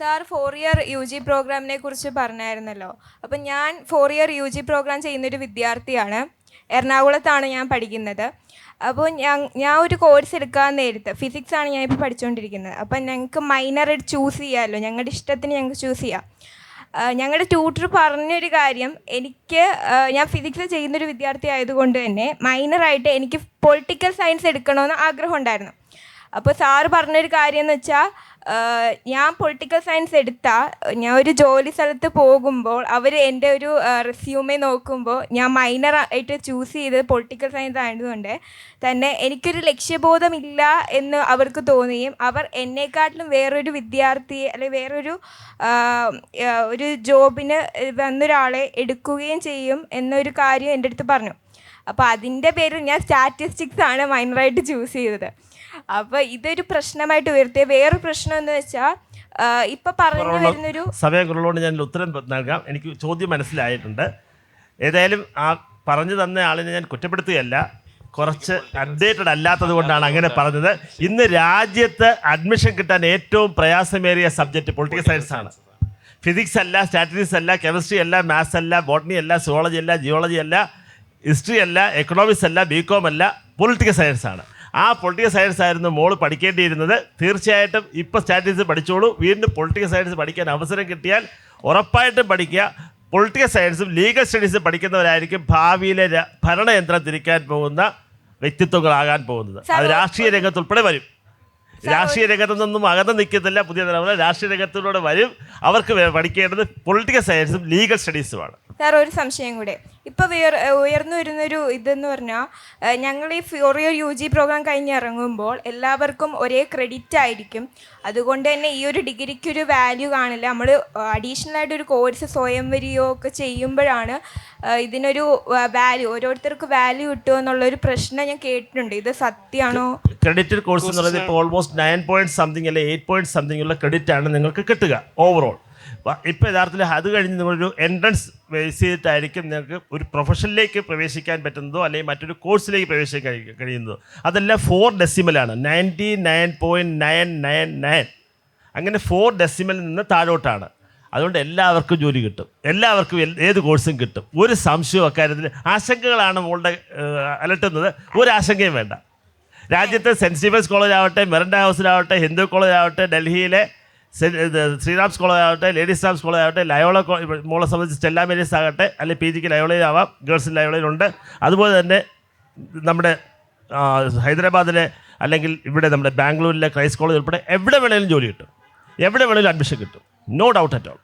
സാർ 4 ഇയർ UG പ്രോഗ്രാമിനെ കുറിച്ച് പറഞ്ഞായിരുന്നല്ലോ. അപ്പം ഞാൻ 4 ഇയർ UG പ്രോഗ്രാം ചെയ്യുന്നൊരു വിദ്യാർത്ഥിയാണ്. എറണാകുളത്താണ് ഞാൻ പഠിക്കുന്നത്. അപ്പോൾ ഞാൻ ഒരു കോഴ്സ് എടുക്കാൻ നേരത്ത് ഫിസിക്സാണ് ഞാൻ ഇപ്പോൾ പഠിച്ചുകൊണ്ടിരിക്കുന്നത്. അപ്പം ഞങ്ങൾക്ക് മൈനർ ചൂസ് ചെയ്യാമല്ലോ, ഞങ്ങളുടെ ഇഷ്ടത്തിന് ഞങ്ങൾക്ക് ചൂസ് ചെയ്യാം. ഞങ്ങളുടെ ട്യൂട്ടർ പറഞ്ഞൊരു കാര്യം, ഞാൻ ഫിസിക്സ് ചെയ്യുന്നൊരു വിദ്യാർത്ഥി ആയതുകൊണ്ട് തന്നെ മൈനറായിട്ട് എനിക്ക് പൊളിറ്റിക്കൽ സയൻസ് എടുക്കണമെന്ന് ആഗ്രഹം ഉണ്ടായിരുന്നു. അപ്പോൾ സാറ് പറഞ്ഞൊരു കാര്യം എന്ന് വെച്ചാൽ, ഞാൻ പൊളിറ്റിക്കൽ സയൻസ് എടുത്താൽ ഞാൻ ഒരു ജോലി സ്ഥലത്ത് പോകുമ്പോൾ അവർ എൻ്റെ ഒരു റെസ്യൂമെ നോക്കുമ്പോൾ ഞാൻ മൈനർ ആയിട്ട് ചൂസ് ചെയ്തത് പൊളിറ്റിക്കൽ സയൻസ് ആയതുകൊണ്ട് തന്നെ എനിക്കൊരു ലക്ഷ്യബോധമില്ല എന്ന് അവർക്ക് തോന്നുകയും അവർ എന്നെക്കാട്ടിലും വേറൊരു വിദ്യാർത്ഥിയെ അല്ലെങ്കിൽ വേറൊരു ഒരു ജോബിന് വന്നൊരാളെ എടുക്കുകയും ചെയ്യും എന്നൊരു കാര്യം എൻ്റെ അടുത്ത് പറഞ്ഞു. അപ്പോൾ അതിൻ്റെ പേരിൽ ഞാൻ സ്റ്റാറ്റിസ്റ്റിക്സ് ആണ് മൈനറായിട്ട് ചൂസ് ചെയ്തത്. അപ്പോൾ ഇതൊരു പ്രശ്നമായിട്ട് ഉയർത്തിയ വേറൊരു പ്രശ്നം എന്ന് വെച്ചാൽ, ഇപ്പം പറഞ്ഞു വരുന്നൊരു സമയം കുറവുകൊണ്ട് ഞാൻ ഉത്തരം നൽകാം. എനിക്ക് ചോദ്യം മനസ്സിലായിട്ടുണ്ട്. ഏതായാലും ആ പറഞ്ഞു തന്ന ആളിനെ ഞാൻ കുറ്റപ്പെടുത്തുകയല്ല, കുറച്ച് അപ്ഡേറ്റഡ് അല്ലാത്തത് കൊണ്ടാണ് അങ്ങനെ പറഞ്ഞത്. ഇന്ന് രാജ്യത്ത് അഡ്മിഷൻ കിട്ടാൻ ഏറ്റവും പ്രയാസമേറിയ സബ്ജക്റ്റ് പൊളിറ്റിക്കൽ സയൻസ് ആണ്. ഫിസിക്സ് അല്ല, സ്റ്റാറ്റിസ്റ്റിക്സ് അല്ല, കെമിസ്ട്രി അല്ല, മാത്സ് അല്ല, ബോട്ടണി അല്ല, സുവോളജി അല്ല, ജിയോളജി അല്ല, ഹിസ്റ്ററി അല്ല, എക്കണോമിക്സ് അല്ല, BCom അല്ല, പൊളിറ്റിക്കൽ സയൻസ് ആണ്. ആ പൊളിറ്റിക്കൽ സയൻസ് ആയിരുന്നു മോള് പഠിക്കേണ്ടിയിരുന്നത്. തീർച്ചയായിട്ടും ഇപ്പോൾ സ്റ്റാറ്റിസ്റ്റിക്സ് പഠിച്ചോളൂ. വീണ്ടും പൊളിറ്റിക്കൽ സയൻസ് പഠിക്കാൻ അവസരം കിട്ടിയാൽ ഉറപ്പായിട്ടും പഠിക്കുക. പൊളിറ്റിക്കൽ സയൻസും ലീഗൽ സ്റ്റഡീസും പഠിക്കുന്നവരായിരിക്കും ഭാവിയിലെ ഭരണയന്ത്രം തിരിക്കാൻ പോകുന്ന വ്യക്തിത്വങ്ങളാകാൻ പോകുന്നത്. അത് രാഷ്ട്രീയ രംഗത്തുൾപ്പെടെ വരും. രാഷ്ട്രീയ രംഗത്തു നിന്നും അകന്ന് നിൽക്കത്തില്ല പുതിയ തലമുറ, രാഷ്ട്രീയ രംഗത്തിലൂടെ വരും. അവർക്ക് പഠിക്കേണ്ടത് പൊളിറ്റിക്കൽ സയൻസും ലീഗൽ സ്റ്റഡീസുമാണ്. സാർ, ഒരു സംശയം കൂടെ. ഇപ്പോൾ ഉയർന്നു വരുന്നൊരു ഇതെന്ന് പറഞ്ഞാൽ, ഞങ്ങൾ ഈ 4 ഇയർ UG പ്രോഗ്രാം കഴിഞ്ഞ് ഇറങ്ങുമ്പോൾ എല്ലാവർക്കും ഒരേ ക്രെഡിറ്റ് ആയിരിക്കും. അതുകൊണ്ട് തന്നെ ഈ ഒരു ഡിഗ്രിക്കൊരു വാല്യൂ കാണില്ല. നമ്മൾ അഡീഷണലായിട്ട് ഒരു കോഴ്സ് സ്വയം വരികയോ ഒക്കെ ചെയ്യുമ്പോഴാണ് ഇതിനൊരു വാല്യൂ, ഓരോരുത്തർക്ക് വാല്യൂ കിട്ടുമോ എന്നുള്ളൊരു പ്രശ്നം ഞാൻ കേട്ടിട്ടുണ്ട്. ഇത് സത്യമാണോ? ക്രെഡിറ്റഡ് കോഴ്സ് എന്ന് പറയുന്നത് ഇപ്പോൾ ഓൾമോസ്റ്റ് 9 പോയിന്റ് സംതിങ് അല്ലെ 8 പോയിന്റ് സംതിങ് ഉള്ള ക്രെഡിറ്റ് ആണ് നിങ്ങൾക്ക് കിട്ടുക ഓവറോൾ. ഇപ്പോൾ യഥാർത്ഥത്തിൽ അത് കഴിഞ്ഞ് നിങ്ങളൊരു എൻട്രൻസ് ബേസ് ചെയ്തിട്ടായിരിക്കും നിങ്ങൾക്ക് ഒരു പ്രൊഫഷനിലേക്ക് പ്രവേശിക്കാൻ പറ്റുന്നതോ അല്ലെങ്കിൽ മറ്റൊരു കോഴ്സിലേക്ക് പ്രവേശിക്കാൻ കഴിയുന്നതോ. അതെല്ലാം 4 ഡെസിമലാണ്, 99.999. അങ്ങനെ 4 ഡെസിമലിൽ നിന്ന് താഴോട്ടാണ്. അതുകൊണ്ട് എല്ലാവർക്കും ജോലി കിട്ടും, എല്ലാവർക്കും ഏത് കോഴ്സും കിട്ടും. ഒരു സംശയവും അക്കാര്യത്തിൽ. ആശങ്കകളാണ് മോളുടെ അലട്ടുന്നത്. ഒരു ആശങ്കയും വേണ്ട. രാജ്യത്തെ സെൻറ്റ് സ്റ്റീഫൻസ് കോളേജ് ആവട്ടെ, മെറിൻഡ ഹൗസിലാവട്ടെ, ഹിന്ദു കോളേജ് ആവട്ടെ, ഡൽഹിയിലെ ശ്രീറാംസ് കോളേജ് ആവട്ടെ, ലേഡീസ് റാംസ് കോളേജ് ആവട്ടെ, ലയോള മോളെ സംബന്ധിച്ച് സ്റ്റെല്ല മേരീസ് ആകട്ടെ, അല്ലെങ്കിൽ പി ജിക്ക് ലയോളയിലാവാം, ഗേൾസിൽ ലയോളയിലുണ്ട്. അതുപോലെ തന്നെ നമ്മുടെ ഹൈദരാബാദിലെ അല്ലെങ്കിൽ ഇവിടെ നമ്മുടെ ബാംഗ്ലൂരിലെ ക്രൈസ്റ്റ് കോളേജ് ഉൾപ്പെടെ എവിടെ വേണമെങ്കിലും ജോലി കിട്ടും, എവിടെ വേണമെങ്കിലും അഡ്മിഷൻ കിട്ടും. No doubt at all.